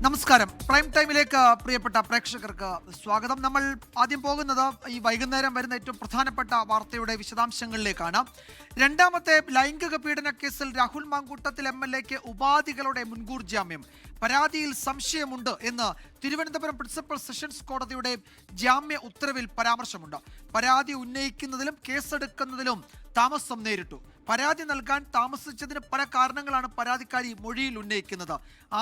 നമസ്കാരം. പ്രൈം ടൈമിലേക്ക് പ്രിയപ്പെട്ട പ്രേക്ഷകർക്ക് സ്വാഗതം. നമ്മൾ ആദ്യം പോകുന്നത് ഈ വൈകുന്നേരം വരുന്ന ഏറ്റവും പ്രധാനപ്പെട്ട വാർത്തയുടെ വിശദാംശങ്ങളിലേക്കാണ്. രണ്ടാമത്തെ ലൈംഗിക പീഡന കേസിൽ രാഹുൽ മാങ്കൂട്ടത്തിൽ MLA-ക്ക് ഉപാധികളുടെ മുൻകൂർ ജാമ്യം. പരാതിയിൽ സംശയമുണ്ട് എന്ന് തിരുവനന്തപുരം പ്രിൻസിപ്പൽ സെഷൻസ് കോടതിയുടെ ജാമ്യ ഉത്തരവിൽ പരാമർശമുണ്ട്. പരാതി ഉന്നയിക്കുന്നതിലും കേസെടുക്കുന്നതിലും താമസം നേരിട്ടു. പരാതി നൽകാൻ താമസിച്ചതിന് പല കാരണങ്ങളാണ് പരാതിക്കാരി മൊഴിയിൽ ഉന്നയിക്കുന്നത്.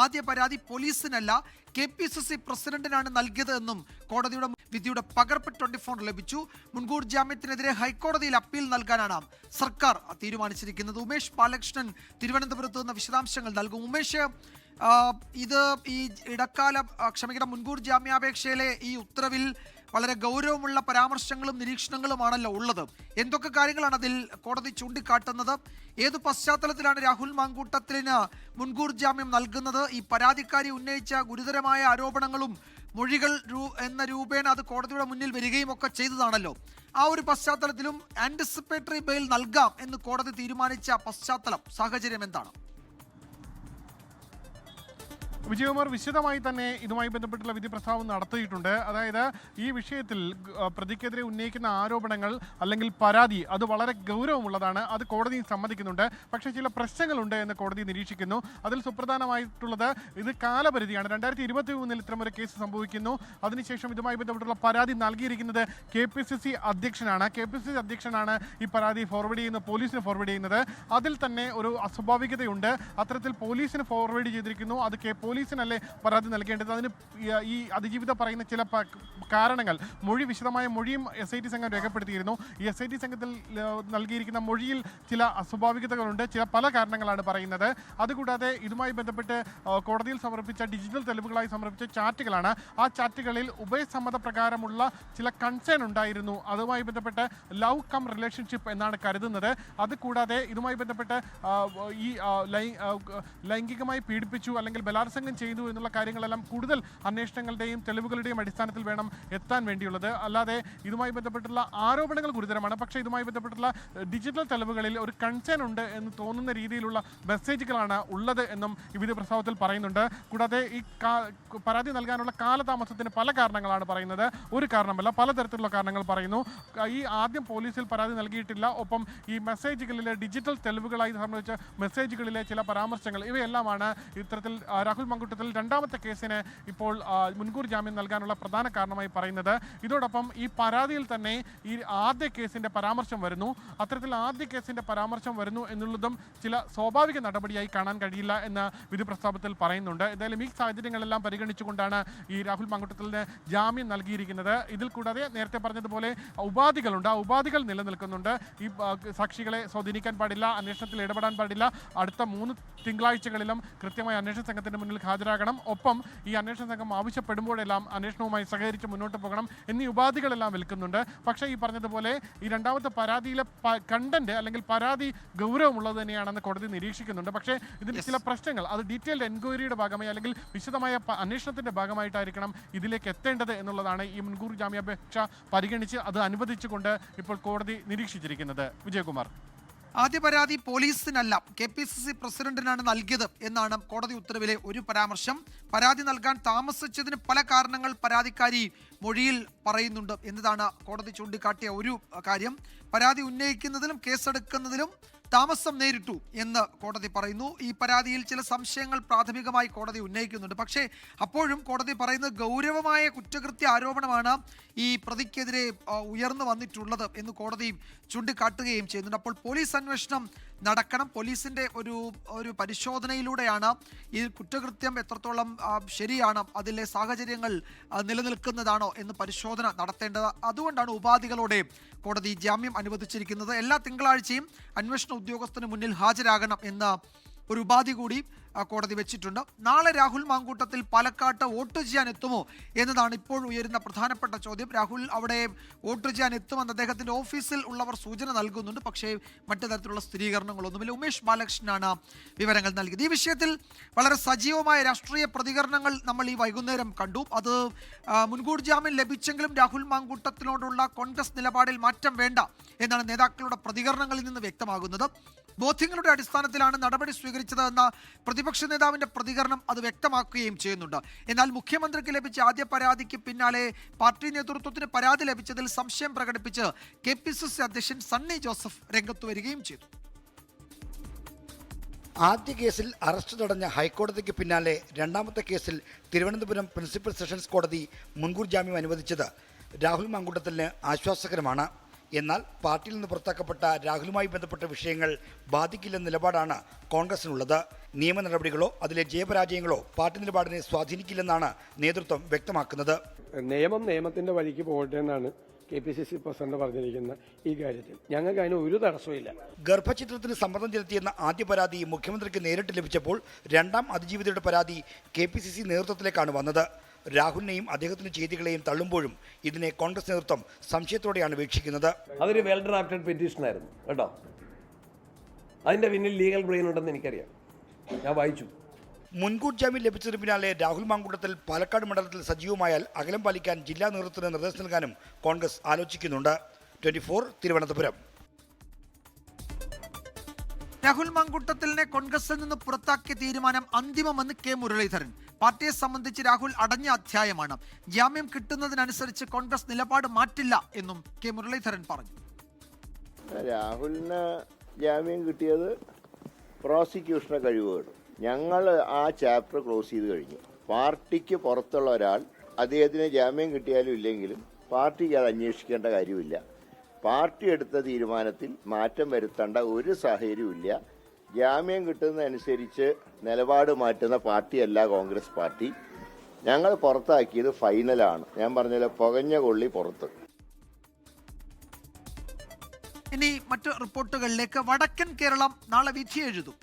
ആദ്യ പരാതി പോലീസിനല്ല KPCC പ്രസിഡന്റിനാണ് നൽകിയത് എന്നും കോടതിയുടെ വിധിയുടെ പകർപ്പ് 24 ലഭിച്ചു. മുൻകൂർ ജാമ്യത്തിനെതിരെ ഹൈക്കോടതിയിൽ അപ്പീൽ നൽകാനാണ് സർക്കാർ തീരുമാനിച്ചിരിക്കുന്നത്. ഉമേഷ് ബാലകൃഷ്ണൻ തിരുവനന്തപുരത്ത് നിന്ന് വിശദാംശങ്ങൾ നൽകും. ഉമേഷ്, ഇത് ഈ മുൻകൂർ ജാമ്യാപേക്ഷയിലെ ഈ ഉത്തരവിൽ വളരെ ഗൗരവമുള്ള പരാമർശങ്ങളും നിരീക്ഷണങ്ങളുമാണല്ലോ ഉള്ളത്. എന്തൊക്കെ കാര്യങ്ങളാണ് അതിൽ കോടതി ചൂണ്ടിക്കാട്ടുന്നത്? ഏതു പശ്ചാത്തലത്തിലാണ് രാഹുൽ മാങ്കൂട്ടത്തിന് മുൻകൂർ ജാമ്യം നൽകുന്നത്? ഈ പരാതിക്കാരി ഉന്നയിച്ച ഗുരുതരമായ ആരോപണങ്ങളും മൊഴികൾ എന്ന രൂപേണ അത് കോടതിയുടെ മുന്നിൽ വരികയും ഒക്കെ ചെയ്തതാണല്ലോ. ആ ഒരു പശ്ചാത്തലത്തിലും ആന്റിസിപ്പേറ്ററി ബെയിൽ നൽകാം എന്ന് കോടതി തീരുമാനിച്ച സാഹചര്യം എന്താണ്? വിജയകുമാർ വിശദമായി തന്നെ ഇതുമായി ബന്ധപ്പെട്ടുള്ള വിധി പ്രസ്താവം നടത്തിയിട്ടുണ്ട്. അതായത് ഈ വിഷയത്തിൽ പ്രതിക്കെതിരെ ഉന്നയിക്കുന്ന ആരോപണങ്ങൾ അല്ലെങ്കിൽ പരാതി അത് വളരെ ഗൗരവമുള്ളതാണ്. അത് കോടതി സമ്മതിക്കുന്നുണ്ട്. പക്ഷേ ചില പ്രശ്നങ്ങളുണ്ട് എന്ന് കോടതി നിരീക്ഷിക്കുന്നു. അതിൽ സുപ്രധാനമായിട്ടുള്ളത് ഇത് കാലപരിധിയാണ്. 2023 ഇത്തരമൊരു കേസ് സംഭവിക്കുന്നു. അതിനുശേഷം ഇതുമായി ബന്ധപ്പെട്ടുള്ള പരാതി നൽകിയിരിക്കുന്നത് KPCC അധ്യക്ഷനാണ്. KPCC അധ്യക്ഷനാണ് ഈ പരാതി പോലീസിന് ഫോർവേഡ് ചെയ്യുന്നത്. അതിൽ തന്നെ ഒരു അസ്വാഭാവികതയുണ്ട്. അത്തരത്തിൽ പോലീസിന് ഫോർവേഡ് ചെയ്തിരിക്കുന്നു. അത് പോലീസിനല്ലേ പരാതി നൽകേണ്ടത്? അതിന് ഈ അതിജീവിത പറയുന്ന ചില കാരണങ്ങൾ വിശദമായ മൊഴിയും SIT സംഘം രേഖപ്പെടുത്തിയിരുന്നു. ഈ SIT സംഘത്തിൽ നൽകിയിരിക്കുന്ന മൊഴിയിൽ ചില അസ്വാഭാവികതകളുണ്ട്. പല കാരണങ്ങളാണ് പറയുന്നത്. അതുകൂടാതെ ഇതുമായി ബന്ധപ്പെട്ട് കോടതിയിൽ സമർപ്പിച്ച ഡിജിറ്റൽ തെളിവുകളായി സമർപ്പിച്ച ചാറ്റുകളാണ്. ആ ചാറ്റുകളിൽ ഉഭയസമ്മത പ്രകാരമുള്ള ചില കൺസേൺ ഉണ്ടായിരുന്നു. അതുമായി ബന്ധപ്പെട്ട് ലവ് കം റിലേഷൻഷിപ്പ് എന്നാണ് കരുതുന്നത്. അതുകൂടാതെ ഇതുമായി ബന്ധപ്പെട്ട് ഈ ലൈംഗികമായി പീഡിപ്പിച്ചു അല്ലെങ്കിൽ ബലാത്സംഗം ചെയ്തു എന്നുള്ള കാര്യങ്ങളെല്ലാം കൂടുതൽ അന്വേഷണങ്ങളുടെയും തെളിവുകളുടെയും അടിസ്ഥാനത്തിൽ വേണം എത്താൻ വേണ്ടിയുള്ളത്. അല്ലാതെ ഇതുമായി ബന്ധപ്പെട്ടുള്ള ആരോപണങ്ങൾ ഗുരുതരമാണ്. പക്ഷേ ഇതുമായി ബന്ധപ്പെട്ടുള്ള ഡിജിറ്റൽ തെളിവുകളിൽ ഒരു കൺസേൺ ഉണ്ട് എന്ന് തോന്നുന്ന രീതിയിലുള്ള മെസ്സേജുകളാണ് ഉള്ളത് എന്നും ഈ വിധി പ്രസ്താവത്തിൽ പറയുന്നുണ്ട്. കൂടാതെ ഈ പരാതി നൽകാനുള്ള കാലതാമസത്തിന് പല കാരണങ്ങളാണ് പറയുന്നത്. ഒരു കാരണമല്ല, പലതരത്തിലുള്ള കാരണങ്ങൾ പറയുന്നു. ഈ ആദ്യം പോലീസിൽ പരാതി നൽകിയിട്ടില്ല. ഒപ്പം ഈ മെസ്സേജുകളിലെ ഡിജിറ്റൽ തെളിവുകളായി സംബന്ധിച്ച മെസ്സേജുകളിലെ ചില പരാമർശങ്ങൾ ഇവയെല്ലാമാണ് ഇത്തരത്തിൽ രാഹുൽ മാങ്കൂട്ടത്തിൽ രണ്ടാമത്തെ കേസിന് ഇപ്പോൾ മുൻകൂർ ജാമ്യം നൽകാനുള്ള പ്രധാന കാരണമായി പറയുന്നത്. ഇതോടൊപ്പം ഈ പരാതിയിൽ തന്നെ ഈ ആദ്യ കേസിന്റെ പരാമർശം വരുന്നു. അത്തരത്തിൽ ആദ്യ കേസിന്റെ പരാമർശം വരുന്നു എന്നുള്ളതും ചില സ്വാഭാവിക നടപടിയായി കാണാൻ കഴിയില്ല എന്ന് വിധി പ്രസ്താവത്തിൽ പറയുന്നുണ്ട്. എന്തായാലും ഈ സാഹചര്യങ്ങളെല്ലാം പരിഗണിച്ചുകൊണ്ടാണ് ഈ രാഹുൽ മാങ്കൂട്ടത്തിന് ജാമ്യം നൽകിയിരിക്കുന്നത്. ഇതിൽ കൂടാതെ നേരത്തെ പറഞ്ഞതുപോലെ ഉപാധികളുണ്ട്. ആ ഉപാധികൾ നിലനിൽക്കുന്നുണ്ട്. ഈ സാക്ഷികളെ സ്വാധീനിക്കാൻ പാടില്ല, അന്വേഷണത്തിൽ ഇടപെടാൻ പാടില്ല, അടുത്ത 3 തിങ്കളാഴ്ചകളിലും കൃത്യമായി അന്വേഷണ സംഘത്തിന്റെ മുന്നിൽ ഹാജരാകണം, ഒപ്പം ഈ അന്വേഷണ സംഘം ആവശ്യപ്പെടുമ്പോഴെല്ലാം അന്വേഷണവുമായി സഹകരിച്ച് മുന്നോട്ട് പോകണം എന്നീ ഉപാധികളെല്ലാം വിൽക്കുന്നുണ്ട്. പക്ഷേ ഈ പറഞ്ഞതുപോലെ ഈ രണ്ടാമത്തെ പരാതിയിലെ കണ്ടന്റ് അല്ലെങ്കിൽ പരാതി ഗൗരവമുള്ളത് തന്നെയാണെന്ന് കോടതി നിരീക്ഷിക്കുന്നുണ്ട്. പക്ഷേ ഇതിന് ചില പ്രശ്നങ്ങൾ അത് ഡീറ്റെയിൽഡ് എൻക്വയറിയുടെ ഭാഗമായി അല്ലെങ്കിൽ വിശദമായ അന്വേഷണത്തിന്റെ ഭാഗമായിട്ടായിരിക്കണം ഇതിലേക്ക് എത്തേണ്ടത് എന്നുള്ളതാണ് ഈ മുൻകൂർ ജാമ്യാപേക്ഷ പരിഗണിച്ച് അത് അനുവദിച്ചുകൊണ്ട് ഇപ്പോൾ കോടതി നിരീക്ഷിച്ചിരിക്കുന്നത്. വിജയകുമാർ, ആദ്യ പരാതി പോലീസിനല്ല KPCC പ്രസിഡന്റിനാണ് നൽകിയത് എന്നാണ് കോടതി ഉത്തരവിലെ ഒരു പരാമർശം. പരാതി നൽകാൻ താമസിച്ചതിന് പല കാരണങ്ങൾ പരാതിക്കാരി മൊഴിയിൽ പറയുന്നുണ്ട് എന്നതാണ് കോടതി ചൂണ്ടിക്കാട്ടിയ ഒരു കാര്യം. പരാതി ഉന്നയിക്കുന്നതിലും കേസെടുക്കുന്നതിലും താമസം നേരിട്ടു എന്ന് കോടതി പറയുന്നു. ഈ പരാതിയിൽ ചില സംശയങ്ങൾ പ്രാഥമികമായി കോടതി ഉന്നയിക്കുന്നുണ്ട്. പക്ഷേ അപ്പോഴും കോടതി പറയുന്നത് ഗൗരവമായ കുറ്റകൃത്യ ആരോപണമാണ് ഈ പ്രതിക്കെതിരെ ഉയർന്നു വന്നിട്ടുള്ളത് എന്ന് കോടതി ചൂണ്ടിക്കാട്ടുകയും ചെയ്യുന്നുണ്ട്. അപ്പോൾ പോലീസ് അന്വേഷണം നടക്കണം. പോലീസിൻ്റെ ഒരു പരിശോധനയിലൂടെയാണ് ഈ കുറ്റകൃത്യം എത്രത്തോളം ശരിയാണ്, അതിലെ സാഹചര്യങ്ങൾ നിലനിൽക്കുന്നതാണോ എന്ന് പരിശോധന നടത്തേണ്ടത്. അതുകൊണ്ടാണ് ഉപാധികളോടെ കോടതി ജാമ്യം അനുവദിച്ചിരിക്കുന്നത്. എല്ലാ തിങ്കളാഴ്ചയും അന്വേഷണ ഉദ്യോഗസ്ഥന് മുന്നിൽ ഹാജരാകണം എന്ന ഒരു ഉപാധി കൂടി കോടതി വെച്ചിട്ടുണ്ട്. നാളെ രാഹുൽ മാങ്കൂട്ടത്തിൽ പാലക്കാട്ട് വോട്ട് ചെയ്യാൻ എത്തുമോ എന്നതാണ് ഇപ്പോൾ ഉയരുന്ന പ്രധാനപ്പെട്ട ചോദ്യം. രാഹുൽ അവിടെ വോട്ട് ചെയ്യാൻ എത്തുമെന്ന് അദ്ദേഹത്തിൻ്റെ ഓഫീസിൽ ഉള്ളവർ സൂചന നൽകുന്നുണ്ട്. പക്ഷേ മറ്റു തരത്തിലുള്ള സ്ഥിരീകരണങ്ങളൊന്നുമില്ല. ഉമേഷ് ബാലകൃഷ്ണനാണ് വിവരങ്ങൾ നൽകിയത്. ഈ വിഷയത്തിൽ വളരെ സജീവമായ രാഷ്ട്രീയ പ്രതികരണങ്ങൾ നമ്മൾ ഈ വൈകുന്നേരം കണ്ടു. അത് മുൻകൂർ ജാമ്യം ലഭിച്ചെങ്കിലും രാഹുൽ മാങ്കൂട്ടത്തിനോടുള്ള കോൺഗ്രസ് നിലപാടിൽ മാറ്റം വേണ്ട എന്നാണ് നേതാക്കളുടെ പ്രതികരണങ്ങളിൽ നിന്ന് വ്യക്തമാകുന്നത്. ബോധ്യങ്ങളുടെ അടിസ്ഥാനത്തിലാണ് നടപടി സ്വീകരിച്ചത് എന്ന പ്രതിപക്ഷ നേതാവിന്റെ പ്രതികരണം അത് വ്യക്തമാക്കുകയും ചെയ്യുന്നുണ്ട്. എന്നാൽ മുഖ്യമന്ത്രിക്ക് ലഭിച്ച ആദ്യ പരാതിക്ക് പിന്നാലെ പാർട്ടി നേതൃത്വത്തിന് പരാതി ലഭിച്ചതിൽ സംശയം പ്രകടിപ്പിച്ച് KPCC അധ്യക്ഷൻ സണ്ണി ജോസഫ് രംഗത്ത് വരികയും ചെയ്തു. ആദ്യ കേസിൽ അറസ്റ്റ് തടഞ്ഞ ഹൈക്കോടതിക്ക് പിന്നാലെ രണ്ടാമത്തെ കേസിൽ തിരുവനന്തപുരം പ്രിൻസിപ്പൽ സെഷൻസ് കോടതി മുൻകൂർ ജാമ്യം അനുവദിച്ചത് രാഹുൽ മാങ്കൂട്ടത്തിന് ആശ്വാസകരമാണ്. എന്നാൽ പാർട്ടിയിൽ നിന്ന് പുറത്താക്കപ്പെട്ട രാഹുലുമായി ബന്ധപ്പെട്ട വിഷയങ്ങൾ ബാധിക്കില്ലെന്ന നിലപാടാണ് കോൺഗ്രസിനുള്ളത്. നിയമ നടപടികളോ അതിലെ ജയപരാജയങ്ങളോ പാർട്ടി നിലപാടിനെ സ്വാധീനിക്കില്ലെന്നാണ് നേതൃത്വം വ്യക്തമാക്കുന്നത്. നിയമത്തിന്റെ വഴിക്ക് പോകട്ടെ എന്നാണ് KPCC പ്രസിഡന്റ് പറഞ്ഞിരിക്കുന്ന ഈ കാര്യത്തിൽ ഞങ്ങൾക്ക് അതിന് ഒരു തടസ്സമില്ല. ഗർഭചിത്രത്തിന് സമ്മർദ്ദം ചെലുത്തിയെന്ന ആദ്യ പരാതി മുഖ്യമന്ത്രിക്ക് നേരിട്ട് ലഭിച്ചപ്പോൾ രണ്ടാം അതിജീവിതയുടെ പരാതി KPCC നേതൃത്വത്തിലേക്കാണ് വന്നത്. രാഹുലിനെയും അദ്ദേഹത്തിന്റെ ചെയ്തികളെയും തള്ളുമ്പോഴും ഇതിനെ കോൺഗ്രസ് നേതൃത്വം സംശയത്തോടെയാണ് വീക്ഷിക്കുന്നത്. അതൊരു വെൽ ഡ്രാഫ്റ്റഡ് പെറ്റീഷൻ ആയിരുന്നു കേട്ടോ. അതിന്റെ പിന്നിൽ ലീഗൽ ബ്രെയിൻ ഉണ്ടെന്ന് എനിക്കറിയാം, ഞാൻ വായിച്ചു. മുൻകൂർ ജാമ്യം ലഭിച്ചതിന് പിന്നാലെ രാഹുൽ മാങ്കൂട്ടത്തിൽ പാലക്കാട് മണ്ഡലത്തിൽ സജീവമായാൽ അകലം പാലിക്കാൻ ജില്ലാ നേതൃത്വത്തിന് നിർദ്ദേശം നൽകാനും കോൺഗ്രസ് ആലോചിക്കുന്നുണ്ട്. 24 തിരുവനന്തപുരം. രാഹുൽ മാങ്കൂട്ടത്തിലിനെ കോൺഗ്രസിൽ നിന്ന് പുറത്താക്കിയ തീരുമാനം അന്തിമമെന്ന് K മുരളീധരൻ. പാർട്ടിയെ സംബന്ധിച്ച് രാഹുൽ അടഞ്ഞ അധ്യായമാണ്. ജാമ്യം കിട്ടുന്നതിനനുസരിച്ച് കോൺഗ്രസ് നിലപാട് മാറ്റില്ല എന്നും K മുരളീധരൻ പറഞ്ഞു. രാഹുലിന് ജാമ്യം കിട്ടിയത് പ്രോസിക്യൂഷന്റെ കഴിവുകേട്. ഞങ്ങൾ ആ ചാപ്റ്റർ ക്ലോസ് ചെയ്ത് കഴിഞ്ഞു. പാർട്ടിക്ക് പുറത്തുള്ള ഒരാൾ അദ്ദേഹത്തിന് ജാമ്യം കിട്ടിയാലും ഇല്ലെങ്കിലും പാർട്ടിക്ക് അത് അന്വേഷിക്കേണ്ട കാര്യമില്ല. പാർട്ടി എടുത്ത തീരുമാനത്തിൽ മാറ്റം വരുത്തേണ്ട ഒരു സാഹചര്യമില്ല. ജാമ്യം കിട്ടുന്നതനുസരിച്ച് നിലപാട് മാറ്റുന്ന പാർട്ടിയല്ല കോൺഗ്രസ് പാർട്ടി. ഞങ്ങൾ പുറത്താക്കിയത് ഫൈനലാണ്. ഞാൻ പറഞ്ഞല്ലോ, പുകഞ്ഞ കൊള്ളി പുറത്ത്. ഇനി മറ്റു റിപ്പോർട്ടുകളിലേക്ക്. വടക്കൻ കേരളം നാളെ വിധി എഴുതും.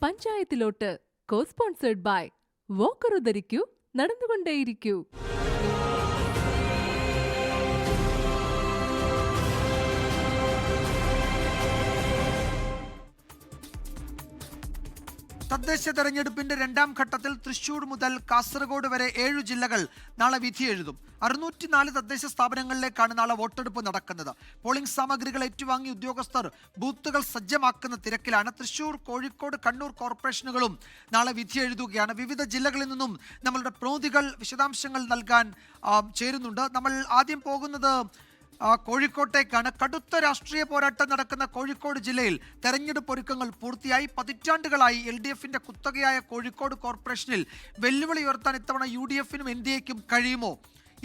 പഞ്ചായത്തിലോട്ട് കോ സ്പോൺസേഡ് ബൈ വോക്കർ ധരിക്കൂ, നടന്നുകൊണ്ടേയിരിക്കൂ. തദ്ദേശ തെരഞ്ഞെടുപ്പിന്റെ രണ്ടാം ഘട്ടത്തിൽ തൃശൂർ മുതൽ കാസർഗോഡ് വരെ 7 ജില്ലകൾ നാളെ വിധി എഴുതും. 604 തദ്ദേശ സ്ഥാപനങ്ങളിലേക്കാണ് നാളെ വോട്ടെടുപ്പ് നടക്കുന്നത്. പോളിംഗ് സാമഗ്രികൾ ഏറ്റുവാങ്ങി ഉദ്യോഗസ്ഥർ ബൂത്തുകൾ സജ്ജമാക്കുന്ന തിരക്കിലാണ്. തൃശൂർ, കോഴിക്കോട്, കണ്ണൂർ കോർപ്പറേഷനുകളും നാളെ വിധി എഴുതുകയാണ്. വിവിധ ജില്ലകളിൽ നിന്നും നമ്മളുടെ പ്രതിനിധികൾ വിശദാംശങ്ങൾ നൽകാൻ ചേരുന്നുണ്ട്. നമ്മൾ ആദ്യം പോകുന്നത് കോഴിക്കോട്ടേക്കാണ്. കടുത്ത രാഷ്ട്രീയ പോരാട്ടം നടക്കുന്ന കോഴിക്കോട് ജില്ലയിൽ തെരഞ്ഞെടുപ്പ് ഒരുക്കങ്ങൾ പൂർത്തിയായി. പതിറ്റാണ്ടുകളായി LDFന്റെ കുത്തകയായ കോഴിക്കോട് കോർപ്പറേഷനിൽ വെല്ലുവിളി ഉയർത്താൻ ഇത്തവണ UDFനും NDAയ്ക്കും കഴിയുമോ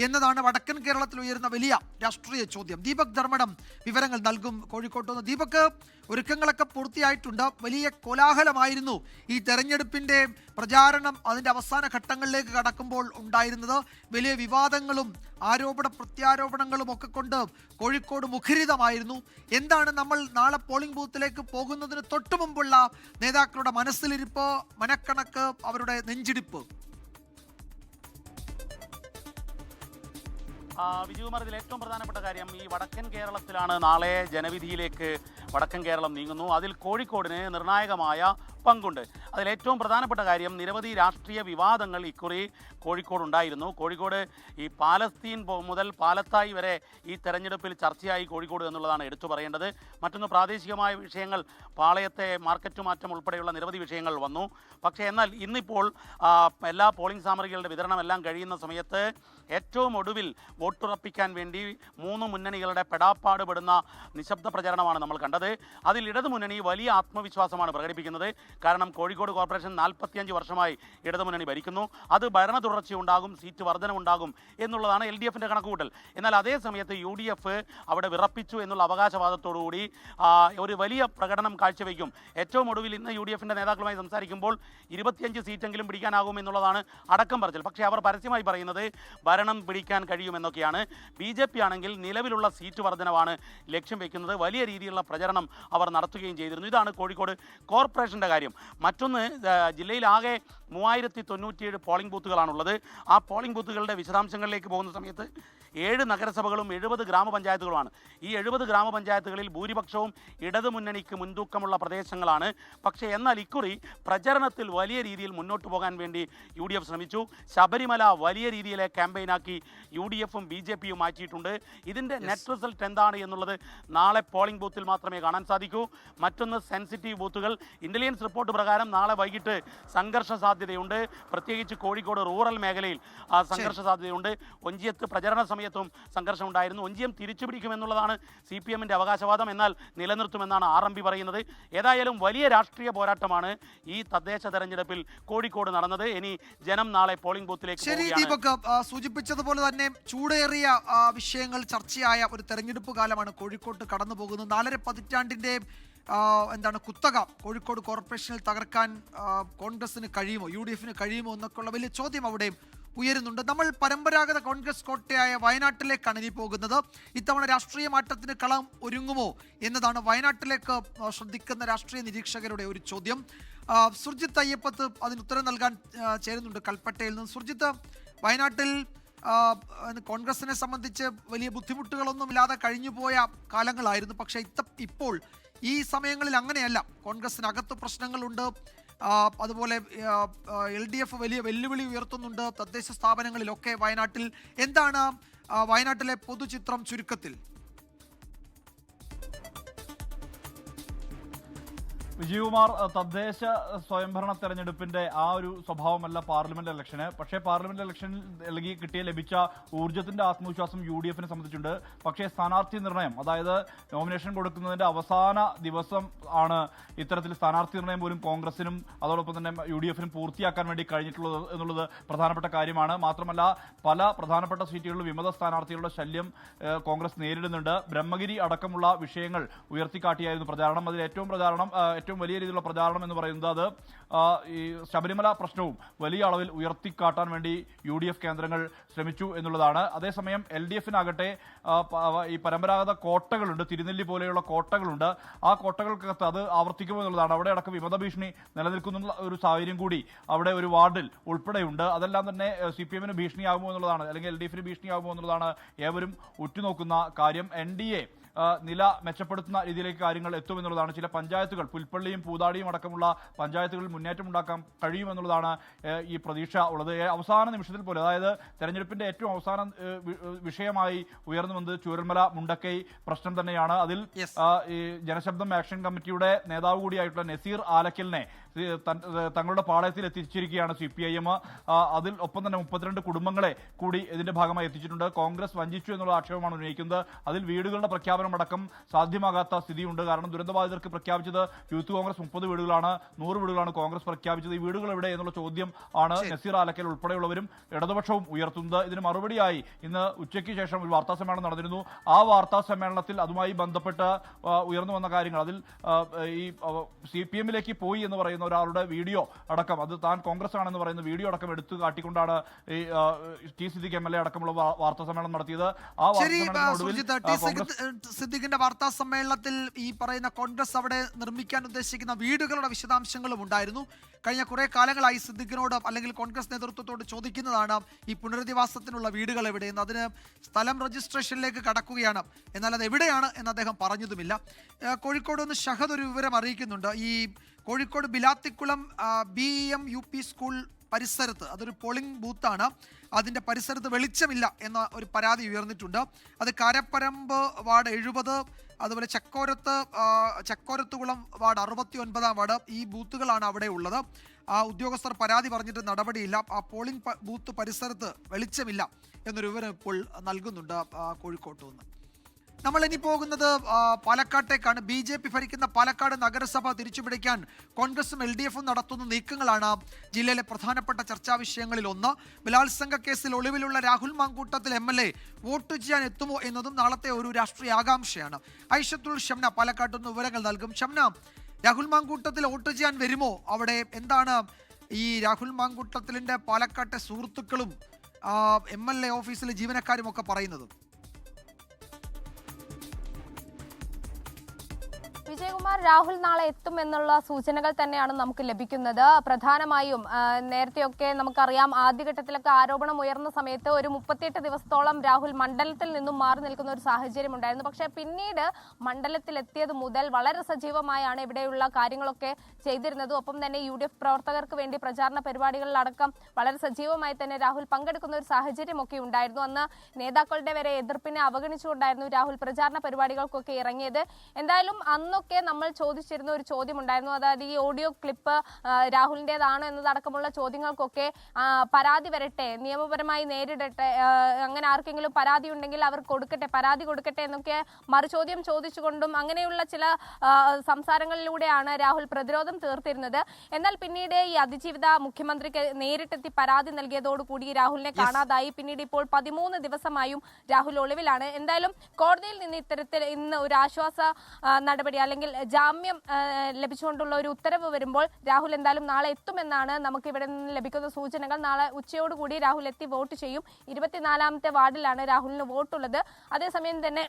എന്നതാണ് വടക്കൻ കേരളത്തിൽ ഉയരുന്ന വലിയ രാഷ്ട്രീയ ചോദ്യം. ദീപക് ധർമ്മടം വിവരങ്ങൾ നൽകും കോഴിക്കോട്ട് നിന്ന്. ദീപക്, ഒരുക്കങ്ങളൊക്കെ പൂർത്തിയായിട്ടുണ്ട്. വലിയ കോലാഹലമായിരുന്നു ഈ തെരഞ്ഞെടുപ്പിന്റെ പ്രചാരണം അതിന്റെ അവസാന ഘട്ടങ്ങളിലേക്ക് കടക്കുമ്പോൾ ഉണ്ടായിരുന്നത്. വലിയ വിവാദങ്ങളും ആരോപണ പ്രത്യാരോപണങ്ങളും ഒക്കെ കൊണ്ട് കോഴിക്കോട് മുഖരിതമായിരുന്നു. എന്താണ് നമ്മൾ നാളെ പോളിംഗ് ബൂത്തിലേക്ക് പോകുന്നതിന് തൊട്ടു മുമ്പുള്ള നേതാക്കളുടെ മനസ്സിലിരിപ്പ്, മനക്കണക്ക്, അവരുടെ നെഞ്ചിടിപ്പ്? വിജയകുമാർ, ഇതിൽ ഏറ്റവും പ്രധാനപ്പെട്ട കാര്യം ഈ വടക്കൻ കേരളത്തിലാണ് നാളെ ജനവിധിയിലേക്ക് വടക്കൻ കേരളം നീങ്ങുന്നു. അതിൽ കോഴിക്കോടിന് നിർണായകമായ പങ്കുണ്ട്. അതിലേറ്റവും പ്രധാനപ്പെട്ട കാര്യം, നിരവധി രാഷ്ട്രീയ വിവാദങ്ങൾ ഇക്കുറി കോഴിക്കോടുണ്ടായിരുന്നു. കോഴിക്കോട് ഈ പാലസ്തീൻ മുതൽ പാലത്തായി വരെ ഈ തെരഞ്ഞെടുപ്പിൽ ചർച്ചയായി കോഴിക്കോട് എന്നുള്ളതാണ് എടുത്തു പറയേണ്ടത്. മറ്റൊന്ന്, പ്രാദേശികമായ വിഷയങ്ങൾ, പാളയത്തെ മാർക്കറ്റ് മാറ്റം ഉൾപ്പെടെയുള്ള നിരവധി വിഷയങ്ങൾ വന്നു. പക്ഷേ എന്നാൽ ഇന്നിപ്പോൾ എല്ലാ പോളിംഗ് സാമഗ്രികളുടെ വിതരണം എല്ലാം കഴിയുന്ന സമയത്ത് ഏറ്റവും ഒടുവിൽ വോട്ടുറപ്പിക്കാൻ വേണ്ടി 3 മുന്നണികളുടെ പെടാപ്പാട് പെടുന്ന നിശബ്ദ പ്രചരണമാണ് നമ്മൾ കണ്ടത്. അതിൽ ഇടതുമുന്നണി വലിയ ആത്മവിശ്വാസമാണ് പ്രകടിപ്പിക്കുന്നത്. കാരണം കോഴിക്കോട് കോർപ്പറേഷൻ 45 വർഷമായി ഇടതുമുന്നണി ഭരിക്കുന്നു. അത് ഭരണ തുടർച്ചയുണ്ടാകും, സീറ്റ് വർധനമുണ്ടാകും എന്നുള്ളതാണ് LDFന്റെ കണക്കുകൂട്ടൽ. എന്നാൽ അതേ സമയത്ത് UDF അവിടെ വിറപ്പിച്ചു എന്നുള്ള അവകാശവാദത്തോടുകൂടി ഒരു വലിയ പ്രകടനം കാഴ്ചവെക്കും. ഏറ്റവും ഒടുവിൽ ഇന്ന് UDFന്റെ നേതാക്കളുമായി സംസാരിക്കുമ്പോൾ 25 സീറ്റെങ്കിലും പിടിക്കാനാകും എന്നുള്ളതാണ് അടക്കം പറച്ചിൽ. പക്ഷേ അവർ പരസ്യമായി പറയുന്നത് ഭരണം പിടിക്കാൻ കഴിയുമെന്നൊക്കെയാണ്. BJP ആണെങ്കിൽ നിലവിലുള്ള സീറ്റ് വർധനവാണ് ലക്ഷ്യം വെക്കുന്നത്. വലിയ രീതിയിലുള്ള പ്രചരണം അവർ നടത്തുകയും ചെയ്തിരുന്നു. ഇതാണ് കോഴിക്കോട് കോർപ്പറേഷൻ്റെ കാര്യം. മറ്റൊന്ന്, ജില്ലയിലാകെ 3097 പോളിംഗ് ബൂത്തുകളാണുള്ളത്. ആ പോളിംഗ് ബൂത്തുകളുടെ വിശദാംശങ്ങളിലേക്ക് പോകുന്ന സമയത്ത് 7 നഗരസഭകളും 70 ഗ്രാമപഞ്ചായത്തുകളുമാണ്. ഈ 70 ഗ്രാമപഞ്ചായത്തുകളിൽ ഭൂരിപക്ഷവും ഇടതുമുന്നണിക്ക് മുൻതൂക്കമുള്ള പ്രദേശങ്ങളാണ്. പക്ഷേ എന്നാൽ ഇക്കുറി പ്രചരണത്തിൽ വലിയ രീതിയിൽ മുന്നോട്ട് പോകാൻ വേണ്ടി UDF ശ്രമിച്ചു. ശബരിമല വലിയ രീതിയിലെ ക്യാമ്പയിൻ ലൈനാക്കി UDF-ഉം BJP-യും മാറ്റിയിട്ടുണ്ട്. ഇതിൻ്റെ നെറ്റ് റിസൾട്ട് എന്താണ് എന്നുള്ളത് നാളെ പോളിംഗ് ബൂത്തിൽ മാത്രമേ കാണാൻ സാധിക്കൂ. മറ്റൊന്ന് സെൻസിറ്റീവ് ബൂത്തുകൾ. ഇന്റലിജൻസ് റിപ്പോർട്ട് പ്രകാരം നാളെ വൈകിട്ട് സംഘർഷ സാധ്യതയുണ്ട്. പ്രത്യേകിച്ച് കോഴിക്കോട് റൂറൽ മേഖലയിൽ സംഘർഷ സാധ്യതയുണ്ട്. ഒഞ്ചിയത്ത് പ്രചരണ സമയത്തും സംഘർഷം ഉണ്ടായിരുന്നു. ഒഞ്ചിയം തിരിച്ചുപിടിക്കുമെന്നുള്ളതാണ് CPM-ന്റെ അവകാശവാദം. എന്നാൽ നിലനിർത്തുമെന്നാണ് RMP പറയുന്നത്. ഏതായാലും വലിയ രാഷ്ട്രീയ പോരാട്ടമാണ് ഈ തദ്ദേശ തെരഞ്ഞെടുപ്പിൽ കോഴിക്കോട് നടന്നത്. ഇനി ജനം നാളെ പോളിംഗ് ബൂത്തിലേക്ക് ശരി ദീപക്, സൂചിപ്പിച്ചതുപോലെ തന്നെ ചൂടേറിയ വിഷയങ്ങൾ ചർച്ചയായ ഒരു തെരഞ്ഞെടുപ്പ് കാലമാണ് കോഴിക്കോട്ട് കടന്നു പോകുന്നത്. 4.5 പതിറ്റാണ്ടിന്റെ എന്താണ് കുത്തക കോഴിക്കോട് കോർപ്പറേഷനിൽ തകർക്കാൻ കോൺഗ്രസിന് കഴിയുമോ, UDF-ന് കഴിയുമോ എന്നൊക്കെയുള്ള വലിയ ചോദ്യം അവിടെ ഉയരുന്നുണ്ട്. നമ്മൾ പരമ്പരാഗത കോൺഗ്രസ് കോട്ടയായ വയനാട്ടിലേക്കാണ് ഇനി പോകുന്നത്. ഇത്തവണ രാഷ്ട്രീയ മാറ്റത്തിന് കളം ഒരുങ്ങുമോ എന്നതാണ് വയനാട്ടിലേക്ക് ശ്രദ്ധിക്കുന്ന രാഷ്ട്രീയ നിരീക്ഷകരുടെ ഒരു ചോദ്യം. സുർജിത്ത് അയ്യപ്പത്ത് അതിന് ഉത്തരം നൽകാൻ ചേരുന്നുണ്ട് കൽപ്പറ്റയിൽ നിന്ന്. സുർജിത്ത്, വയനാട്ടിൽ കോൺഗ്രസിനെ സംബന്ധിച്ച് വലിയ ബുദ്ധിമുട്ടുകളൊന്നുമില്ലാതെ കഴിഞ്ഞുപോയ കാലങ്ങളായിരുന്നു. പക്ഷേ ഇപ്പോൾ ഈ സമയങ്ങളിൽ അങ്ങനെയല്ല. കോൺഗ്രസിനകത്ത് പ്രശ്നങ്ങളുണ്ട്. അതുപോലെ LDF വലിയ വെല്ലുവിളി ഉയർത്തുന്നുണ്ട് തദ്ദേശ സ്ഥാപനങ്ങളിലൊക്കെ വയനാട്ടിൽ. എന്താണ് വയനാട്ടിലെ പൊതുചിത്രം ചുരുക്കത്തിൽ? വിജയകുമാർ, തദ്ദേശ സ്വയംഭരണ തെരഞ്ഞെടുപ്പിന്റെ ആ ഒരു സ്വഭാവമല്ല പാർലമെന്റ് ഇലക്ഷന്. പക്ഷേ പാർലമെന്റ് ഇലക്ഷനിൽ ലഭിച്ച ഊർജ്ജത്തിന്റെ ആത്മവിശ്വാസം UDF-നെ സംബന്ധിച്ചുണ്ട്. പക്ഷേ സ്ഥാനാർത്ഥി നിർണയം, അതായത് നോമിനേഷൻ കൊടുക്കുന്നതിന്റെ അവസാന ദിവസം ആണ് ഇത്തരത്തിൽ സ്ഥാനാർത്ഥി നിർണയം പോലും കോൺഗ്രസിനും അതോടൊപ്പം തന്നെ UDF-നും പൂർത്തിയാക്കാൻ വേണ്ടി കഴിഞ്ഞിട്ടുള്ളത് എന്നുള്ളത് പ്രധാനപ്പെട്ട കാര്യമാണ്. മാത്രമല്ല പല പ്രധാനപ്പെട്ട സീറ്റുകളിൽ വിമത സ്ഥാനാർത്ഥികളുടെ ശല്യം കോൺഗ്രസ് നേരിടുന്നുണ്ട്. ബ്രഹ്മഗിരി അടക്കമുള്ള വിഷയങ്ങൾ ഉയർത്തിക്കാട്ടിയായിരുന്നു പ്രചാരണം. അതിൽ ഏറ്റവും വലിയ രീതിയിലുള്ള പ്രചാരണം എന്ന് പറയുന്നത് അത് ഈ ശബരിമല പ്രശ്നവും വലിയ അളവിൽ ഉയർത്തിക്കാട്ടാൻ വേണ്ടി UDF കേന്ദ്രങ്ങൾ ശ്രമിച്ചു എന്നുള്ളതാണ്. അതേസമയം LDF-നാകട്ടെ ഈ പരമ്പരാഗത കോട്ടകളുണ്ട്, തിരുനെല്ലി പോലെയുള്ള കോട്ടകളുണ്ട്. ആ കോട്ടകൾക്കകത്ത് അത് ആവർത്തിക്കുമോ എന്നുള്ളതാണ്. അവിടെ അടക്കം വിമത ഭീഷണി നിലനിൽക്കുന്ന ഒരു സാഹചര്യം കൂടി അവിടെ ഒരു വാർഡിൽ ഉൾപ്പെടെയുണ്ട്. അതെല്ലാം തന്നെ CPM-ന് ഭീഷണിയാകുമോ എന്നുള്ളതാണ്, അല്ലെങ്കിൽ LDF-ന് ഭീഷണിയാകുമോ എന്നുള്ളതാണ് ഏവരും ഉറ്റുനോക്കുന്ന കാര്യം. NDA നില മെച്ചപ്പെടുത്തുന്ന രീതിയിലേക്ക് കാര്യങ്ങൾ എത്തുമെന്നുള്ളതാണ്. ചില പഞ്ചായത്തുകൾ, പുൽപ്പള്ളിയും പൂതാടിയും അടക്കമുള്ള പഞ്ചായത്തുകളിൽ മുന്നേറ്റം ഉണ്ടാക്കാൻ കഴിയുമെന്നുള്ളതാണ് ഈ പ്രതീക്ഷ ഉള്ളത്. അവസാന നിമിഷത്തിൽ പോലും, അതായത് തെരഞ്ഞെടുപ്പിന്റെ ഏറ്റവും അവസാന വിഷയമായി ഉയർന്നു വന്നത് ചൂരൽമല മുണ്ടക്കൈ പ്രശ്നം തന്നെയാണ്. അതിൽ ഈ ജനശബ്ദം ആക്ഷൻ കമ്മിറ്റിയുടെ നേതാവ് കൂടിയായിട്ടുള്ള നസീർ ആലക്കലിനെ തങ്ങളുടെ പാളയത്തിൽ എത്തിച്ചിരിക്കുകയാണ് CPIM. അതിൽ ഒപ്പം തന്നെ 32 കുടുംബങ്ങളെ കൂടി ഇതിന്റെ ഭാഗമായി എത്തിച്ചിട്ടുണ്ട്. കോൺഗ്രസ് വഞ്ചിച്ചു എന്നുള്ള ആക്ഷേപമാണ് ഉന്നയിക്കുന്നത്. അതിൽ വീടുകളുടെ പ്രഖ്യാപനം അടക്കം സാധ്യമാകാത്ത സ്ഥിതിയുണ്ട്. കാരണം ദുരന്തബാധിതർക്ക് പ്രഖ്യാപിച്ചത് യൂത്ത് കോൺഗ്രസ് 30 വീടുകളാണ്, 100 വീടുകളാണ് കോൺഗ്രസ് പ്രഖ്യാപിച്ചത്. ഈ വീടുകൾ എവിടെ എന്നുള്ള ചോദ്യം ആണ് നസീർ ആലക്കൽ ഉൾപ്പെടെയുള്ളവരും ഇടതുപക്ഷവും ഉയർത്തുന്നത്. ഇതിന് മറുപടിയായി ഇന്ന് ഉച്ചയ്ക്ക് ശേഷം ഒരു വാർത്താ സമ്മേളനം നടന്നിരുന്നു. ആ വാർത്താ സമ്മേളനത്തിൽ അതുമായി ബന്ധപ്പെട്ട് ഉയർന്നു വന്ന കാര്യങ്ങൾ, അതിൽ ഈ CPM-ലേക്ക് പോയി എന്ന് പറയുന്ന ഒരാളുടെ വീഡിയോ അടക്കം, അത് താൻ കോൺഗ്രസ് ആണെന്ന് പറയുന്ന വീഡിയോ അടക്കം എടുത്തു കാട്ടിക്കൊണ്ടാണ് ഈ T. സിദ്ദിഖ് MLA അടക്കമുള്ള വാർത്താ സമ്മേളനം നടത്തിയത്. ആ സിദ്ദിഖിന്റെ വാർത്താ സമ്മേളനത്തിൽ ഈ പറയുന്ന കോൺഗ്രസ് അവിടെ നിർമ്മിക്കാൻ ഉദ്ദേശിക്കുന്ന വീടുകളുടെ വിശദാംശങ്ങളും ഉണ്ടായിരുന്നു. കഴിഞ്ഞ കുറെ കാലങ്ങളായി സിദ്ദിഖിനോട് അല്ലെങ്കിൽ കോൺഗ്രസ് നേതൃത്വത്തോട് ചോദിക്കുന്നതാണ് ഈ പുനരധിവാസത്തിനുള്ള വീടുകൾ എവിടെയെന്ന്. അതിന് സ്ഥലം രജിസ്ട്രേഷനിലേക്ക് കടക്കുകയാണ്, എന്നാൽ അത് എവിടെയാണ് എന്ന് അദ്ദേഹം പറഞ്ഞതുമില്ല. കോഴിക്കോട് നിന്ന് ഷഹദ് ഒരു വിവരം അറിയിക്കുന്നുണ്ട്. ഈ Kozhikode Bilathikulam BEM UP school പരിസരത്ത്, അതൊരു പോളിംഗ് ബൂത്താണ്, അതിൻ്റെ പരിസരത്ത് വെളിച്ചമില്ല എന്ന ഒരു പരാതി ഉയർന്നിട്ടുണ്ട്. അത് കാരപ്പരമ്പ് വാർഡ് 70, അതുപോലെ ചക്കോരത്തുകുളം വാർഡ് 69 വാർഡ്, ഈ ബൂത്തുകളാണ് അവിടെ ഉള്ളത്. ഉദ്യോഗസ്ഥർ പരാതി പറഞ്ഞിട്ട് നടപടിയില്ല. ആ പോളിംഗ് ബൂത്ത് പരിസരത്ത് വെളിച്ചമില്ല എന്നൊരു വിവരം ഇപ്പോൾ നൽകുന്നുണ്ട് കോഴിക്കോട്ട് നിന്ന്. നമ്മൾ ഇനി പോകുന്നത് പാലക്കാട്ടേക്കാണ്. BJP ഭരിക്കുന്ന പാലക്കാട് നഗരസഭ തിരിച്ചുപിടിക്കാൻ കോൺഗ്രസും LDF-ഉം നടത്തുന്ന നീക്കങ്ങളാണ് ജില്ലയിലെ പ്രധാനപ്പെട്ട ചർച്ചാ വിഷയങ്ങളിൽ ഒന്ന്. ബലാത്സംഗ കേസിൽ ഒളിവിലുള്ള രാഹുൽ മാങ്കൂട്ടത്തിൽ MLA വോട്ട് ചെയ്യാൻ എത്തുമോ എന്നതും നാളത്തെ ഒരു രാഷ്ട്രീയ ആകാംക്ഷയാണ്. ഐഷത്തുൽ ഷംന പാലക്കാട്ട് നിന്ന് വിവരങ്ങൾ നൽകും. ഷംന, രാഹുൽ മാങ്കൂട്ടത്തിൽ വോട്ട് ചെയ്യാൻ വരുമോ? അവിടെ എന്താണ് ഈ രാഹുൽ മാങ്കൂട്ടത്തിലിൻ്റെ പാലക്കാട്ടെ സുഹൃത്തുക്കളും MLA ഓഫീസിലെ ജീവനക്കാരും ഒക്കെ പറയുന്നത്? വിജയകുമാർ, രാഹുൽ നാളെ എത്തുമെന്നുള്ള സൂചനകൾ തന്നെയാണ് നമുക്ക് ലഭിക്കുന്നത്. പ്രധാനമായും നേരത്തെയൊക്കെ നമുക്കറിയാം, ആദ്യഘട്ടത്തിലൊക്കെ ആരോപണം ഉയർന്ന സമയത്ത് ഒരു 38 ദിവസത്തോളം രാഹുൽ മണ്ഡലത്തിൽ നിന്നും മാറി നിൽക്കുന്ന ഒരു സാഹചര്യം ഉണ്ടായിരുന്നു. പക്ഷേ പിന്നീട് മണ്ഡലത്തിലെത്തിയത് മുതൽ വളരെ സജീവമായാണ് ഇവിടെയുള്ള കാര്യങ്ങളൊക്കെ ചെയ്തിരുന്നത്. ഒപ്പം തന്നെ UDF പ്രവർത്തകർക്ക് വേണ്ടി പ്രചാരണ പരിപാടികളിലടക്കം വളരെ സജീവമായി തന്നെ രാഹുൽ പങ്കെടുക്കുന്ന ഒരു സാഹചര്യമൊക്കെ ഉണ്ടായിരുന്നു. അന്ന് നേതാക്കളുടെ വരെ എതിർപ്പിനെ അവഗണിച്ചുകൊണ്ടായിരുന്നു രാഹുൽ പ്രചാരണ പരിപാടികൾക്കൊക്കെ ഇറങ്ങിയത്. എന്തായാലും അന്നൊക്കെ നമ്മൾ ചോദിച്ചിരുന്ന ഒരു ചോദ്യം ഉണ്ടായിരുന്നു, അതായത് ഈ ഓഡിയോ ക്ലിപ്പ് രാഹുലിൻ്റെതാണോ എന്നതടക്കമുള്ള ചോദ്യങ്ങൾക്കൊക്കെ പരാതി വരട്ടെ, നിയമപരമായി നേരിടട്ടെ, അങ്ങനെ ആർക്കെങ്കിലും പരാതി ഉണ്ടെങ്കിൽ അവർ പരാതി കൊടുക്കട്ടെ എന്നൊക്കെ മറുചോദ്യം ചോദിച്ചുകൊണ്ടും അങ്ങനെയുള്ള ചില സംസാരങ്ങളിലൂടെയാണ് രാഹുൽ പ്രതിരോധം തീർത്തിരുന്നത്. എന്നാൽ പിന്നീട് ഈ അതിജീവിത മുഖ്യമന്ത്രിക്ക് നേരിട്ടെത്തി പരാതി നൽകിയതോടുകൂടി രാഹുലിനെ കാണാതായി. പിന്നീട് ഇപ്പോൾ 13 ദിവസമായും രാഹുൽ ഒളിവിലാണ്. എന്തായാലും കോടതിയിൽ നിന്ന് ഇത്തരത്തിൽ ഇന്ന് ഒരു ആശ്വാസ നടപടി അല്ലെങ്കിൽ ജാമ്യം ലഭിച്ചുകൊണ്ടുള്ള ഒരു ഉത്തരവ് വരുമ്പോൾ രാഹുൽ എന്തായാലും നാളെ എത്തുമെന്നാണ് നമുക്ക് ഇവിടെ നിന്ന് ലഭിക്കുന്ന സൂചനകൾ. നാളെ ഉച്ചയോടുകൂടി രാഹുൽ എത്തി വോട്ട് ചെയ്യും. 24ാമത്തെ വാർഡിലാണ് രാഹുലിന് വോട്ടുള്ളത്. അതേസമയം തന്നെ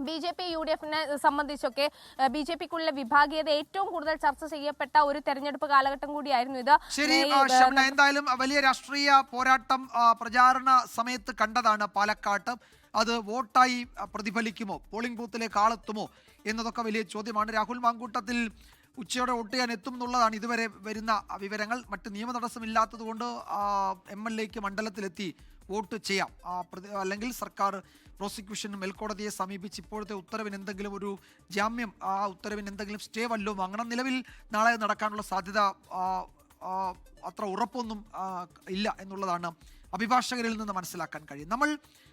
BJP UDFനെ സംബന്ധിച്ചൊക്കെ BJPക്കുള്ള വിഭാഗീയത ഏറ്റവും കൂടുതൽ ചർച്ച ചെയ്യപ്പെട്ട ഒരു തെരഞ്ഞെടുപ്പ് കാലഘട്ടം കൂടിയായിരുന്നു ഇത്. ശരി ഷംന, എന്തായാലും വലിയ രാഷ്ട്രീയ പോരാട്ടം പ്രചാരണ സമയത്ത് കണ്ടതാണ് പാലക്കാട്ട്. അത് വോട്ടായി പ്രതിഫലിക്കുമോ, പോളിംഗ് ബൂത്തിലേക്ക് ആളെത്തുമോ എന്നതൊക്കെ വലിയ ചോദ്യമാണ്. രാഹുൽ മാങ്കൂട്ടത്തിൽ ഉച്ചയോടെ വോട്ട് ചെയ്യാൻ എത്തും എന്നുള്ളതാണ് ഇതുവരെ വരുന്ന വിവരങ്ങൾ. മറ്റ് നിയമ തടസ്സമില്ലാത്തത് കൊണ്ട് MLAക്ക് മണ്ഡലത്തിലെത്തി വോട്ട് ചെയ്യാം. അല്ലെങ്കിൽ സർക്കാർ പ്രോസിക്യൂഷന് മേൽക്കോടതിയെ സമീപിച്ച് ഇപ്പോഴത്തെ ഉത്തരവിന് എന്തെങ്കിലും ഒരു ജാമ്യം, ആ ഉത്തരവിന് എന്തെങ്കിലും സ്റ്റേ വല്ലതും വാങ്ങണം. നിലവിൽ നാളെ നടക്കാനുള്ള സാധ്യത അത്ര ഉറപ്പൊന്നും ഇല്ല എന്നുള്ളതാണ് അഭിഭാഷകരിൽ നിന്ന് മനസ്സിലാക്കാൻ കഴിയും. നമ്മൾ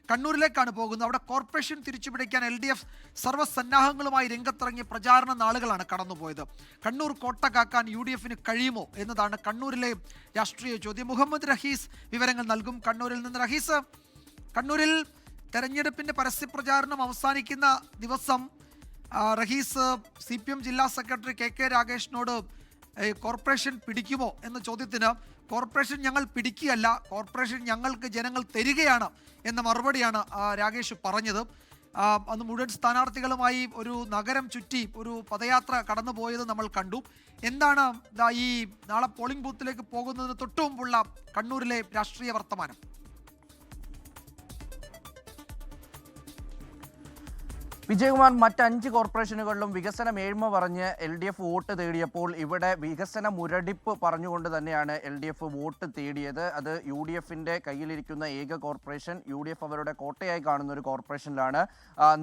കണ്ണൂരിലേക്കാണ് പോകുന്നത്. അവിടെ കോർപ്പറേഷൻ തിരിച്ചുപിടിക്കാൻ LDF സർവ്വസന്നാഹങ്ങളുമായി രംഗത്തിറങ്ങിയ പ്രചാരണ നാളുകളാണ് കടന്നുപോയത്. കണ്ണൂർ കോട്ട കാക്കാൻ UDFന് കഴിയുമോ എന്നതാണ് കണ്ണൂരിലെ രാഷ്ട്രീയ ചോദ്യം. മുഹമ്മദ് റഹീസ് വിവരങ്ങൾ നൽകും കണ്ണൂരിൽ നിന്ന്. റഹീസ്, കണ്ണൂരിൽ തെരഞ്ഞെടുപ്പിന്റെ പരസ്യപ്രചാരണം അവസാനിക്കുന്ന ദിവസം റഹീസ് CPM ജില്ലാ സെക്രട്ടറി KK രാഗേഷിനോട് കോർപ്പറേഷൻ പിടിക്കുമോ എന്ന ചോദ്യത്തിന് കോർപ്പറേഷൻ ഞങ്ങൾ പിടിക്കുകയല്ല, കോർപ്പറേഷൻ ഞങ്ങൾക്ക് ജനങ്ങൾ തരികയാണ് എന്ന മറുപടിയാണ് രാഗേഷ് പറഞ്ഞത്. അന്ന് മുഴുവൻ സ്ഥാനാർത്ഥികളുമായി ഒരു നഗരം ചുറ്റി ഒരു പദയാത്ര കടന്നുപോയത് നമ്മൾ കണ്ടു. എന്താണ് ഈ നാളെ പോളിംഗ് ബൂത്തിലേക്ക് പോകുന്നതിന് തൊട്ടുമുമ്പുള്ള കണ്ണൂരിലെ രാഷ്ട്രീയ വർത്തമാനം? വിജയകുമാർ, മറ്റ് 5 കോർപ്പറേഷനുകളിലും വികസന മേന്മ പറഞ്ഞ് LDF വോട്ട് തേടിയപ്പോൾ ഇവിടെ വികസന മുരടിപ്പ് പറഞ്ഞുകൊണ്ട് തന്നെയാണ് LDF വോട്ട് തേടിയത്. അത് UDFന്റെ കയ്യിലിരിക്കുന്ന ഏക കോർപ്പറേഷൻ, UDF അവരുടെ കോട്ടയായി കാണുന്ന ഒരു കോർപ്പറേഷനിലാണ്.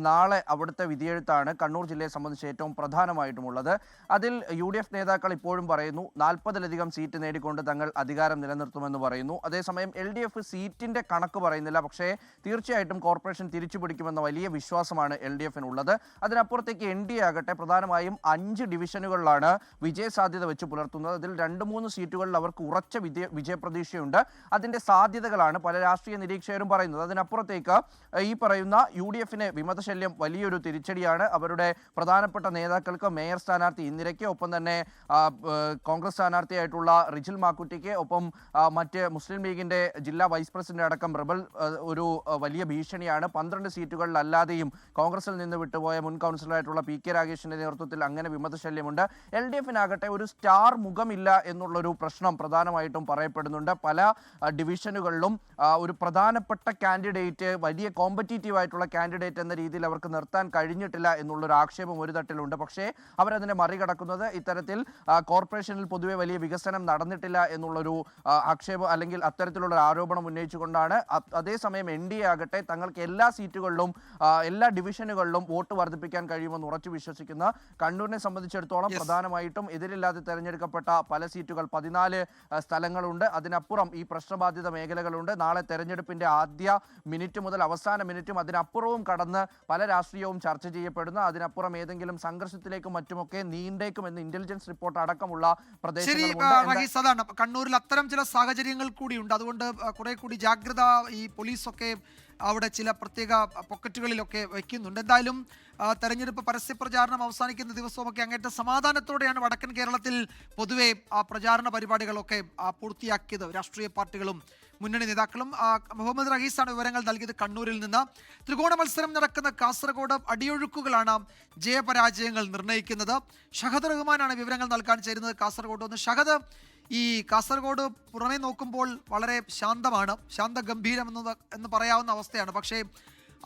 നാളെ അവിടുത്തെ വിധിയെഴുത്താണ് കണ്ണൂർ ജില്ലയെ സംബന്ധിച്ച് ഏറ്റവും പ്രധാനമായിട്ടുമുള്ളത്. അതിൽ UDF നേതാക്കൾ ഇപ്പോഴും പറയുന്നു 40-ലധികം സീറ്റ് നേടിക്കൊണ്ട് തങ്ങൾ അധികാരം നിലനിർത്തുമെന്ന് പറയുന്നു. അതേസമയം LDF സീറ്റിന്റെ കണക്ക് പറയുന്നില്ല, പക്ഷേ തീർച്ചയായിട്ടും കോർപ്പറേഷൻ തിരിച്ചുപിടിക്കുമെന്ന വലിയ വിശ്വാസമാണ് LDF ഉള്ളത്. അതിനപ്പുറത്തേക്ക് NDA ആകട്ടെ പ്രധാനമായും 5 ഡിവിഷനുകളിലാണ് വിജയ സാധ്യത വെച്ച് പുലർത്തുന്നത്. അതിൽ 2-3 സീറ്റുകളിൽ അവർക്ക് ഉറച്ച വിജയപ്രതീക്ഷയുണ്ട്. അതിന്റെ സാധ്യതകളാണ് പല രാഷ്ട്രീയ നിരീക്ഷകരും പറയുന്നത്. അതിനപ്പുറത്തേക്ക് ഈ പറയുന്ന UDFന് വിമതശല്യം വലിയൊരു തിരിച്ചടിയാണ്. അവരുടെ പ്രധാനപ്പെട്ട നേതാക്കൾക്ക് മേയർ സ്ഥാനാർത്ഥി ഇന്ദിരയ്ക്ക്, ഒപ്പം തന്നെ കോൺഗ്രസ് സ്ഥാനാർത്ഥിയായിട്ടുള്ള റിജിൽ മാക്കുറ്റിക്ക്, ഒപ്പം മറ്റ് മുസ്ലിം ലീഗിന്റെ ജില്ലാ വൈസ് പ്രസിഡന്റ് അടക്കം റിബൽ ഒരു വലിയ ഭീഷണിയാണ്. 12 സീറ്റുകളിലല്ലാതെയും കോൺഗ്രസിൽ നിന്ന് വിട്ടുപോയ മുൻ കൗൺസിലറായിട്ടുള്ള PK രാഗേഷിന്റെ നേതൃത്വത്തിൽ അങ്ങനെ വിമതശല്യമുണ്ട്. LDFനാകട്ടെ ഒരു സ്റ്റാർ മുഖമില്ല എന്നുള്ളൊരു പ്രശ്നം പ്രധാനമായിട്ടും പറയപ്പെടുന്നുണ്ട്. പല ഡിവിഷനുകളിലും ഒരു പ്രധാനപ്പെട്ട കാൻഡിഡേറ്റ്, വലിയ കോമ്പറ്റീറ്റീവ് ആയിട്ടുള്ള കാൻഡിഡേറ്റ് എന്ന രീതിയിൽ അവർക്ക് നിർത്താൻ കഴിഞ്ഞിട്ടില്ല എന്നുള്ളൊരു ആക്ഷേപം ഒരു തട്ടിലുണ്ട്. പക്ഷേ അവരതിനെ മറികടക്കുന്നത് ഇത്തരത്തിൽ കോർപ്പറേഷനിൽ പൊതുവെ വലിയ വികസനം നടന്നിട്ടില്ല എന്നുള്ളൊരു ആക്ഷേപം അല്ലെങ്കിൽ അത്തരത്തിലുള്ള ആരോപണം ഉന്നയിച്ചുകൊണ്ടാണ്. അതേസമയം NDA ആകട്ടെ തങ്ങൾക്ക് എല്ലാ സീറ്റുകളിലും എല്ലാ ഡിവിഷനുകളിലും വോട്ട് വർദ്ധിപ്പിക്കാൻ കഴിയുമെന്ന് ഉറച്ചു വിശ്വസിക്കുന്ന കണ്ണൂരിനെ സംബന്ധിച്ചിടത്തോളം പ്രധാനമായിട്ടും എതിരില്ലാതെ തെരഞ്ഞെടുക്കപ്പെട്ട പല സീറ്റുകൾ 14 സ്ഥലങ്ങളുണ്ട്. അതിനപ്പുറം ഈ പ്രശ്നബാധിത മേഖലകളുണ്ട്. നാളെ തെരഞ്ഞെടുപ്പിന്റെ ആദ്യ മിനിറ്റ് മുതൽ അവസാന മിനിറ്റും അതിനപ്പുറവും കടന്ന് പല രാഷ്ട്രീയവും ചർച്ച ചെയ്യപ്പെടുന്ന, അതിനപ്പുറം ഏതെങ്കിലും സംഘർഷത്തിലേക്കും മറ്റുമൊക്കെ നീണ്ടേക്കും എന്ന് ഇന്റലിജൻസ് റിപ്പോർട്ട് അടക്കമുള്ള പ്രദേശങ്ങളുണ്ട്. കണ്ണൂരിൽ അത്തരം ചില സാഹചര്യങ്ങൾ കൂടിയുണ്ട്. അതുകൊണ്ട് കുറെ കൂടി ജാഗ്രത ഈ പോലീസൊക്കെ അവിടെ ചില പ്രത്യേക പോക്കറ്റുകളിലൊക്കെ വയ്ക്കുന്നുണ്ട്. എന്തായാലും തെരഞ്ഞെടുപ്പ് പരസ്യ പ്രചാരണം അവസാനിക്കുന്ന ദിവസവുമൊക്കെ അങ്ങേറ്റ സമാധാനത്തോടെയാണ് വടക്കൻ കേരളത്തിൽ പൊതുവെ ആ പ്രചാരണ പരിപാടികളൊക്കെ പൂർത്തിയാക്കിയത് രാഷ്ട്രീയ പാർട്ടികളും മുന്നണി നേതാക്കളും. മുഹമ്മദ് റഹീസാണ് വിവരങ്ങൾ നൽകിയത് കണ്ണൂരിൽ നിന്ന്. ത്രികോണ മത്സരം നടക്കുന്ന കാസർഗോഡ് അടിയൊഴുക്കുകളാണ് ജയപരാജയങ്ങൾ നിർണ്ണയിക്കുന്നത്. ഷഹദ് റഹ്മാനാണ് വിവരങ്ങൾ നൽകാൻ ചേരുന്നത് കാസർഗോഡ് നിന്ന്. ഷഹദ്, ഈ കാസർഗോഡ് പുറമേ നോക്കുമ്പോൾ വളരെ ശാന്തമാണ്, ശാന്തഗംഭീരം എന്ന് പറയാവുന്ന അവസ്ഥയാണ്. പക്ഷേ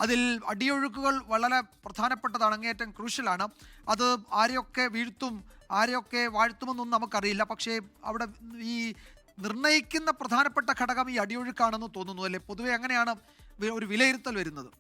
അതിൽ അടിയൊഴുക്കുകൾ വളരെ പ്രധാനപ്പെട്ടതാണ്, അങ്ങേയറ്റം ക്രൂഷ്യലാണ്. അത് ആരെയൊക്കെ വീഴ്ത്തും ആരെയൊക്കെ വാഴ്ത്തുമെന്നൊന്നും നമുക്കറിയില്ല. പക്ഷേ അവിടെ ഈ നിർണ്ണയിക്കുന്ന പ്രധാനപ്പെട്ട ഘടകം ഈ അടിയൊഴുക്കാണെന്ന് തോന്നുന്നു അല്ലേ? പൊതുവെ അങ്ങനെയാണ് ഒരു വിലയിരുത്തൽ വരുന്നത്.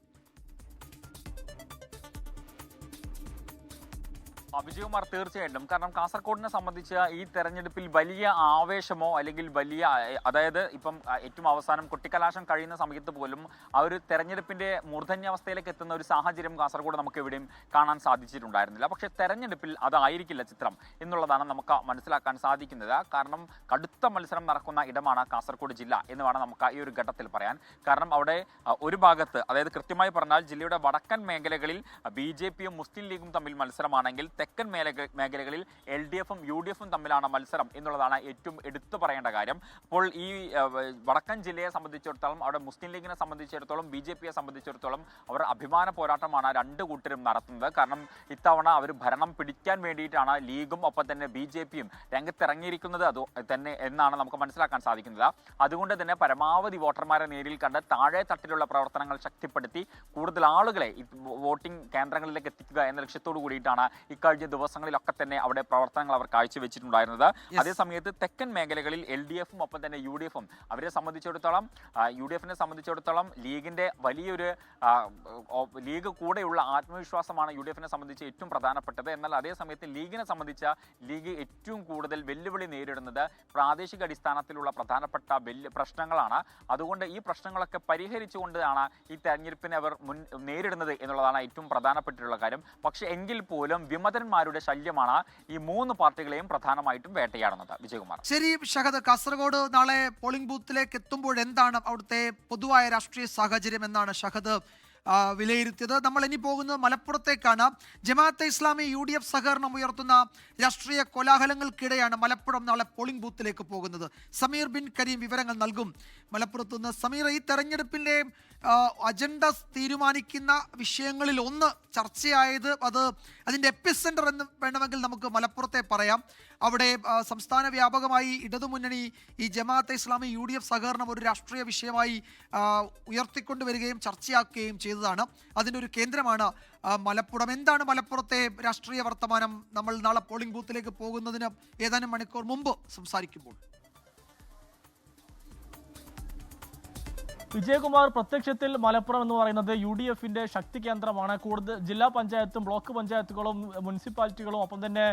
വിജയകുമാർ, തീർച്ചയായിട്ടും. കാരണം കാസർഗോഡിനെ സംബന്ധിച്ച് ഈ തെരഞ്ഞെടുപ്പിൽ വലിയ ആവേശമോ അല്ലെങ്കിൽ വലിയ, അതായത് ഇപ്പം ഏറ്റവും അവസാനം കൊട്ടിക്കലാശം കഴിയുന്ന സമയത്ത് പോലും ആ ഒരു തെരഞ്ഞെടുപ്പിന്റെ മൂർധന്യാവസ്ഥയിലേക്ക് എത്തുന്ന ഒരു സാഹചര്യം കാസർഗോഡ് നമുക്ക് എവിടെയും കാണാൻ സാധിച്ചിട്ടുണ്ടായിരുന്നില്ല. പക്ഷേ തെരഞ്ഞെടുപ്പിൽ അതായിരിക്കില്ല ചിത്രം എന്നുള്ളതാണ് നമുക്ക് മനസ്സിലാക്കാൻ സാധിക്കുന്നത്. കാരണം കടുത്ത മത്സരം നടക്കുന്ന ഇടമാണ് കാസർഗോഡ് ജില്ല എന്ന് വേണം നമുക്ക് ഈ ഒരു ഘട്ടത്തിൽ പറയാൻ. കാരണം അവിടെ ഒരു ഭാഗത്ത്, അതായത് കൃത്യമായി പറഞ്ഞാൽ ജില്ലയുടെ വടക്കൻ മേഖലകളിൽ BJPയും മുസ്ലിം ലീഗും തമ്മിൽ മത്സരമാണെങ്കിൽ തെക്കൻ മേഖലകളിൽ LDFും UDFും തമ്മിലാണ് മത്സരം എന്നുള്ളതാണ് ഏറ്റവും എടുത്തു പറയേണ്ട കാര്യം. അപ്പോൾ ഈ വടക്കൻ ജില്ലയെ സംബന്ധിച്ചിടത്തോളം, അവിടെ മുസ്ലിം ലീഗിനെ സംബന്ധിച്ചിടത്തോളം BJPയെ സംബന്ധിച്ചിടത്തോളം അവർ അഭിമാന പോരാട്ടമാണ് രണ്ട് കൂട്ടരും നടത്തുന്നത്. കാരണം ഇത്തവണ അവർ ഭരണം പിടിക്കാൻ വേണ്ടിയിട്ടാണ് ലീഗും ഒപ്പം തന്നെ BJPയും രംഗത്തിറങ്ങിയിരിക്കുന്നത് തന്നെ എന്നാണ് നമുക്ക് മനസ്സിലാക്കാൻ സാധിക്കുന്നത്. അതുകൊണ്ട് തന്നെ പരമാവധി വോട്ടർമാരെ നേരിൽ കണ്ട് താഴെ തട്ടിലുള്ള പ്രവർത്തനങ്ങൾ ശക്തിപ്പെടുത്തി കൂടുതൽ ആളുകളെ വോട്ടിംഗ് കേന്ദ്രങ്ങളിലേക്ക് എത്തിക്കുക എന്ന ലക്ഷ്യത്തോടു കൂടിയിട്ടാണ് ഇക്കഴിഞ്ഞ ദിവസങ്ങളിലൊക്കെ തന്നെ അവിടെ പ്രവർത്തനങ്ങൾ അവർ കാഴ്ചവെച്ചിട്ടുണ്ടായിരുന്നത്. അതേസമയത്ത് തെക്കൻ മേഖലകളിൽ LDFും ഒപ്പം തന്നെ UDFും അവരെ സംബന്ധിച്ചിടത്തോളം, UDFിനെ സംബന്ധിച്ചിടത്തോളം ലീഗിന്റെ വലിയൊരു ലീഗ് കൂടെയുള്ള ആത്മവിശ്വാസമാണ് UDFിനെ സംബന്ധിച്ച് ഏറ്റവും പ്രധാനപ്പെട്ടത്. എന്നാൽ അതേസമയത്ത് ലീഗിനെ സംബന്ധിച്ച ലീഗ് ഏറ്റവും കൂടുതൽ വെല്ലുവിളി നേരിടുന്നത് പ്രാദേശിക അടിസ്ഥാനത്തിലുള്ള പ്രധാനപ്പെട്ട പ്രശ്നങ്ങളാണ്. അതുകൊണ്ട് ഈ പ്രശ്നങ്ങളൊക്കെ പരിഹരിച്ചുകൊണ്ടാണ് ഈ തെരഞ്ഞെടുപ്പിനെ അവർ നേരിടുന്നത് എന്നുള്ളതാണ് ഏറ്റവും പ്രധാനപ്പെട്ടിട്ടുള്ള കാര്യം. പക്ഷേ എങ്കിൽ പോലും വിമതന്മാരുടെ ശല്യമാണ് ഈ മൂന്ന് പാർട്ടികളെയും പ്രധാനമായിട്ടും വേട്ടയാടുന്നത്. വിജയകുമാർ. ശരി ഷഹദ്, കാസർഗോഡ് നാളെ പോളിംഗ് ബൂത്തിലേക്ക് എത്തുമ്പോൾ എന്താണ് അവിടുത്തെ പൊതുവായ രാഷ്ട്രീയ സാഹചര്യം എന്നാണ് ഷഹദ് വിലയിരുത്തിയത്. നമ്മൾ ഇനി പോകുന്നത് മലപ്പുറത്തേക്കാണ്. ജമാഅത്തെ ഇസ്ലാമി UDF സഹകരണം ഉയർത്തുന്ന രാഷ്ട്രീയ കോലാഹലങ്ങൾക്കിടെയാണ് മലപ്പുറം നാളെ പോളിംഗ് ബൂത്തിലേക്ക് പോകുന്നത്. സമീർ ബിൻ കരീം വിവരങ്ങൾ നൽകും മലപ്പുറത്ത് നിന്ന്. സമീർ, ഈ തെരഞ്ഞെടുപ്പിൻ്റെ അജണ്ട തീരുമാനിക്കുന്ന വിഷയങ്ങളിൽ ഒന്ന് ചർച്ചയായത്, അതിൻ്റെ എപ്പിസെൻറ്റർ എന്ന് വേണമെങ്കിൽ നമുക്ക് മലപ്പുറത്തെ പറയാം. അവിടെ സംസ്ഥാന വ്യാപകമായി ഇടതുമുന്നണി ഈ ജമാഅത്തെ ഇസ്ലാമി UDF സഹകരണം ഒരു രാഷ്ട്രീയ വിഷയമായി ഉയർത്തിക്കൊണ്ടുവരികയും ചർച്ചയാക്കുകയും ചെയ്തതാണ്. അതിൻ്റെ ഒരു കേന്ദ്രമാണ് മലപ്പുറം. എന്താണ് മലപ്പുറത്തെ രാഷ്ട്രീയ വർത്തമാനം നമ്മൾ നാളെ പോളിംഗ് ബൂത്തിലേക്ക് പോകുന്നതിന് ഏതാനും മണിക്കൂർ മുമ്പ് സംസാരിക്കുമ്പോൾ? വിജയകുമാർ, പ്രത്യക്ഷത്തിൽ മലപ്പുറം എന്ന് പറയുന്നത് UDFിന്റെ ശക്തി കേന്ദ്രമാണ്. കൂടുതൽ ജില്ലാ പഞ്ചായത്തും ബ്ലോക്ക് പഞ്ചായത്തുകളും മുനിസിപ്പാലിറ്റികളും ഒപ്പം തന്നെ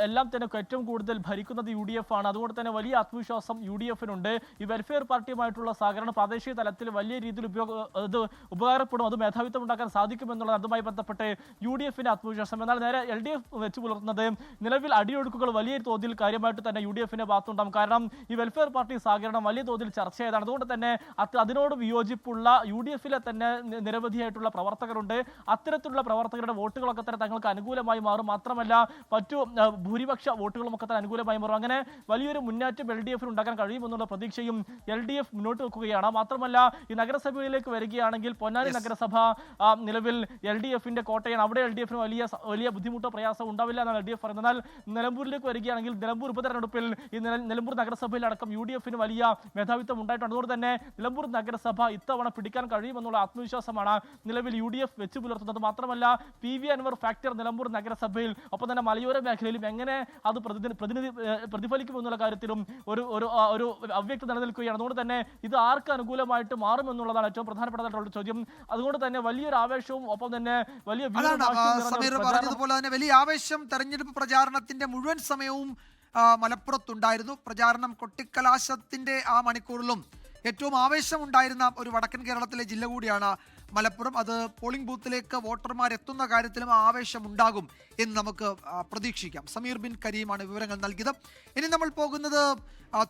എല്ലാം തന്നെ ഏറ്റവും കൂടുതൽ ഭരിക്കുന്നത് UDF ആണ്. അതുകൊണ്ട് തന്നെ വലിയ ആത്മവിശ്വാസം UDFിനുണ്ട്. ഈ വെൽഫെയർ പാർട്ടിയുമായിട്ടുള്ള സഹകരണം പ്രാദേശിക തലത്തിൽ വലിയ രീതിയിൽ ഉപകാരപ്പെടും, അത് മേധാവിത്വം ഉണ്ടാക്കാൻ സാധിക്കുമെന്നുള്ളത് അതുമായി ബന്ധപ്പെട്ട് UDFിന്റെ ആത്മവിശ്വാസം. എന്നാൽ നേരെ LDF വെച്ച് പുലർത്തുന്നത് നിലവിൽ അടിയൊഴുക്കുകൾ വലിയ തോതിൽ കാര്യമായിട്ട് തന്നെ UDFിന്റെ ഭാഗത്തുണ്ടാകും. കാരണം ഈ വെൽഫെയർ പാർട്ടി സഹകരണം വലിയ തോതിൽ ചർച്ച ചെയ്തതാണ്. അതുകൊണ്ട് തന്നെ അതിനോട് വിയോജിപ്പുള്ള UDFിലെ തന്നെ നിരവധിയായിട്ടുള്ള പ്രവർത്തകരുണ്ട്. അത്തരത്തിലുള്ള പ്രവർത്തകരുടെ വോട്ടുകളൊക്കെ തന്നെ തങ്ങൾക്ക് അനുകൂലമായി മാറും. മാത്രമല്ല മറ്റു ഭൂരിപക്ഷ വോട്ടുകളും ഒക്കെ തന്നെ അനുകൂലമായി മാറും. അങ്ങനെ വലിയൊരു മുന്നേറ്റം LDFിന് ഉണ്ടാക്കാൻ കഴിയുമെന്നുള്ള പ്രതീക്ഷയും LDF മുന്നോട്ട് വെക്കുകയാണ്. മാത്രമല്ല ഈ നഗരസഭയിലേക്ക് വരികയാണെങ്കിൽ പൊന്നാനി നഗരസഭ നിലവിൽ LDFിന്റെ കോട്ടയാണ്. അവിടെ LDFിന് വലിയ ബുദ്ധിമുട്ടോ പ്രയാസം ഉണ്ടാവില്ല എന്നാണ് LDF പറയുന്നത്. എന്നാൽ നിലമ്പൂരിലേക്ക് വരികയാണെങ്കിൽ നിലമ്പൂർ ഉപതെരഞ്ഞെടുപ്പിൽ ഈ നിലമ്പൂർ നഗരസഭയിലടക്കം UDFിന് വലിയ മേധാവിത്വം ഉണ്ടായിട്ടുണ്ട്. അതുകൊണ്ട് തന്നെ നിലമ്പൂർ നഗരസഭ ഇത്തവണ പിടിക്കാൻ കഴിയുമെന്നുള്ള ആത്മവിശ്വാസമാണ് നിലവിൽ UDF വെച്ച് പുലർത്തുന്നത്. മാത്രമല്ല PV അൻവർ ഫാക്ടർ നിലമ്പൂർ നഗരസഭയിൽ ഒപ്പം തന്നെ മലയോര മേഖലയിലും എങ്ങനെ അത് പ്രതിഫലിക്കുമെന്നുള്ള കാര്യത്തിലും ഒരു അവ്യക്തത നിലനിൽക്കുകയാണ്. അതുകൊണ്ട് തന്നെ ഇത് ആർക്ക് അനുകൂലമായിട്ട് മാറുമെന്നുള്ളതാണ് ഏറ്റവും പ്രധാനപ്പെട്ട ചോദ്യം. അതുകൊണ്ട് തന്നെ വലിയൊരു ആവേശവും ഒപ്പം തന്നെ സമീർ പറഞ്ഞതുപോലെ തന്നെ വലിയ ആവേശം തെരഞ്ഞെടുപ്പ് പ്രചാരണത്തിന്റെ മുഴുവൻ സമയവും മലപ്പുറത്തുണ്ടായിരുന്നു. പ്രചാരണം കൊട്ടിക്കലാശത്തിന്റെ ആ മണിക്കൂറിലും ഏറ്റവും ആവേശമുണ്ടായിരുന്ന ഒരു വടക്കൻ കേരളത്തിലെ ജില്ല കൂടിയാണ് മലപ്പുറം. അത് പോളിംഗ് ബൂത്തിലേക്ക് വോട്ടർമാർ എത്തുന്ന കാര്യത്തിലും ആവേശമുണ്ടാകും എന്ന് നമുക്ക് പ്രതീക്ഷിക്കാം. സമീർ ബിൻ കരീമാണ് വിവരങ്ങൾ നൽകിയത്. ഇനി നമ്മൾ പോകുന്നത്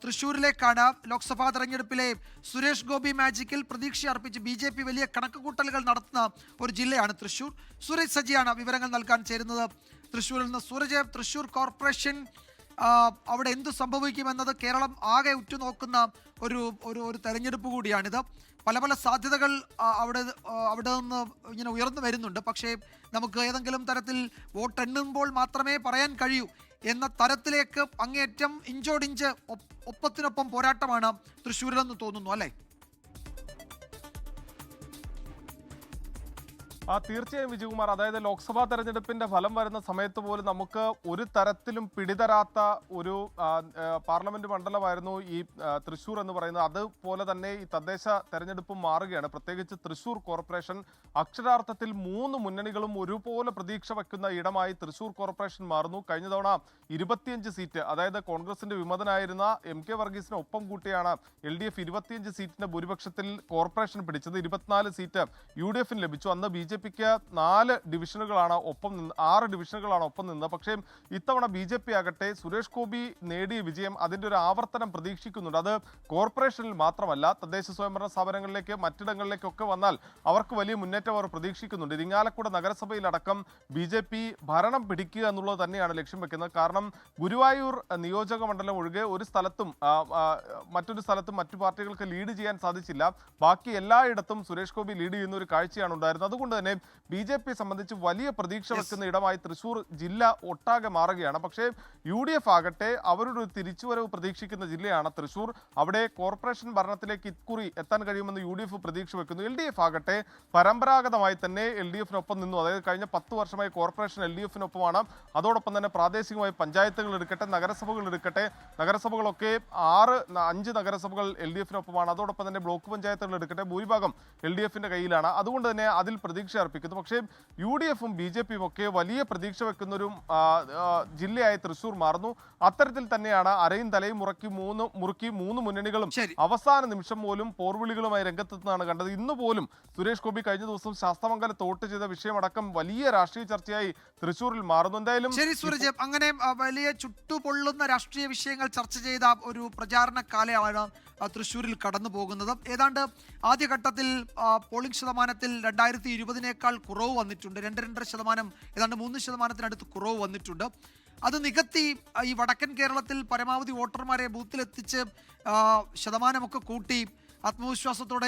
തൃശ്ശൂരിലേക്കാണ്. ലോക്സഭാ തെരഞ്ഞെടുപ്പിലെ സുരേഷ് ഗോപി മാജിക്കിൽ പ്രതീക്ഷ അർപ്പിച്ച് BJP വലിയ കണക്കുകൂട്ടലുകൾ നടത്തുന്ന ഒരു ജില്ലയാണ് തൃശ്ശൂർ. സൂരജ് സജിയാണ് വിവരങ്ങൾ നൽകാൻ ചേരുന്നത് തൃശ്ശൂരിൽ നിന്ന്. സൂരജ്, തൃശ്ശൂർ കോർപ്പറേഷൻ അവിടെ എന്തു സംഭവിക്കുമെന്നത് കേരളം ആകെ ഉറ്റുനോക്കുന്ന ഒരു തെരഞ്ഞെടുപ്പ് കൂടിയാണിത്. പല പല സാധ്യതകൾ അവിടെ നിന്ന് ഇങ്ങനെ ഉയർന്നു വരുന്നുണ്ട്. പക്ഷേ നമുക്ക് ഏതെങ്കിലും തരത്തിൽ വോട്ടെണ്ണുമ്പോൾ മാത്രമേ പറയാൻ കഴിയൂ എന്ന തരത്തിലേക്ക് അങ്ങേയറ്റം ഇഞ്ചോടിഞ്ച് ഒപ്പത്തിനൊപ്പം പോരാട്ടമാണ് തൃശ്ശൂരിലെന്ന് തോന്നുന്നു, അല്ലേ? തീർച്ചയായും വിജയകുമാർ, അതായത് ലോക്സഭാ തെരഞ്ഞെടുപ്പിന്റെ ഫലം വരുന്ന സമയത്ത് പോലും നമുക്ക് ഒരു തരത്തിലും പിടിതരാത്ത ഒരു പാർലമെന്റ് മണ്ഡലമായിരുന്നു ഈ തൃശ്ശൂർ എന്ന് പറയുന്നത്. അതുപോലെ തന്നെ ഈ തദ്ദേശ തെരഞ്ഞെടുപ്പും മാറുകയാണ്. പ്രത്യേകിച്ച് തൃശ്ശൂർ കോർപ്പറേഷൻ അക്ഷരാർത്ഥത്തിൽ 3 മുന്നണികളും ഒരുപോലെ പ്രതീക്ഷ വയ്ക്കുന്ന ഇടമായി തൃശ്ശൂർ കോർപ്പറേഷൻ മാറുന്നു. കഴിഞ്ഞ തവണ 25 സീറ്റ്, അതായത് കോൺഗ്രസിന്റെ വിമതനായിരുന്ന MK വർഗീസിനെ ഒപ്പം കൂട്ടിയാണ് LDF 25 സീറ്റിന്റെ ഭൂരിപക്ഷത്തിൽ കോർപ്പറേഷൻ പിടിച്ചത്. 24 സീറ്റ് UDF ലഭിച്ചു. അന്ന് BJPക്ക് 4 ഡിവിഷനുകളാണ് ഒപ്പം നിന്ന് 6 ഡിവിഷനുകളാണ് ഒപ്പം നിന്നത്. പക്ഷേ ഇത്തവണ BJP ആകട്ടെ സുരേഷ് ഗോപി നേടിയ വിജയം അതിൻ്റെ ഒരു ആവർത്തനം പ്രതീക്ഷിക്കുന്നുണ്ട്. അത് കോർപ്പറേഷനിൽ മാത്രമല്ല, തദ്ദേശ സ്വയംഭരണ സ്ഥാപനങ്ങളിലേക്ക് മറ്റിടങ്ങളിലേക്കൊക്കെ വന്നാൽ അവർക്ക് വലിയ മുന്നേറ്റം അവർ പ്രതീക്ഷിക്കുന്നുണ്ട്. ഇരിങ്ങാലക്കുട നഗരസഭയിലടക്കം BJP ഭരണം പിടിക്കുക എന്നുള്ളത് തന്നെയാണ് ലക്ഷ്യം വെക്കുന്നത്. കാരണം ഗുരുവായൂർ നിയോജക മണ്ഡലം ഒഴികെ ഒരു സ്ഥലത്തും മറ്റൊരു സ്ഥലത്തും മറ്റു പാർട്ടികൾക്ക് ലീഡ് ചെയ്യാൻ സാധിച്ചില്ല. ബാക്കി എല്ലായിടത്തും സുരേഷ് ഗോപി ലീഡ് ചെയ്യുന്ന ഒരു കാഴ്ചയാണ് ഉണ്ടായിരുന്നത്. അതുകൊണ്ട് തന്നെ BJP സംബന്ധിച്ച് വലിയ പ്രതീക്ഷ വെക്കുന്ന ഇടമായി തൃശ്ശൂർ ജില്ല ഒട്ടാകെ മാറുകയാണ്. പക്ഷേ UDF ആകട്ടെ അവരുടെ തിരിച്ചുവരവ് പ്രതീക്ഷിക്കുന്ന ജില്ലയാണ് തൃശ്ശൂർ. അവിടെ കോർപ്പറേഷൻ ഭരണത്തിലേക്ക് ഇക്കുറി എത്താൻ കഴിയുമെന്ന് UDF പ്രതീക്ഷ വെക്കുന്നു. LDF ആകട്ടെ പരമ്പരാഗതമായി തന്നെ LDFനൊപ്പം നിന്നു. അതായത് കഴിഞ്ഞ 10 വർഷമായി കോർപ്പറേഷൻ LDFനൊപ്പമാണ്. അതോടൊപ്പം തന്നെ പ്രാദേശികമായി പഞ്ചായത്തുകൾ എടുക്കട്ടെ, നഗരസഭകൾ എടുക്കട്ടെ, നഗരസഭകളൊക്കെ 5 നഗരസഭകൾ LDFനൊപ്പമാണ്. അതോടൊപ്പം തന്നെ ബ്ലോക്ക് പഞ്ചായത്തുകൾ എടുക്കട്ടെ, ഭൂരിഭാഗം LDFന്റെ കയ്യിലാണ്. അതുകൊണ്ട് തന്നെ അതിൽ പ്രതീക്ഷ അർപ്പിക്കുന്നു. പക്ഷേ UDFും BJPയും ഒക്കെ വലിയ പ്രതീക്ഷ വെക്കുന്നൊരു ജില്ലയായി തൃശ്ശൂർ മാറുന്നു. അത്തരത്തിൽ തന്നെയാണ് അരയും തലയും മുറുക്കി 3 മുന്നണികളും അവസാന നിമിഷം പോലും പോർവിളികളുമായി രംഗത്തെത്തുന്നതാണ് കണ്ടത്. ഇന്ന് പോലും സുരേഷ് ഗോപി കഴിഞ്ഞ ദിവസം ശാസ്തമംഗലത്ത് വോട്ട് ചെയ്ത വിഷയമടക്കം വലിയ രാഷ്ട്രീയ ചർച്ചയായി തൃശ്ശൂരിൽ മാറുന്നു. എന്തായാലും ശരി സൂരജ്, അങ്ങനെ വലിയ ചുട്ടുപൊള്ളുന്ന രാഷ്ട്രീയ വിഷയങ്ങൾ ചർച്ച ചെയ്ത ഒരു പ്രചാരണ കാലമാണ് തൃശ്ശൂരിൽ കടന്നു പോകുന്നത്. ഏതാണ്ട് ആദ്യഘട്ടത്തിൽ പോളിംഗ് ശതമാനത്തിൽ 2020-നേക്കാൾ കുറവ് വന്നിട്ടുണ്ട്. 2.5%, ഏതാണ്ട് 3%-നടുത്ത് കുറവ് വന്നിട്ടുണ്ട്. അത് നികത്തി ഈ വടക്കൻ കേരളത്തിൽ പരമാവധി വോട്ടർമാരെ ബൂത്തിലെത്തിച്ച് ശതമാനമൊക്കെ കൂട്ടി ആത്മവിശ്വാസത്തോടെ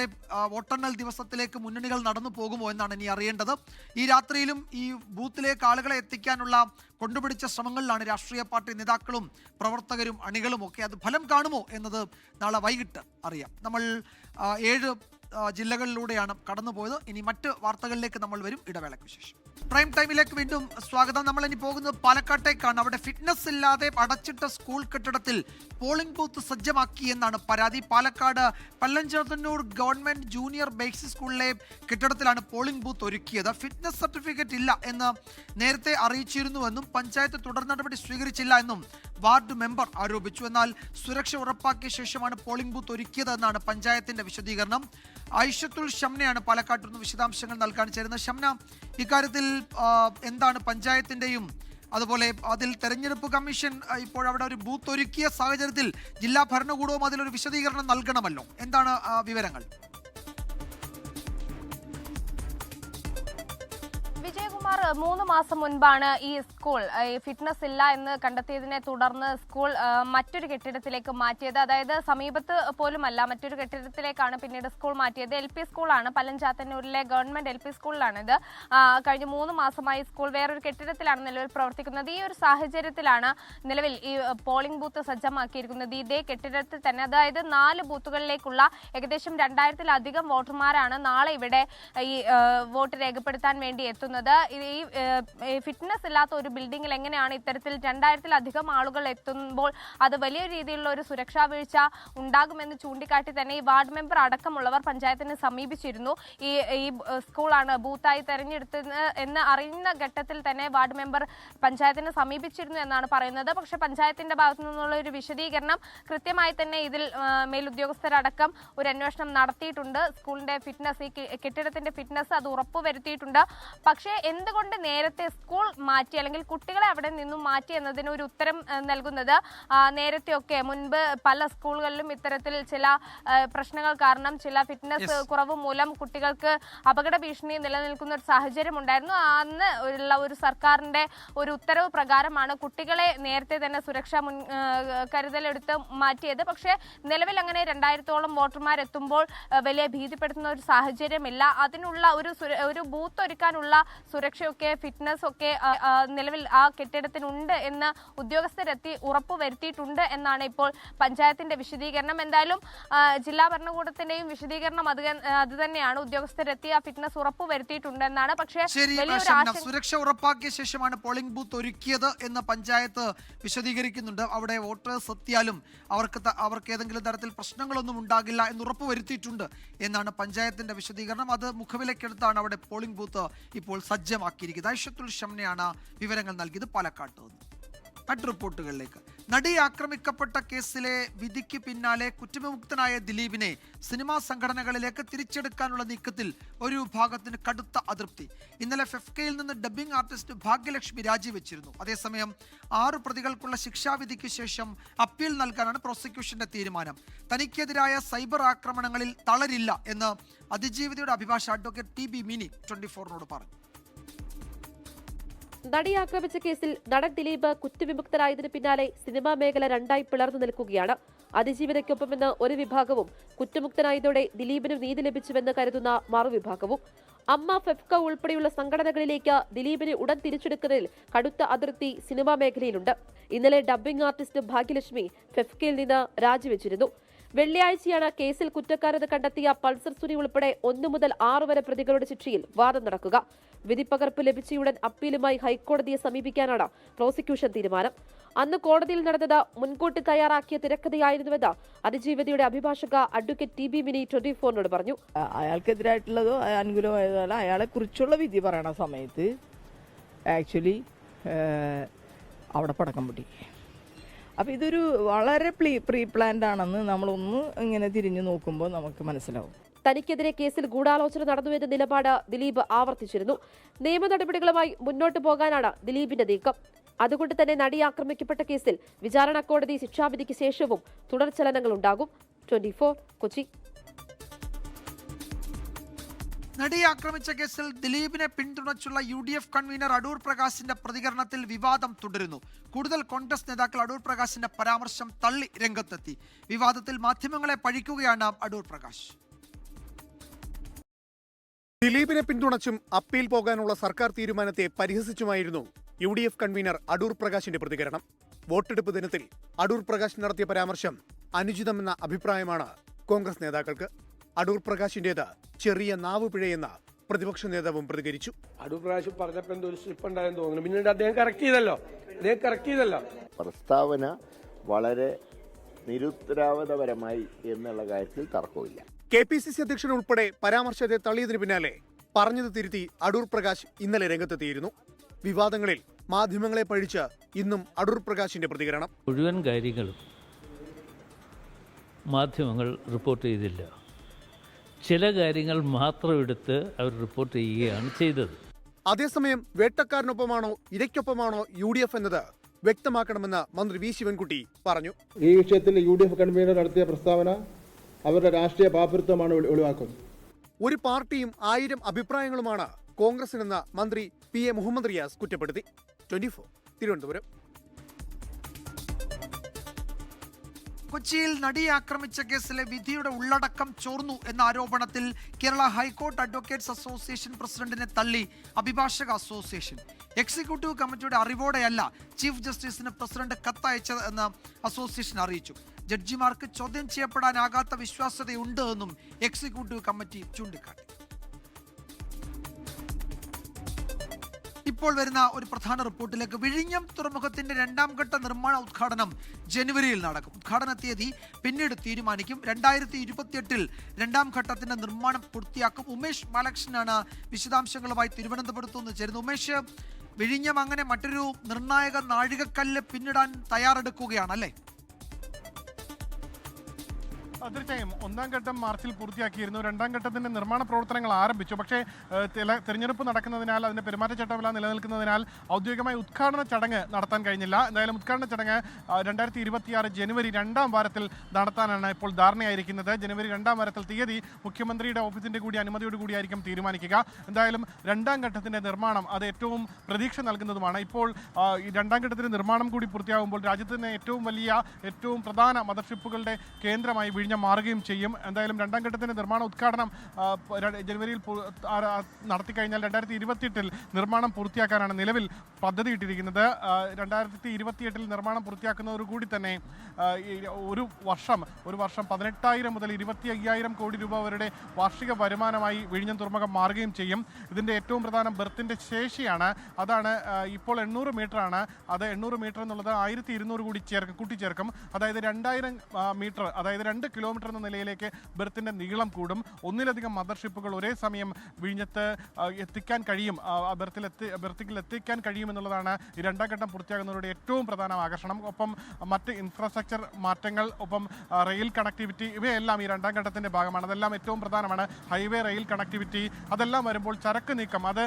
വോട്ടെണ്ണൽ ദിവസത്തിലേക്ക് മുന്നണികൾ നടന്നു പോകുമോ എന്നാണ് ഇനി അറിയേണ്ടത്. ഈ രാത്രിയിലും ഈ ബൂത്തിലേക്ക് ആളുകളെ എത്തിക്കാനുള്ള കൊണ്ടുപിടിച്ച ശ്രമങ്ങളിലാണ് രാഷ്ട്രീയ പാർട്ടി നേതാക്കളും പ്രവർത്തകരും അണികളും ഒക്കെ. അത് ഫലം കാണുമോ എന്നത് നാളെ വൈകിട്ട് അറിയാം. നമ്മൾ 7 ജില്ലകളിലൂടെയാണ് കടന്നുപോയത്. ഇനി മറ്റ് വാർത്തകളിലേക്ക് നമ്മൾ വരും ഇടവേളയ്ക്ക് ശേഷം. പ്രൈം ടൈമിലേക്ക് വീണ്ടും സ്വാഗതം. നമ്മൾ ഇനി പോകുന്നത് പാലക്കാട്ടേക്കാണ്. അവിടെ ഫിറ്റ്നസ് ഇല്ലാതെ അടച്ചിട്ട സ്കൂൾ കെട്ടിടത്തിൽ പോളിംഗ് ബൂത്ത് സജ്ജമാക്കി എന്നാണ് പരാതി. Palakkad Pallanchathanoor government junior basic സ്കൂളിലെ കെട്ടിടത്തിലാണ് പോളിംഗ് ബൂത്ത് ഒരുക്കിയത്. ഫിറ്റ്നസ് സർട്ടിഫിക്കറ്റ് ഇല്ല എന്ന് നേരത്തെ അറിയിച്ചിരുന്നുവെന്നും പഞ്ചായത്ത് തുടർ നടപടി സ്വീകരിച്ചില്ല എന്നും വാർഡ് മെമ്പർ ആരോപിച്ചു. എന്നാൽ സുരക്ഷ ഉറപ്പാക്കിയ ശേഷമാണ് പോളിംഗ് ബൂത്ത് ഒരുക്കിയതെന്നാണ് പഞ്ചായത്തിന്റെ വിശദീകരണം. ഐഷത്തുൽ ഷംനയാണ് പാലക്കാട്ടിൽ നിന്ന് വിശദാംശങ്ങൾ നൽകാൻ ചേരുന്നത്. ഷംന, ഇക്കാര്യത്തിൽ എന്താണ് പഞ്ചായത്തിന്റെയും അതുപോലെ അതിൽ തെരഞ്ഞെടുപ്പ് കമ്മീഷൻ ഇപ്പോൾ അവിടെ ഒരു ബൂത്ത് ഒരുക്കിയ സാഹചര്യത്തിൽ ജില്ലാ ഭരണകൂടവും അതിലൊരു വിശദീകരണം നൽകണമല്ലോ, എന്താണ് വിവരങ്ങൾ? വിജയകുമാർ, 3 മാസം മുൻപാണ് ഈ സ്കൂൾ ഫിറ്റ്നസ് ഇല്ല എന്ന് കണ്ടെത്തിയതിനെ തുടർന്ന് സ്കൂൾ മറ്റൊരു കെട്ടിടത്തിലേക്ക് മാറ്റിയത്. അതായത് സമീപത്ത് പോലുമല്ല, മറ്റൊരു കെട്ടിടത്തിലേക്കാണ് പിന്നീട് സ്കൂൾ മാറ്റിയത്. LP സ്കൂളാണ്, പല്ലഞ്ചാത്തന്നൂരിലെ ഗവൺമെന്റ് LP സ്കൂളിലാണ് ഇത്. കഴിഞ്ഞ 3 മാസമായി സ്കൂൾ വേറൊരു കെട്ടിടത്തിലാണ് നിലവിൽ പ്രവർത്തിക്കുന്നത്. ഈ ഒരു സാഹചര്യത്തിലാണ് നിലവിൽ ഈ പോളിംഗ് ബൂത്ത് സജ്ജമാക്കിയിരിക്കുന്നത്. ഇതേ കെട്ടിടത്തിൽ തന്നെ, അതായത് 4 ബൂത്തുകളിലേക്കുള്ള ഏകദേശം 2000-ലധികം വോട്ടർമാരാണ് നാളെ ഇവിടെ ഈ വോട്ട് രേഖപ്പെടുത്താൻ വേണ്ടി എത്തുന്നത്. ഈ ഫിറ്റ്നസ് ഇല്ലാത്ത ഒരു ബിൽഡിംഗിൽ എങ്ങനെയാണ് ഇത്തരത്തിൽ 2000-ലധികം ആളുകൾ എത്തുമ്പോൾ അത് വലിയ രീതിയിലുള്ള ഒരു സുരക്ഷാ വീഴ്ച ഉണ്ടാകുമെന്ന് ചൂണ്ടിക്കാട്ടി തന്നെ ഈ വാർഡ് മെമ്പർ അടക്കമുള്ളവർ പഞ്ചായത്തിനെ സമീപിച്ചിരുന്നു. ഈ സ്കൂളാണ് ബൂത്തായി തെരഞ്ഞെടുത്തത് എന്ന് അറിയുന്ന ഘട്ടത്തിൽ തന്നെ വാർഡ് മെമ്പർ പഞ്ചായത്തിനെ സമീപിച്ചിരുന്നു എന്നാണ് പറയുന്നത്. പക്ഷേ പഞ്ചായത്തിന്റെ ഭാഗത്തു നിന്നുള്ള ഒരു വിശദീകരണം കൃത്യമായി തന്നെ ഇതിൽ മേലുദ്യോഗസ്ഥരടക്കം ഒരു അന്വേഷണം നടത്തിയിട്ടുണ്ട്. സ്കൂളിന്റെ ഫിറ്റ്നസ്, ഈ കെട്ടിടത്തിന്റെ ഫിറ്റ്നസ് അത് ഉറപ്പുവരുത്തിയിട്ടുണ്ട്. പക്ഷേ എന്തുകൊണ്ട് നേരത്തെ സ്കൂൾ മാറ്റി അല്ലെങ്കിൽ കുട്ടികളെ അവിടെ നിന്നും മാറ്റി എന്നതിന് ഒരു ഉത്തരം നൽകുന്നത് നേരത്തെയൊക്കെ മുൻപ് പല സ്കൂളുകളിലും ഇത്തരത്തിൽ ചില പ്രശ്നങ്ങൾ കാരണം, ചില ഫിറ്റ്നസ് കുറവ് മൂലം കുട്ടികൾക്ക് അപകട ഭീഷണി നിലനിൽക്കുന്ന ഒരു സാഹചര്യം ഉണ്ടായിരുന്നു. അന്ന് ഉള്ള ഒരു സർക്കാരിന്റെ ഒരു ഉത്തരവ് പ്രകാരമാണ് കുട്ടികളെ നേരത്തെ തന്നെ സുരക്ഷാ കരുതലെടുത്ത് മാറ്റിയത്. പക്ഷേ നിലവിൽ അങ്ങനെ 2000-ഓളം വോട്ടർമാരെത്തുമ്പോൾ വലിയ ഭീതിപ്പെടുത്തുന്ന ഒരു സാഹചര്യമില്ല. അതിനുള്ള ഒരു ബൂത്ത് ഒരുക്കാനുള്ള സുരക്ഷയൊക്കെ ഫിറ്റ്നസ് ഒക്കെ നിലവിൽ ആ കെട്ടിടത്തിനുണ്ട് എന്ന് ഉദ്യോഗസ്ഥരെത്തി ഉറപ്പുവരുത്തിയിട്ടുണ്ട് എന്നാണ് ഇപ്പോൾ പഞ്ചായത്തിന്റെ വിശദീകരണം. എന്തായാലും ജില്ലാ ഭരണകൂടത്തിന്റെയും വിശദീകരണം അത് തന്നെയാണ്. ഉദ്യോഗസ്ഥരെത്തി ആ ഫിറ്റ്നസ് ഉറപ്പുവരുത്തിയിട്ടുണ്ടെന്നാണ്. പക്ഷേ സുരക്ഷ ഉറപ്പാക്കിയ ശേഷമാണ് പോളിംഗ് ബൂത്ത് ഒരുക്കിയത് എന്ന് പഞ്ചായത്ത് വിശദീകരിക്കുന്നുണ്ട്. അവിടെ വോട്ടേഴ്സ് എത്തിയാലും അവർക്ക് ഏതെങ്കിലും തരത്തിൽ പ്രശ്നങ്ങളൊന്നും ഉണ്ടാകില്ല എന്ന് ഉറപ്പുവരുത്തിയിട്ടുണ്ട് എന്നാണ് പഞ്ചായത്തിന്റെ വിശദീകരണം. അത് മുഖവിലക്കെടുത്താണ് അവിടെ പോളിംഗ് ബൂത്ത് ഇപ്പോൾ സജ്ജമാക്കിയിരിക്കുന്നത്. ഐഷത്തുൽ ഷംനയാണ് വിവരങ്ങൾ നൽകിയത് പാലക്കാട്ട് നിന്ന്. മറ്റ് റിപ്പോർട്ടുകളിലേക്ക്. നടി ആക്രമിക്കപ്പെട്ട കേസിലെ വിധിക്ക് പിന്നാലെ കുറ്റവിമുക്തനായ ദിലീപിനെ സിനിമാ സംഘടനകളിലേക്ക് തിരിച്ചെടുക്കാനുള്ള നീക്കത്തിൽ ഒരു വിഭാഗത്തിന് കടുത്ത അതൃപ്തി. ഇന്നലെ ഫെഫ്കയിൽ നിന്ന് ഡബ്ബിംഗ് ആർട്ടിസ്റ്റ് ഭാഗ്യലക്ഷ്മി രാജിവെച്ചിരുന്നു. അതേസമയം 6 പ്രതികൾക്കുള്ള ശിക്ഷാവിധിക്ക് ശേഷം അപ്പീൽ നൽകാനാണ് പ്രോസിക്യൂഷന്റെ തീരുമാനം. തനിക്കെതിരായ സൈബർ ആക്രമണങ്ങളിൽ തളരില്ല എന്ന് അതിജീവിതയുടെ അഭിഭാഷക അഡ്വക്കേറ്റ് TB മിനി 24നോട് പറഞ്ഞു. നടി ആക്രമിച്ച കേസിൽ നടൻ ദിലീപ് കുറ്റവിമുക്തരായതിനു പിന്നാലെ സിനിമാ മേഖല രണ്ടായി പിളർന്നു നിൽക്കുകയാണ്. അതിജീവിതയ്ക്കൊപ്പമെന്ന് ഒരു വിഭാഗവും കുറ്റമുക്തനായതോടെ ദിലീപിനും നീതി ലഭിച്ചുവെന്ന് കരുതുന്ന മറുവിഭാഗവും. അമ്മ, ഫെഫ്ക ഉൾപ്പെടെയുള്ള സംഘടനകളിലേക്ക് ദിലീപിനെ ഉടൻ തിരിച്ചെടുക്കുന്നതിൽ കടുത്ത അതിർത്തി സിനിമാ മേഖലയിലുണ്ട്. ഇന്നലെ ഡബ്ബിംഗ് ആർട്ടിസ്റ്റ് ഭാഗ്യലക്ഷ്മി ഫെഫ്കയിൽ നിന്ന് രാജിവെച്ചിരുന്നു. വെള്ളിയാഴ്ചയാണ് കേസിൽ കുറ്റക്കാരെന്ന് കണ്ടെത്തിയ പൾസർ സുനി ഉൾപ്പെടെ 1 മുതൽ 6 വരെ പ്രതികളുടെ ശിക്ഷയിൽ വാദം നടക്കുക. വിധിപ്പകർപ്പ് ലഭിച്ചയുടൻ അപ്പീലുമായി ഹൈക്കോടതിയെ സമീപിക്കാനാണ് പ്രോസിക്യൂഷൻ തീരുമാനം. അന്ന് കോടതിയിൽ നടന്നത് മുൻകൂട്ടി തയ്യാറാക്കിയ തിരക്കഥയായിരുന്നുവെന്ന് അതിജീവിതയുടെ അഭിഭാഷക അഡ്വക്കേറ്റ് TB മിനി 24നോട് പറഞ്ഞു. അയാൾക്കെതിരായിട്ടുള്ളതോ അനുകൂലമായതല്ല, അയാളെ കുറിച്ചുള്ള വിധി പറയണ സമയത്ത് ആക്ച്വലി അവിടെ പടക്കം പൊട്ടി. അപ്പം ഇതൊരു വളരെ പ്രീ പ്ലാൻഡ് ആണെന്ന് നമ്മളൊന്ന് ഇങ്ങനെ തിരിഞ്ഞു നോക്കുമ്പോൾ നമുക്ക് മനസ്സിലാവും. തനിക്കെതിരെ കേസിൽ ഗൂഢാലോചന നടന്നുവെന്ന നിലപാട് ദിലീപ് ആവർത്തിച്ചിരുന്നു. നിയമ നടപടികളുമായി മുന്നോട്ടു പോകാനാണ് ദിലീപിന്റെ നീക്കം. അതുകൊണ്ട് തന്നെ നടി ആക്രമിക്കപ്പെട്ട കേസിൽ വിചാരണ കോടതി ശിക്ഷാവിധിക്ക് ശേഷവും തുടർചലനങ്ങൾ ഉണ്ടാകും. 24 കൊച്ചി. നടിയെ ആക്രമിച്ച കേസിൽ ദിലീപിനെ പിന്തുണച്ചുള്ള UDF കൺവീനർ അടൂർ പ്രകാശിന്റെ പ്രതികരണത്തിൽ വിവാദം തുടരുന്നു. കൂടുതൽ കോൺഗ്രസ് നേതാക്കൾ അടൂർ പ്രകാശിന്റെ പരാമർശം തള്ളി രംഗത്തെത്തി. വിവാദത്തിൽ മാധ്യമങ്ങളെ പഴിക്കുകയാണ് അടൂർ പ്രകാശ്. ദിലീപിനെ പിന്തുണച്ചും അപ്പീൽ പോകാനുള്ള സർക്കാർ തീരുമാനത്തെ പരിഹസിച്ചുമായിരുന്നു UDF കൺവീനർ അടൂർ പ്രകാശിന്റെ പ്രതികരണം. വോട്ടെടുപ്പ് ദിനത്തിൽ അടൂർ പ്രകാശ് നടത്തിയ പരാമർശം അനുചിതമെന്ന അഭിപ്രായമാണ് കോൺഗ്രസ് നേതാക്കൾക്ക്. അടൂർ പ്രകാശിന്റേത് ചെറിയ നാവ് പിഴയെന്ന പ്രതിപക്ഷ നേതാവും പ്രതികരിച്ചു. അടൂർ പ്രകാശ് പറഞ്ഞപ്പോൾ എന്തോ ഒരു സ്ലിപ്പ് ഉണ്ടായെന്ന് തോന്നുന്നു. പിന്നീട് അദ്ദേഹം കറക്റ്റ് ചെയ്തല്ലോ. പ്രസ്താവന വളരെ നിരുത്തരവാദപരമായി എന്നുള്ള കാര്യത്തിൽ തർക്കമില്ല. KPCC അധ്യക്ഷൻ ഉൾപ്പെടെ പരാമർശത്തെ തള്ളിയതിനു പിന്നാലെ പറഞ്ഞത് തിരുത്തി അടൂർ പ്രകാശ് ഇന്നലെ രംഗത്തെത്തിയിരുന്നു. വിവാദങ്ങളിൽ മാധ്യമങ്ങളെ പഴിച്ച് ഇന്നും അടൂർ പ്രകാശിന്റെ പ്രതികരണം. മുഴുവൻ കാര്യങ്ങളും മാധ്യമങ്ങൾ റിപ്പോർട്ട് ചെയ്തില്ല. ചില കാര്യങ്ങൾ മാത്രം എടുത്ത് അവർ റിപ്പോർട്ട് ചെയ്യുകയാണ് ചെയ്തത്. അതേസമയം വേട്ടക്കാരനൊപ്പമാണോ ഇരയ്ക്കൊപ്പമാണോ UDF എന്നത് വ്യക്തമാക്കണമെന്ന് മന്ത്രി V ശിവൻകുട്ടി പറഞ്ഞു. ഈ വിഷയത്തിൽ UDF കൺവീനർ നടത്തിയ പ്രസ്താവന അവരുടെ രാഷ്ട്രീയ പാപ്പരത്വമാണ് ഒഴിവാക്കുന്നത്. ഒരു പാർട്ടിയും 1000 അഭിപ്രായങ്ങളുമാണ് കോൺഗ്രസിനെന്ന് മന്ത്രി PA മുഹമ്മദ് റിയാസ് കുറ്റപ്പെടുത്തി. 24 തിരുവനന്തപുരം. കൊച്ചിയിൽ നടിയെ ആക്രമിച്ച കേസിലെ വിധിയുടെ ഉള്ളടക്കം ചോർന്നു എന്ന ആരോപണത്തിൽ കേരള ഹൈക്കോർട്ട് അഡ്വക്കേറ്റ്സ് അസോസിയേഷൻ പ്രസിഡന്റിനെ തള്ളി അഭിഭാഷക അസോസിയേഷൻ. എക്സിക്യൂട്ടീവ് കമ്മിറ്റിയുടെ അറിവോടെയല്ല ചീഫ് ജസ്റ്റിസിന് പ്രസിഡന്റ് കത്തയച്ചത് എന്ന് അസോസിയേഷൻ അറിയിച്ചു. ജഡ്ജിമാർക്ക് ചോദ്യം ചെയ്യപ്പെടാനാകാത്ത വിശ്വാസ്യതയുണ്ട് എന്നും എക്സിക്യൂട്ടീവ് കമ്മിറ്റി ചൂണ്ടിക്കാട്ടി. ഇപ്പോൾ വരുന്ന ഒരു പ്രധാന റിപ്പോർട്ടിലേക്ക്. വിഴിഞ്ഞം തുറമുഖത്തിന്റെ 2ാം ഘട്ട നിർമ്മാണ ഉദ്ഘാടനം ജനുവരിയിൽ നടക്കും. ഉദ്ഘാടന തീയതി പിന്നീട് തീരുമാനിക്കും. 2028-ൽ 2ാം ഘട്ടത്തിന്റെ നിർമ്മാണം പൂർത്തിയാക്കും. ഉമേഷ് ബാലകൃഷ്ണനാണ് വിശദാംശങ്ങളുമായി തിരുവനന്തപുരത്ത് നിന്ന് ചേരുന്നത്. ഉമേഷ്, വിഴിഞ്ഞം അങ്ങനെ മറ്റൊരു നിർണായക നാഴികക്കല്ല് പിന്നിടാൻ തയ്യാറെടുക്കുകയാണ് അല്ലേ? തീർച്ചയായും 1ാം ഘട്ടം മാർച്ചിൽ പൂർത്തിയാക്കിയിരുന്നു. 2ാം ഘട്ടത്തിന്റെ നിർമ്മാണ പ്രവർത്തനങ്ങൾ ആരംഭിച്ചു. പക്ഷേ തെരഞ്ഞെടുപ്പ് നടക്കുന്നതിനാൽ അതിന്റെ പെരുമാറ്റച്ചട്ടമെല്ലാം നിലനിൽക്കുന്നതിനാൽ ഔദ്യോഗികമായി ഉദ്ഘാടന ചടങ്ങ് നടത്താൻ കഴിഞ്ഞില്ല. എന്തായാലും ഉദ്ഘാടന ചടങ്ങ് 2026 ജനുവരി 2ാം വാരത്തിൽ നടത്താനാണ് ഇപ്പോൾ ധാരണയായിരിക്കുന്നത്. ജനുവരി 2ാം വാരത്തിൽ തീയതി മുഖ്യമന്ത്രിയുടെ ഓഫീസിന്റെ കൂടി അനുമതിയോട് കൂടിയായിരിക്കും തീരുമാനിക്കുക. എന്തായാലും 2ാം ഘട്ടത്തിന്റെ നിർമ്മാണം അത് ഏറ്റവും പ്രതീക്ഷ നൽകുന്നതുമാണ്. ഇപ്പോൾ ഈ 2ാം ഘട്ടത്തിന്റെ നിർമ്മാണം കൂടി പൂർത്തിയാകുമ്പോൾ രാജ്യത്തിന് ഏറ്റവും പ്രധാന മദർഷിപ്പുകളുടെ കേന്ദ്രമായി വിഴിഞ്ഞം മാറുകയും ചെയ്യും. എന്തായാലും 2ാം ഘട്ടത്തിന്റെ നിർമ്മാണ ഉദ്ഘാടനം ജനുവരിയിൽ നടത്തിക്കഴിഞ്ഞാൽ 2028-ൽ നിർമ്മാണം പൂർത്തിയാക്കാനാണ് നിലവിൽ പദ്ധതിയിട്ടിരിക്കുന്നത്. 2028-ൽ നിർമ്മാണം പൂർത്തിയാക്കുന്നതോടുകൂടി തന്നെ ഒരു വർഷം 18,000 മുതൽ 25,000 കോടി രൂപ വരെ വാർഷിക വരുമാനമായി വിഴിഞ്ഞം തുറമുഖം മാറുകയും ചെയ്യും. ഇതിൻ്റെ ഏറ്റവും പ്രധാനം ബെർത്തിൻ്റെ ശേഷിയാണ്. അതാണ് ഇപ്പോൾ 800 മീറ്ററാണ്. അത് 800 മീറ്റർ എന്നുള്ളത് 1200 കൂടി കൂട്ടിച്ചേർക്കും. അതായത് 2000 മീറ്റർ, അതായത് 2 കിലോമീറ്റർ എന്ന നിലയിലേക്ക് ബെർത്തിൻ്റെ നീളം കൂടും. ഒന്നിലധികം മദർഷിപ്പുകൾ ഒരേ സമയം വിഴിഞ്ഞത്ത് എത്തിക്കാൻ കഴിയും, ബെർത്തിൽ എത്തിക്കാൻ കഴിയുമെന്നുള്ളതാണ് ഈ 2ാം ഘട്ടം പൂർത്തിയാകുന്നവരുടെ ഏറ്റവും പ്രധാന ആകർഷണം. ഒപ്പം മറ്റ് ഇൻഫ്രാസ്ട്രക്ചർ മാറ്റങ്ങൾ, ഒപ്പം റെയിൽ കണക്ടിവിറ്റി, ഇവയെല്ലാം ഈ 2ാം ഘട്ടത്തിൻ്റെ ഭാഗമാണ്. അതെല്ലാം ഏറ്റവും പ്രധാനമാണ്. ഹൈവേ റെയിൽ കണക്ടിവിറ്റി അതെല്ലാം വരുമ്പോൾ ചരക്ക് നീക്കം, അത്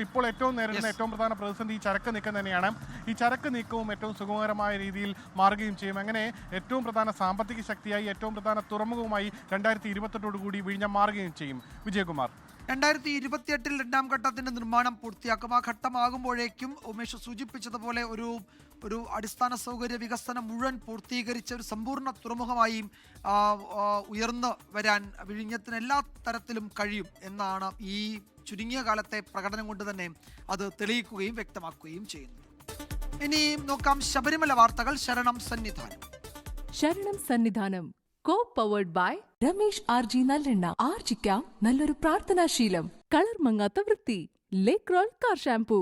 ഇപ്പോൾ ഏറ്റവും നേരിടുന്ന ഏറ്റവും പ്രധാന പ്രതിസന്ധി ഈ ചരക്ക് നീക്കം തന്നെയാണ്. ഈ ചരക്ക് നീക്കവും ഏറ്റവും സുഗമകരമായ രീതിയിൽ മാറുകയും ചെയ്യും. അങ്ങനെ ഏറ്റവും പ്രധാന സാമ്പത്തിക ശക്തിയായി, ഏറ്റവും പ്രധാന തുറമുഖവുമായി 2028 വിഴിഞ്ഞം മാറുകയും ചെയ്യും. വിജയകുമാർ, 2028-ൽ 2ാം ഘട്ടത്തിന്റെ നിർമ്മാണം പൂർത്തിയാക്കും. ആ ഘട്ടമാകുമ്പോഴേക്കും ഉമേഷ് സൂചിപ്പിച്ചതുപോലെ ഒരു അടിസ്ഥാന സൗകര്യ വികസനം മുഴുവൻ പൂർത്തീകരിച്ച ഒരു സമ്പൂർണ്ണ തുറമുഖമായി ഉയർന്നു വരാൻ വിഴിഞ്ഞത്തിന് എല്ലാ തരത്തിലും കഴിയും എന്നാണ് ഈ ചുരുങ്ങിയ കാലത്തെ പ്രകടനം കൊണ്ട് തന്നെ അത് തെളിയിക്കുകയും വ്യക്തമാക്കുകയും ചെയ്യുന്നത്. ഇനി നോക്കാം ശബരിമല വാർത്തകൾ. ശരണം സന്നിധാനം co powered by Ramesh RG നല്ലെണ്ണ. ആർജിക്കാം നല്ലൊരു പ്രാർത്ഥനാശീലം. കളർ മങ്ങാത്ത വൃത്തി. ലേക്ക് റോൾ കാർ ഷാംപൂ.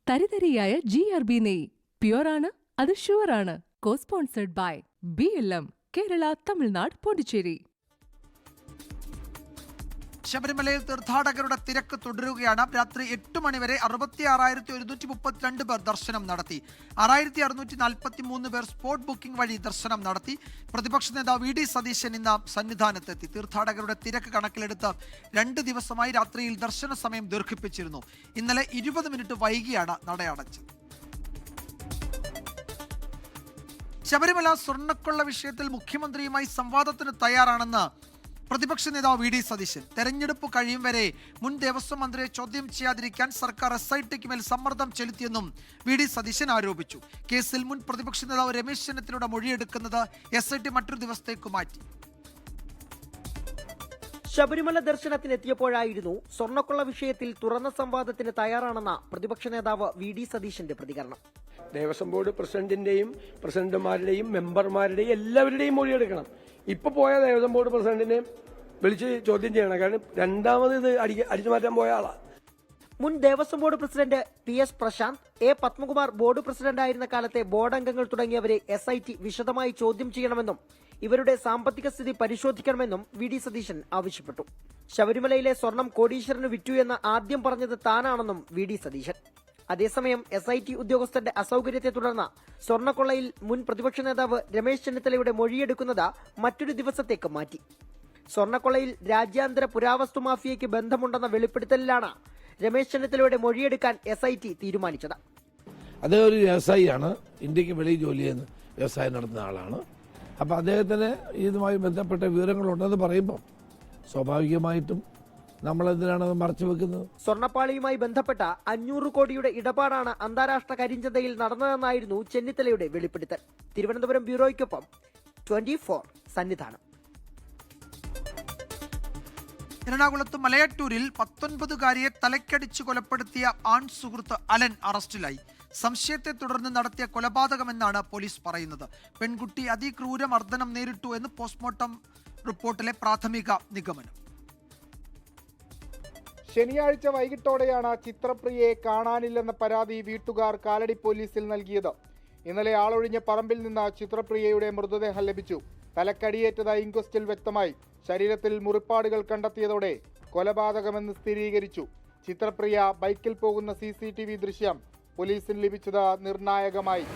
തരിതരിയായ GRB നെയ്. പ്യുവറാണ്, അത് ഷുവറാണ്. Co sponsored by BLM Kerala, Tamil Nadu, Pondicherry. ശബരിമലയിൽ തീർത്ഥാടകരുടെ തിരക്ക് തുടരുകയാണ്. രാത്രി 8 മണിവരെ 66,132 പേർ ദർശനം നടത്തി. 6,643 പേർ സ്പോട്ട് ബുക്കിംഗ് വഴി ദർശനം നടത്തി. പ്രതിപക്ഷ നേതാവ് VD സതീശൻ ഇന്ന് സന്നിധാനത്തെത്തി. തീർത്ഥാടകരുടെ തിരക്ക് കണക്കിലെടുത്ത് 2 ദിവസമായി രാത്രിയിൽ ദർശന സമയം ദീർഘിപ്പിച്ചിരുന്നു. ഇന്നലെ 20 മിനിറ്റ് വൈകിയാണ് നടയടച്ചത്. ശബരിമല സ്വർണ്ണക്കൊള്ള വിഷയത്തിൽ മുഖ്യമന്ത്രിയുമായി സംവാദത്തിന് തയ്യാറാണെന്ന് പ്രതിപക്ഷ നേതാവ് VD സതീശൻ. തെരഞ്ഞെടുപ്പ് കഴിയും വരെ മുൻ ദേവസ്വം മന്ത്രിയെ ചോദ്യം ചെയ്യാതിരിക്കാൻ സർക്കാർ SITക്ക് മേൽ സമ്മർദ്ദം ചെലുത്തിയെന്നും VD സതീശൻ ആരോപിച്ചു. കേസിൽ മുൻ പ്രതിപക്ഷ നേതാവ് രമേശ് ചെന്നിത്തലയുടെ മൊഴിയെടുക്കുന്നത് SIT മറ്റൊരു ദിവസത്തേക്ക് മാറ്റി. ശബരിമല ദർശനത്തിനെത്തിയപ്പോഴായിരുന്നു സ്വർണ്ണക്കൊള്ള വിഷയത്തിൽ തുറന്ന സംവാദത്തിന് തയ്യാറാണെന്ന പ്രതിപക്ഷ നേതാവ് VD സതീശന്റെ പ്രതികരണം. ദേവസ്വം ബോർഡ് പ്രസിഡന്റിന്റെയും പ്രസിഡന്റുമാരുടെയും മെമ്പർമാരുടെയും എല്ലാവരുടെയും മൊഴിയെടുക്കണം. ഇപ്പൊ പോയ ദേവസ്വം ബോർഡ് പ്രസിഡന്റിനെ വിളിച്ച് ചോദ്യം ചെയ്യണം. കാരണം രണ്ടാമത് ഇത് അടിച്ചു മാറ്റാൻ പോയ ആളാണ്. മുൻ Devaswom board president PS Prasanth, A Padmakumar board പ്രസിഡന്റായിരുന്ന കാലത്തെ ബോർഡ് അംഗങ്ങൾ തുടങ്ങിയവരെ SIT വിശദമായി ചോദ്യം ചെയ്യണമെന്നും ഇവരുടെ സാമ്പത്തിക സ്ഥിതി പരിശോധിക്കണമെന്നും VD സതീശൻ ആവശ്യപ്പെട്ടു. ശബരിമലയിലെ സ്വർണം കോടീശ്വരന് വിറ്റു എന്ന് ആദ്യം പറഞ്ഞത് താനാണെന്നും VD സതീശൻ. അതേസമയം SIT ഉദ്യോഗസ്ഥന്റെ അസൌകര്യത്തെ തുടർന്ന് സ്വർണ്ണക്കൊള്ളയിൽ മുൻ പ്രതിപക്ഷ നേതാവ് രമേശ് ചെന്നിത്തലയുടെ മൊഴിയെടുക്കുന്നത് മറ്റൊരു ദിവസത്തേക്ക് മാറ്റി. സ്വർണ്ണക്കൊള്ളയിൽ രാജ്യാന്തര പുരാവസ്തു മാഫിയയ്ക്ക് ബന്ധമുണ്ടെന്ന വെളിപ്പെടുത്തലിലാണ് രമേശ് ചെന്നിത്തലയുടെ മൊഴിയെടുക്കാൻ SIT തീരുമാനിച്ചത്. അദ്ദേഹം ഒരു വ്യവസായിയാണ്, ഇന്ത്യക്ക് വെളിയിൽ ജോലി ചെയ്യുന്ന വ്യവസായം നടത്തുന്ന ആളാണ്. അപ്പം അദ്ദേഹത്തിന് ഇതുമായി ബന്ധപ്പെട്ട വിവരങ്ങളുണ്ടെന്ന് പറയുമ്പോൾ സ്വാഭാവികമായിട്ടും നമ്മളെന്തിനാണത് മറച്ചു വെക്കുന്നത്? സ്വർണ്ണപ്പാളിയുമായി ബന്ധപ്പെട്ട 500 കോടിയുടെ ഇടപാടാണ് അന്താരാഷ്ട്ര കരിഞ്ചന്തയിൽ നടന്നതെന്നായിരുന്നു ചെന്നിത്തലയുടെ വെളിപ്പെടുത്തൽ. തിരുവനന്തപുരം ബ്യൂറോയ്ക്കൊപ്പം 24 സന്നിധാനം. എറണാകുളത്ത് മലയാറ്റൂരിൽ 19-കാരിയെ തലക്കടിച്ച് കൊലപ്പെടുത്തിയ ആൺ സുഹൃത്ത് അലൻ അറസ്റ്റിലായി. സംശയത്തെ തുടർന്ന് നടത്തിയ കൊലപാതകമെന്നാണ് പോലീസ് പറയുന്നത്. പെൺകുട്ടി അതിക്രൂര മർദ്ദനം നേരിട്ടു എന്ന് പോസ്റ്റ്മോർട്ടം റിപ്പോർട്ടിലെ പ്രാഥമിക നിഗമനം. ശനിയാഴ്ച വൈകിട്ടോടെയാണ് ചിത്രപ്രിയയെ കാണാനില്ലെന്ന പരാതി വീട്ടുകാർ കാലടി പോലീസിൽ നൽകിയത്. ഇന്നലെ ആളൊഴിഞ്ഞ പറമ്പിൽ നിന്ന് ചിത്രപ്രിയയുടെ മൃതദേഹം ലഭിച്ചു. തലക്കടിയേറ്റതായി ഇൻക്വസ്റ്റിൽ വ്യക്തമായി. ശരീരത്തിൽ മുറിപ്പാടുകൾ കണ്ടെത്തിയതോടെ കൊലപാതകമെന്ന് സ്ഥിരീകരിച്ചു. ചിത്രപ്രിയ ബൈക്കിൽ പോകുന്ന CCTV ദൃശ്യം പോലീസിന് ലഭിച്ചത് നിർണായകമായി.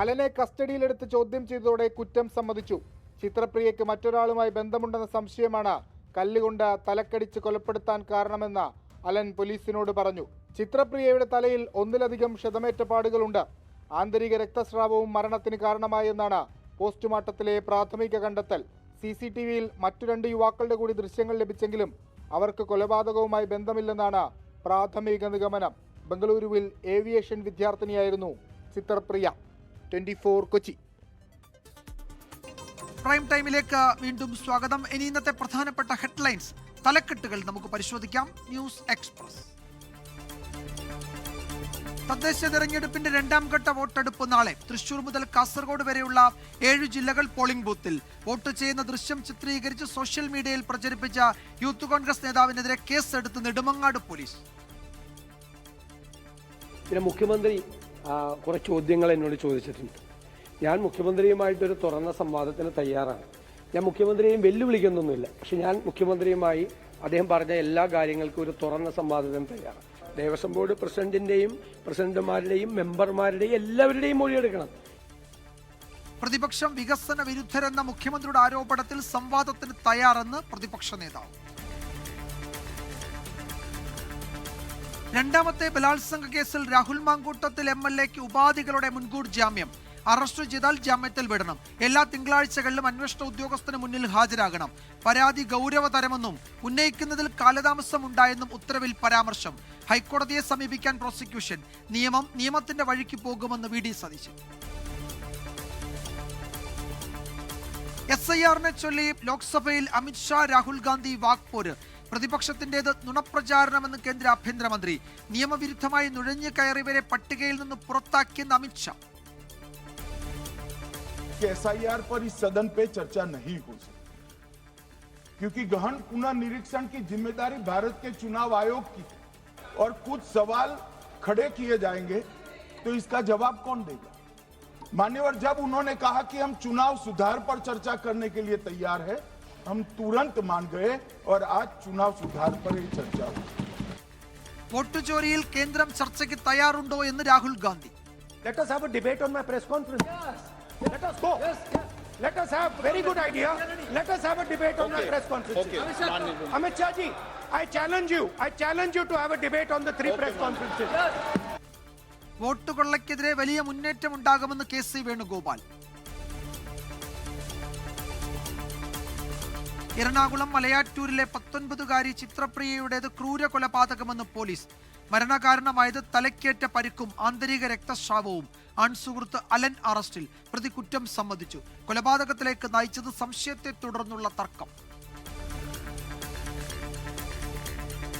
അലനെ കസ്റ്റഡിയിലെടുത്ത് ചോദ്യം ചെയ്തതോടെ കുറ്റം സമ്മതിച്ചു. ചിത്രപ്രിയയ്ക്ക് മറ്റൊരാളുമായി ബന്ധമുണ്ടെന്ന സംശയമാണ് കല്ലുകൊണ്ട് തലക്കടിച്ച് കൊലപ്പെടുത്താൻ കാരണമെന്ന് അലൻ പോലീസിനോട് പറഞ്ഞു. ചിത്രപ്രിയയുടെ തലയിൽ ഒന്നിലധികം ക്ഷതമേറ്റ പാടുകളുണ്ട്. ആന്തരിക രക്തസ്രാവവും മരണത്തിന് കാരണമായെന്നാണ് പോസ്റ്റ്മോർട്ടത്തിലെ പ്രാഥമിക കണ്ടെത്തൽ. CCTVയിൽ മറ്റു 2 യുവാക്കളുടെ കൂടി ദൃശ്യങ്ങൾ ലഭിച്ചെങ്കിലും അവർക്ക് കൊലപാതകവുമായി ബന്ധമില്ലെന്നാണ് പ്രാഥമിക നിഗമനം. ബംഗളൂരുവിൽ ഏവിയേഷൻ വിദ്യാർത്ഥിനിയായിരുന്നു ചിത്രപ്രിയ. 24 കൊച്ചി. പ്രൈം ടൈമിലേക്ക് വീണ്ടും സ്വാഗതം. ഇനി ഇന്നത്തെ പ്രധാനപ്പെട്ട ഹെഡ്ലൈൻസ് തലക്കെട്ടുകൾ നമുക്ക് പരിശോധിക്കാം. News express. തദ്ദേശ തെരഞ്ഞെടുപ്പിന്റെ 2ാം ഘട്ട വോട്ടെടുപ്പ് നാളെ. തൃശൂർ മുതൽ കാസർഗോഡ് വരെയുള്ള 7 ജില്ലകൾ പോളിംഗ് ബൂത്തിൽ. വോട്ട് ചെയ്യുന്ന ദൃശ്യം ചിത്രീകരിച്ച് സോഷ്യൽ മീഡിയയിൽ പ്രചരിപ്പിച്ച യൂത്ത് കോൺഗ്രസ് നേതാവിനെതിരെ കേസെടുത്ത് നെടുമങ്ങാട് പോലീസ്. പിന്നെ മുഖ്യമന്ത്രി കുറെ ചോദ്യങ്ങൾ എന്നോട് ചോദിച്ചിട്ടുണ്ട്. ഞാൻ മുഖ്യമന്ത്രിയുമായിട്ടൊരു തുറന്ന സംവാദത്തിന് തയ്യാറാണ്. ഞാൻ മുഖ്യമന്ത്രിയെയും വെല്ലുവിളിക്കുന്നൊന്നുമില്ല. പക്ഷെ ഞാൻ മുഖ്യമന്ത്രിയുമായി അദ്ദേഹം പറഞ്ഞ എല്ലാ കാര്യങ്ങൾക്കും ഒരു തുറന്ന സംവാദത്തിന് തയ്യാറാണ്. ദേവസ്വം ബോർഡ് പ്രസിഡന്റിന്റെയും പ്രസിഡന്റുമാരുടെയും മെമ്പർമാരുടെയും എല്ലാവരുടെയും മൊഴിയെടുക്കണം. പ്രതിപക്ഷം വികസന വിരുദ്ധരെന്ന മുഖ്യമന്ത്രിയുടെ ആരോപണത്തിൽ സംവാദത്തിന് തയ്യാറെന്ന് പ്രതിപക്ഷ നേതാവ്. 2ാമത്തെ ബലാത്സംഗ കേസിൽ രാഹുൽ മാങ്കൂട്ടത്തിൽ MLAക്ക് ഉപാധികളുടെ മുൻകൂർ ജാമ്യം. അറസ്റ്റ് ചെയ്താൽ ജാമ്യത്തിൽ വിടണം. എല്ലാ തിങ്കളാഴ്ചകളിലും അന്വേഷണ ഉദ്യോഗസ്ഥന് മുന്നിൽ ഹാജരാകണം. പരാതി ഗൗരവതരമെന്നും ഉന്നയിക്കുന്നതിൽ കാലതാമസം ഉണ്ടായെന്നും ഉത്തരവിൽ പരാമർശം. ഹൈക്കോടതിയെ സമീപിക്കാൻ പ്രോസിക്യൂഷൻ. നിയമത്തിന്റെ വഴിക്ക് പോകുമെന്ന് VD സതീശൻ. SIR-നെ ചൊല്ലി ലോക്സഭയിൽ അമിത്ഷാ രാഹുൽ ഗാന്ധി വാക്പോര്. പ്രതിപക്ഷത്തിന്റേത് നുണപ്രചാരണമെന്ന് കേന്ദ്ര ആഭ്യന്തരമന്ത്രി. നിയമവിരുദ്ധമായി നുഴഞ്ഞു കയറിയവരെ പട്ടികയിൽ നിന്ന് പുറത്താക്കിയെന്ന് അമിത്ഷാ. SIR पर इस सदन पे चर्चा नहीं हो सकती क्योंकि गहन पुनर्निरीक्षण की जिम्मेदारी भारत के चुनाव आयोग की है और कुछ सवाल खड़े किए जाएंगे तो इसका जवाब कौन देगा? मान्यवर, जब उन्होंने कहा कि हम चुनाव सुधार पर चर्चा करने के लिए तैयार है, हम तुरंत मान गए और आज चुनाव सुधार पर ही चर्चा हुई. വോട്ടുചോരിയിൽ കേന്ദ്രം ചർച്ചയ്ക്ക് തയ്യാറുണ്ടോ എന്ന് Rahul Gandhi. Let us have a debate on my press conference. Yes. Let us go. Yes. Let us have very good idea. Let us have a debate on my press conference. Amit Shah ji, I challenge you to have a debate on the 3 press conferences. വോട്ടുകൊള്ളയ്ക്കെതിരെ വലിയ മുന്നേറ്റം ഉണ്ടാകുമെന്ന് KC Venugopal. Ernakulam മലയാറ്റൂരിലെ 19-കാരി ചിത്രപ്രിയയുടേത് ക്രൂര കൊലപാതകമെന്ന് police. മരണകാരണമായത് തലക്കേറ്റ പരിക്കും ആന്തരിക രക്തസ്രാവവും. ആൺസുഹൃത്ത് Allen അറസ്റ്റിൽ. പ്രതി കുറ്റം സമ്മതിച്ചു. കൊലപാതകത്തിലേക്ക് നയിച്ചത് സംശയത്തെ തുടർന്നുള്ള തർക്കം.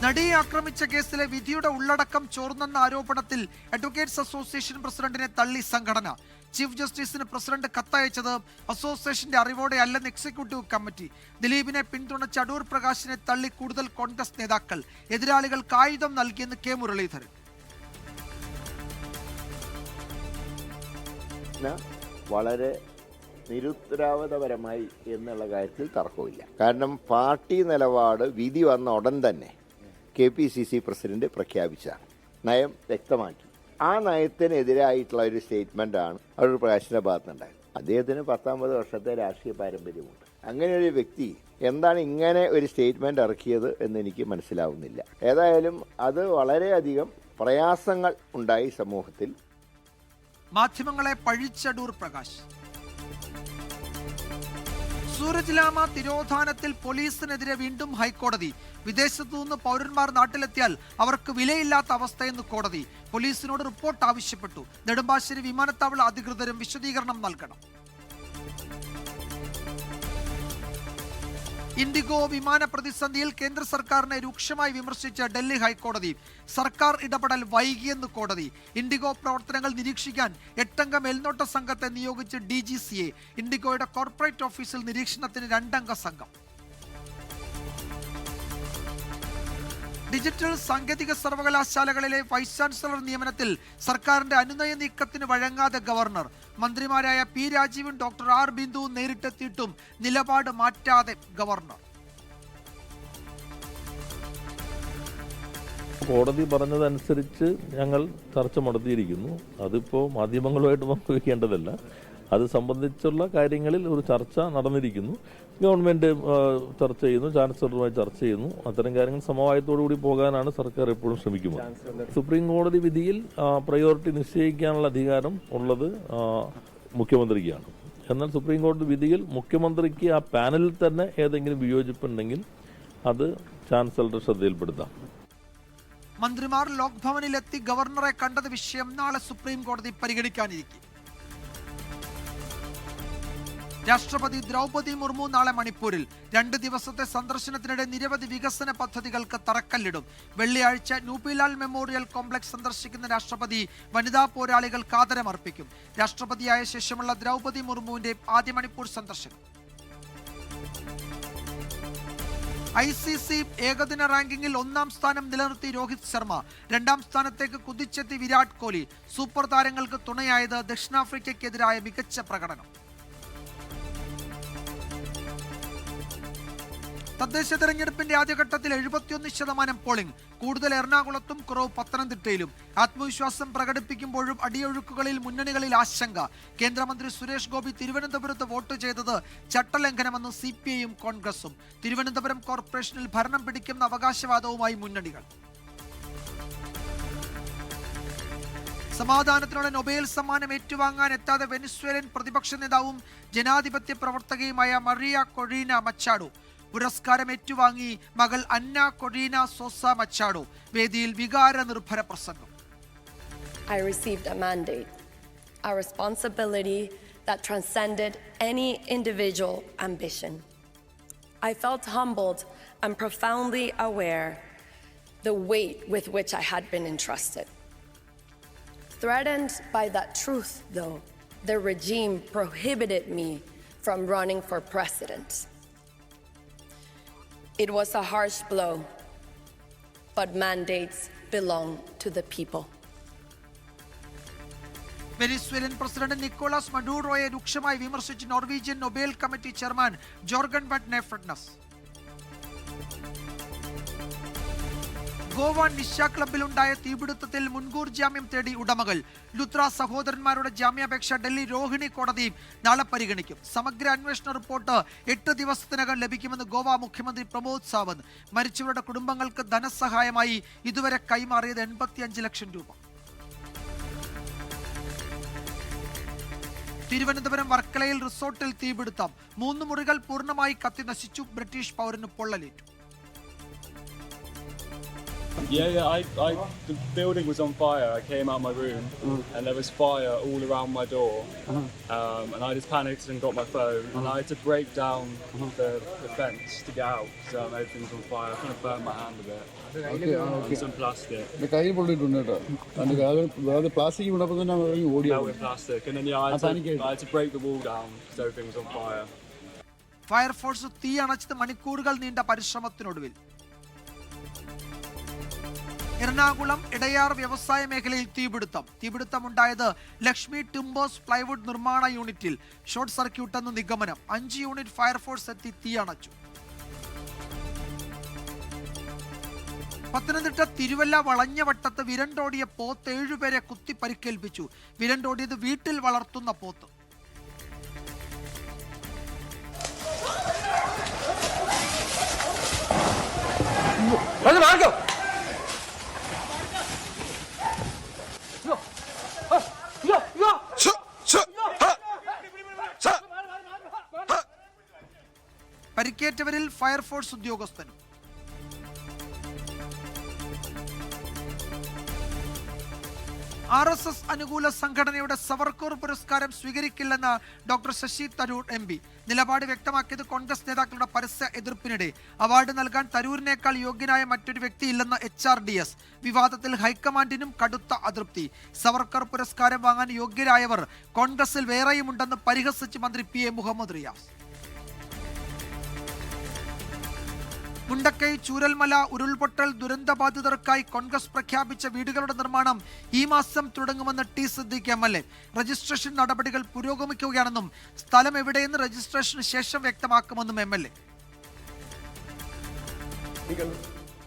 നടിയെ ആക്രമിച്ച കേസിലെ വിധിയുടെ ഉള്ളടക്കം ചോർന്നെന്ന ആരോപണത്തിൽ അഡ്വക്കേറ്റ്സ് അസോസിയേഷൻ പ്രസിഡന്റിനെ തള്ളി സംഘടന. ചീഫ് ജസ്റ്റിസിന് പ്രസിഡന്റ് കത്തയച്ചത് അസോസിയേഷന്റെ അറിവോടെ അല്ലെന്ന് എക്സിക്യൂട്ടീവ് കമ്മിറ്റി. ദിലീപിനെ പിന്തുണച്ച് അടൂർ പ്രകാശിനെ തള്ളി കൂടുതൽ കോൺഗ്രസ് നേതാക്കൾ. എതിരാളികൾക്ക് ആയുധം നൽകിയെന്ന് K മുരളീധരൻ. വളരെ നിരുത്തരവാദപരമായി എന്നുള്ള കാര്യത്തിൽ തർക്കമില്ല. കാരണം പാർട്ടി നിലപാട് വിധി വന്ന ഉടൻ തന്നെ KPCC പ്രസിഡന്റ് പ്രഖ്യാപിച്ചതാണ്. നയം വ്യക്തമാക്കി. ആ നയത്തിനെതിരായിട്ടുള്ള ഒരു സ്റ്റേറ്റ്മെൻറ്റാണ് അടൂർ പ്രകാശിൻ്റെ ഭാഗത്തുനിന്നുണ്ടായത്. അദ്ദേഹത്തിന് 19 വർഷത്തെ രാഷ്ട്രീയ പാരമ്പര്യമുണ്ട്. അങ്ങനെ ഒരു വ്യക്തി എന്താണ് ഇങ്ങനെ ഒരു സ്റ്റേറ്റ്മെൻറ്റ് ഇറക്കിയത് എന്ന് എനിക്ക് മനസ്സിലാവുന്നില്ല. ഏതായാലും അത് വളരെയധികം പ്രയാസങ്ങൾ ഉണ്ടായി സമൂഹത്തിൽ. മാധ്യമങ്ങളെ പഴിച്ചടൂർ പ്രകാശ്. സൂരജ് ലാമ തിരോധാനത്തിൽ പോലീസിനെതിരെ വീണ്ടും ഹൈക്കോടതി. വിദേശത്തുനിന്ന് പൗരന്മാർ നാട്ടിലെത്തിയാൽ അവർക്ക് വിലയില്ലാത്ത അവസ്ഥയെന്ന് കോടതി. പോലീസിനോട് റിപ്പോർട്ട് ആവശ്യപ്പെട്ടു. നെടുമ്പാശ്ശേരി വിമാനത്താവള അധികൃതരും വിശദീകരണം നൽകണം. ഇൻഡിഗോ വിമാന പ്രതിസന്ധിയിൽ കേന്ദ്ര സർക്കാരിനെ രൂക്ഷമായി വിമർശിച്ച് ഡൽഹി ഹൈക്കോടതി. സർക്കാർ ഇടപെടൽ വൈകിയെന്ന് കോടതി. ഇൻഡിഗോ പ്രവർത്തനങ്ങൾ നിരീക്ഷിക്കാൻ 8-അംഗ മേൽനോട്ട സംഘത്തെ നിയോഗിച്ച് DGCA. ഇൻഡിഗോയുടെ കോർപ്പറേറ്റ് ഓഫീസിൽ നിരീക്ഷണത്തിന് 2-അംഗ സംഘം. ഡിജിറ്റൽ സാങ്കേതിക സർവകലാശാലകളിലെ വൈസ് ചാൻസലർ നിയമനത്തിൽ സർക്കാരിന്റെ അനുനയ നീക്കത്തിന് വഴങ്ങാതെ ഗവർണർ. മന്ത്രിമാരായ P. രാജീവും ഡോക്ടർ R. ബിന്ദുവും നേരിട്ടെത്തിയിട്ടും നിലപാട് മാറ്റാതെ ഗവർണർ. കോടതി പറഞ്ഞതനുസരിച്ച് ഞങ്ങൾ ചർച്ച നടത്തിയിരിക്കുന്നു. അതിപ്പോൾ മാധ്യമങ്ങളുമായിട്ട് പങ്കുവയ്ക്കേണ്ടതല്ല. അത് സംബന്ധിച്ചുള്ള കാര്യങ്ങളിൽ ഒരു ചർച്ച നടന്നിരിക്കുന്നു. ഗവൺമെൻറ് ചർച്ച ചെയ്യുന്നു, ചാൻസലറുമായി ചർച്ച ചെയ്യുന്നു. അത്തരം കാര്യങ്ങൾ സമവായത്തോടുകൂടി പോകാനാണ് സർക്കാർ എപ്പോഴും ശ്രമിക്കുന്നത്. സുപ്രീം കോടതി വിധിയിൽ പ്രയോറിറ്റി നിശ്ചയിക്കാനുള്ള അധികാരം ഉള്ളത് മുഖ്യമന്ത്രിക്കാണ്. എന്നാൽ സുപ്രീം കോടതി വിധിയിൽ മുഖ്യമന്ത്രിക്ക് ആ പാനലിൽ തന്നെ ഏതെങ്കിലും വിയോജിപ്പുണ്ടെങ്കിൽ അത് ചാൻസലറുടെ ശ്രദ്ധയിൽപ്പെടുത്താം. മന്ത്രിമാർ ലോക് ഭവനിലെത്തി ഗവർണറെ കണ്ടത് വിഷയം നാളെ സുപ്രീം കോടതി പരിഗണിക്കാനിരിക്കും. രാഷ്ട്രപതി ദ്രൗപദി മുർമു നാളെ മണിപ്പൂരിൽ. 2 ദിവസത്തെ സന്ദർശനത്തിനിടെ നിരവധി വികസന പദ്ധതികൾക്ക് തറക്കല്ലിടും. വെള്ളിയാഴ്ച നൂബിലാൽ മെമ്മോറിയൽ കോംപ്ലക്സ് സന്ദർശിക്കുന്ന രാഷ്ട്രപതി വനിതാ പോരാളികൾക്ക് ആദരമർപ്പിക്കും. രാഷ്ട്രപതിയായ ശേഷമുള്ള ദ്രൗപദി മുർമുവിന്റെ ആദ്യ മണിപ്പൂർ സന്ദർശനം. ICC ഏകദിന റാങ്കിങ്ങിൽ 1-ാം സ്ഥാനം നിലനിർത്തി രോഹിത് ശർമ്മ. 2-ാം സ്ഥാനത്തേക്ക് കുതിച്ചെത്തി വിരാട് കോഹ്ലി. സൂപ്പർ താരങ്ങൾക്ക് തുണയായത് ദക്ഷിണാഫ്രിക്കയ്ക്കെതിരായ മികച്ച പ്രകടനം. തദ്ദേശ തെരഞ്ഞെടുപ്പിന്റെ ആദ്യഘട്ടത്തിൽ 71% പോളിംഗ്. കൂടുതൽ എറണാകുളത്തും കുറവ് പത്തനംതിട്ടയിലും. ആത്മവിശ്വാസം പ്രകടിപ്പിക്കുമ്പോഴും അടിയൊഴുക്കുകളിൽ മുന്നണികളിൽ ആശങ്ക. കേന്ദ്രമന്ത്രി സുരേഷ് ഗോപി തിരുവനന്തപുരത്ത് വോട്ട് ചെയ്തത് ചട്ടലംഘനമെന്ന് CPIയും കോൺഗ്രസും. തിരുവനന്തപുരം കോർപ്പറേഷനിൽ ഭരണം പിടിക്കുന്ന അവകാശവാദവുമായി മുന്നണികൾ. സമാധാനത്തിനുള്ള നൊബേൽ സമ്മാനം ഏറ്റുവാങ്ങാൻ എത്താതെ വെനിസ്വേലൻ പ്രതിപക്ഷ നേതാവും ജനാധിപത്യ പ്രവർത്തകയുമായ മറിയ കൊറീന മച്ചാഡോ. പുരസ്കാരം ഏറ്റുവാങ്ങി മകൾ അന്ന കൊറീന സോസ മച്ചാഡോ. വേദിയിൽ വികാര നിർഭര പ്രസംഗം. I received a mandate, a responsibility that transcended any individual ambition. I felt humbled and profoundly aware the weight with which I had been entrusted. Threatened by that truth, though, the regime prohibited me from running for president. It was a harsh blow, but mandates belong to the people. Venezuelan president Nicolas മഡൂറോയെ രൂക്ഷമായി വിമർശിച്ച് Norwegian Nobel committee chairman Jorgen Watne Frydnes. Goa നിശ ക്ലബിലുണ്ടായ തീപിടുത്തത്തിൽ മുൻകൂർ ജാമ്യം തേടി ഉടമകൾ. ലുത്ര സഹോദരന്മാരുടെ ജാമ്യാപേക്ഷ ഡൽഹി രോഹിണി കോടതി നാളെ പരിഗണിക്കും. സമഗ്ര അന്വേഷണ റിപ്പോർട്ട് 8 ദിവസത്തിനകം ലഭിക്കുമെന്ന് ഗോവ മുഖ്യമന്ത്രി പ്രമോദ് സാവന്ത്. മരിച്ചവരുടെ കുടുംബങ്ങൾക്ക് ധനസഹായമായി ഇതുവരെ കൈമാറിയത് 85 ലക്ഷം രൂപ. തിരുവനന്തപുരം വർക്കലയിൽ റിസോർട്ടിൽ തീപിടുത്തം. 3 മുറികൾ പൂർണ്ണമായി കത്തി നശിച്ചു. ബ്രിട്ടീഷ് പൗരന് പൊള്ളലേറ്റു. The building was on fire. I came out of my room and there was fire all around my door. And I just panicked and got my phone and I had to break down the fence to get out because everything was on fire. I kind of burned my hand a bit. And some plastic. കയ്യിൽ പൊള്ളിട്ടുണ്ട് കേട്ടോ. Plastic വീണപ്പോൾ തന്നെ ഓടി. That was plastic. And then I had to break the wall down because everything was on fire. Fire force തീ അണച്ചത് മണിക്കൂറുകൾ നീണ്ട പരിശ്രമത്തിനൊടുവിൽ. എറണാകുളം ഇടയാർ വ്യവസായ മേഖലയിൽ തീപിടുത്തമുണ്ടായത് ലക്ഷ്മി ടിംബേഴ്സ് പ്ലൈവുഡ് നിർമ്മാണ യൂണിറ്റിൽ. ഷോർട്ട് സർക്യൂട്ട് എന്ന് നിഗമനം. 5 യൂണിറ്റ് ഫയർഫോഴ്സ് എത്തി തീ അണച്ചു. പത്തനംതിട്ട തിരുവല്ല വളഞ്ഞവട്ടത്ത് വിരണ്ടോടിയ പോത്ത് 7 പേരെ കുത്തി പരിക്കേൽപ്പിച്ചു. വിരണ്ടോടിയത് വീട്ടിൽ വളർത്തുന്ന പോത്ത്. പരിക്കേറ്റവരിൽ ഫയർഫോഴ്സ് ഉദ്യോഗസ്ഥനും. RSS അനുകൂല സംഘടനയുടെ സവർക്കർ പുരസ്കാരം സ്വീകരിക്കില്ലെന്ന് ഡോക്ടർ ശശി തരൂർ MP. നിലപാട് വ്യക്തമാക്കിയത് കോൺഗ്രസ് നേതാക്കളുടെ പരസ്യ എതിർപ്പിനിടെ. അവാർഡ് നൽകാൻ തരൂരിനേക്കാൾ യോഗ്യനായ മറ്റൊരു വ്യക്തിയില്ലെന്ന് HRDS. വിവാദത്തിൽ ഹൈക്കമാൻഡിനും കടുത്ത അതൃപ്തി. സവർക്കർ പുരസ്കാരം വാങ്ങാൻ യോഗ്യരായവർ കോൺഗ്രസിൽ വേറെയുമുണ്ടെന്ന് പരിഹസിച്ച് മന്ത്രി PA മുഹമ്മദ് റിയാസ്. മുണ്ടക്കൈ ചൂരൽമല ഉരുൾപൊട്ടൽ ദുരന്തബാധിതർക്കായി കോൺഗ്രസ് പ്രഖ്യാപിച്ച വീടുകളുടെ നിർമ്മാണം ഈ മാസം തുടങ്ങുമെന്ന് T. സിദ്ദിഖ് MLA. രജിസ്ട്രേഷൻ നടപടികൾ പുരോഗമിക്കുകയാണെന്നും സ്ഥലം എവിടെയെന്ന് രജിസ്ട്രേഷന് ശേഷം വ്യക്തമാക്കുമെന്നും MLA.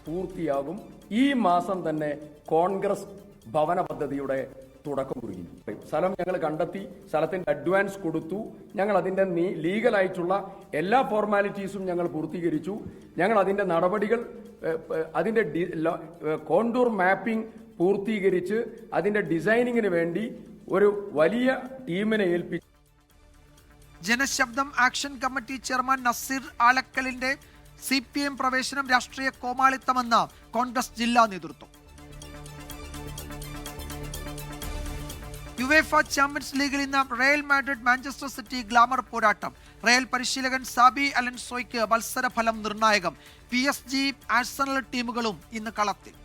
പൂർത്തിയാകും. ഈ മാസം തന്നെ കോൺഗ്രസ് ഭവന പദ്ധതിയുടെ തുടക്കം കുറിക്കും. സ്ഥലം ഞങ്ങൾ കണ്ടെത്തി, സ്ഥലത്തിന്റെ അഡ്വാൻസ് കൊടുത്തു. ഞങ്ങൾ അതിന്റെ ലീഗലായിട്ടുള്ള എല്ലാ ഫോർമാലിറ്റീസും ഞങ്ങൾ പൂർത്തീകരിച്ചു. ഞങ്ങൾ അതിന്റെ നടപടികൾ, അതിന്റെ കോണ്ടൂർ മാപ്പിംഗ് പൂർത്തീകരിച്ച് അതിന്റെ ഡിസൈനിങ്ങിന് വേണ്ടി ഒരു വലിയ ടീമിനെ ഏൽപ്പിച്ചു. Janashabdam action committee chairman Naseer ആലക്കലിന്റെ CPM പ്രവേശനം രാഷ്ട്രീയ കോമാളിത്തമെന്ന് കോൺഗ്രസ് ജില്ലാ നേതൃത്വം. UEFA ചാമ്പ്യൻസ് ലീഗിൽ ഇന്ന് Real Madrid Manchester city glamour പോരാട്ടം. റയൽ പരിശീലകൻ സാബി അലൻസോയ്ക്ക് മത്സരഫലം നിർണായകം. PSG ആഴ്സണൽ ടീമുകളും ഇന്ന് കളത്തിൽ.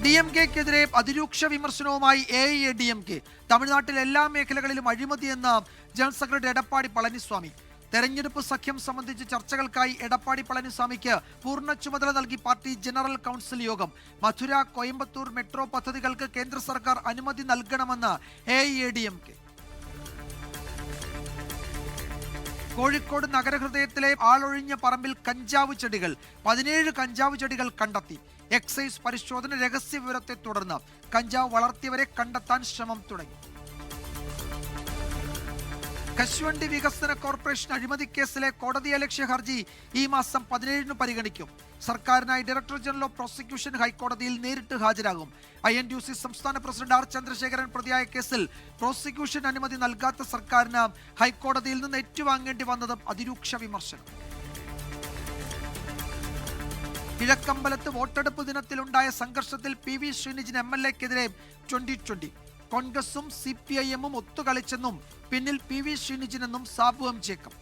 DMK-ക്കെതിരെ അതിരൂക്ഷ വിമർശനവുമായി AIADMK. തമിഴ്നാട്ടിൽ എല്ലാ മേഖലകളിലും അഴിമതിയെന്ന് ജനറൽ സെക്രട്ടറി എടപ്പാടി പളനിസ്വാമി. തെരഞ്ഞെടുപ്പ് സഖ്യം സംബന്ധിച്ച് ചർച്ചകൾക്കായി എടപ്പാടി പളനിസ്വാമിക്ക് പൂർണ്ണ ചുമതല നൽകി പാർട്ടി ജനറൽ കൗൺസിൽ യോഗം. മധുര, കോയമ്പത്തൂർ മെട്രോ പദ്ധതികൾക്ക് കേന്ദ്ര സർക്കാർ അനുമതി നൽകണമെന്ന് AIADMK. കോഴിക്കോട് നഗരഹൃദയത്തിലെ ആളൊഴിഞ്ഞ പറമ്പിൽ കഞ്ചാവ് ചെടികൾ 17 കഞ്ചാവ് ചെടികൾ കണ്ടെത്തി. എക്സൈസ് പരിശോധന രഹസ്യ വിവരത്തെ തുടർന്ന് കഞ്ചാവ് വളർത്തിയവരെ കണ്ടെത്താൻ ശ്രമം തുടങ്ങി. കശുവണ്ടി വികസന കോർപ്പറേഷൻ അഴിമതി കേസിലെ കോടതിയലക്ഷ്യ ഹർജി ഈ മാസം 17 പരിഗണിക്കും. സർക്കാരിനായി ഡയറക്ടർ ജനറൽ ഓഫ് പ്രോസിക്യൂഷൻ ഹൈക്കോടതിയിൽ നേരിട്ട് ഹാജരാകും. INTUC സംസ്ഥാന പ്രസിഡന്റ് R. ചന്ദ്രശേഖരൻ പ്രതിയായ കേസിൽ പ്രോസിക്യൂഷൻ അനുമതി നൽകാത്ത സർക്കാരിന് ഹൈക്കോടതിയിൽ നിന്ന് ഏറ്റുവാങ്ങേണ്ടി വന്നതും അതിരൂക്ഷ വിമർശനം. കിഴക്കമ്പലത്ത് വോട്ടെടുപ്പ് ദിനത്തിലുണ്ടായ സംഘർഷത്തിൽ PV ശ്രീനിജിന് MLA-ക്കെതിരെ 2020. കോൺഗ്രസും CPIM-ഉം ഒത്തുകളിച്ചെന്നും പിന്നിൽ PV ശ്രീനിജിനെന്നും സാബു M. ജേക്കബ്.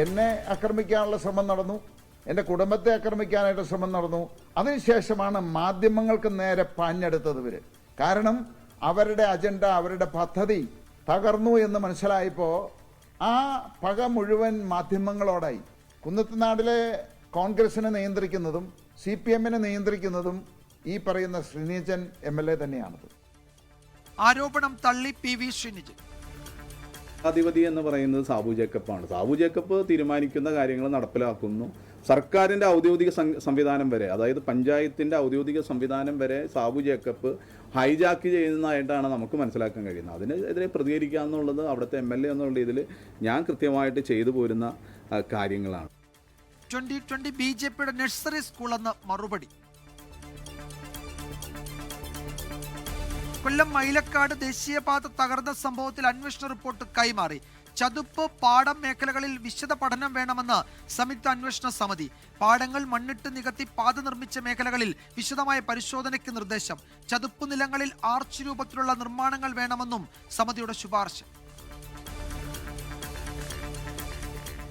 എന്നെ ആക്രമിക്കാനുള്ള ശ്രമം നടന്നു, എൻ്റെ കുടുംബത്തെ ആക്രമിക്കാനായിട്ട് ശ്രമം നടന്നു. അതിനുശേഷമാണ് മാധ്യമങ്ങൾക്ക് നേരെ പാഞ്ഞെടുത്തത് ഇവര്. കാരണം അവരുടെ അജണ്ട, അവരുടെ പദ്ധതി തകർന്നു എന്ന് മനസ്സിലായപ്പോൾ ആ പക മുഴുവൻ മാധ്യമങ്ങളോടായി. കുന്നത്തുനാടിലെ കോൺഗ്രസിനെ നിയന്ത്രിക്കുന്നതും CPM-നെ നിയന്ത്രിക്കുന്നതും ഈ പറയുന്ന ശ്രീനിജൻ MLA തന്നെയാണത്. ആരോപണം തള്ളി PV ശ്രീനിജൻ. അധിപതി എന്ന് പറയുന്നത് സാബു ജേക്കബാണ്. സാബു ജേക്കബ് തീരുമാനിക്കുന്ന കാര്യങ്ങൾ നടപ്പിലാക്കുന്നു. സർക്കാരിൻ്റെ ഔദ്യോഗിക സംവിധാനം വരെ, അതായത് പഞ്ചായത്തിൻ്റെ ഔദ്യോഗിക സംവിധാനം വരെ സാബു ജേക്കബ് ഹൈജാക്ക് ചെയ്യുന്നതായിട്ടാണ് നമുക്ക് മനസ്സിലാക്കാൻ കഴിയുന്നത്. അതിനെതിരെ പ്രതികരിക്കുക എന്നുള്ളത് അവിടുത്തെ MLA എന്നുള്ള ഇതിൽ ഞാൻ കൃത്യമായിട്ട് ചെയ്തു പോരുന്ന കാര്യങ്ങളാണ്. 2020 BJP-യുടെ നഴ്സറി സ്കൂളെന്ന് മറുപടി. കൊല്ലം മൈലക്കാട് ദേശീയപാത തകർന്ന സംഭവത്തിൽ അന്വേഷണ റിപ്പോർട്ട് കൈമാറി. ചതുപ്പ്, പാടം മേഖലകളിൽ വിശദ പഠനം വേണമെന്ന് സംയുക്ത അന്വേഷണ സമിതി. പാടങ്ങൾ മണ്ണിട്ട് നികത്തി പാത നിർമ്മിച്ച മേഖലകളിൽ വിശദമായ പരിശോധനയ്ക്ക് നിർദ്ദേശം. ചതുപ്പ് നിലങ്ങളിൽ ആർച്ച് രൂപത്തിലുള്ള നിർമ്മാണങ്ങൾ വേണമെന്നും സമിതിയുടെ ശുപാർശ.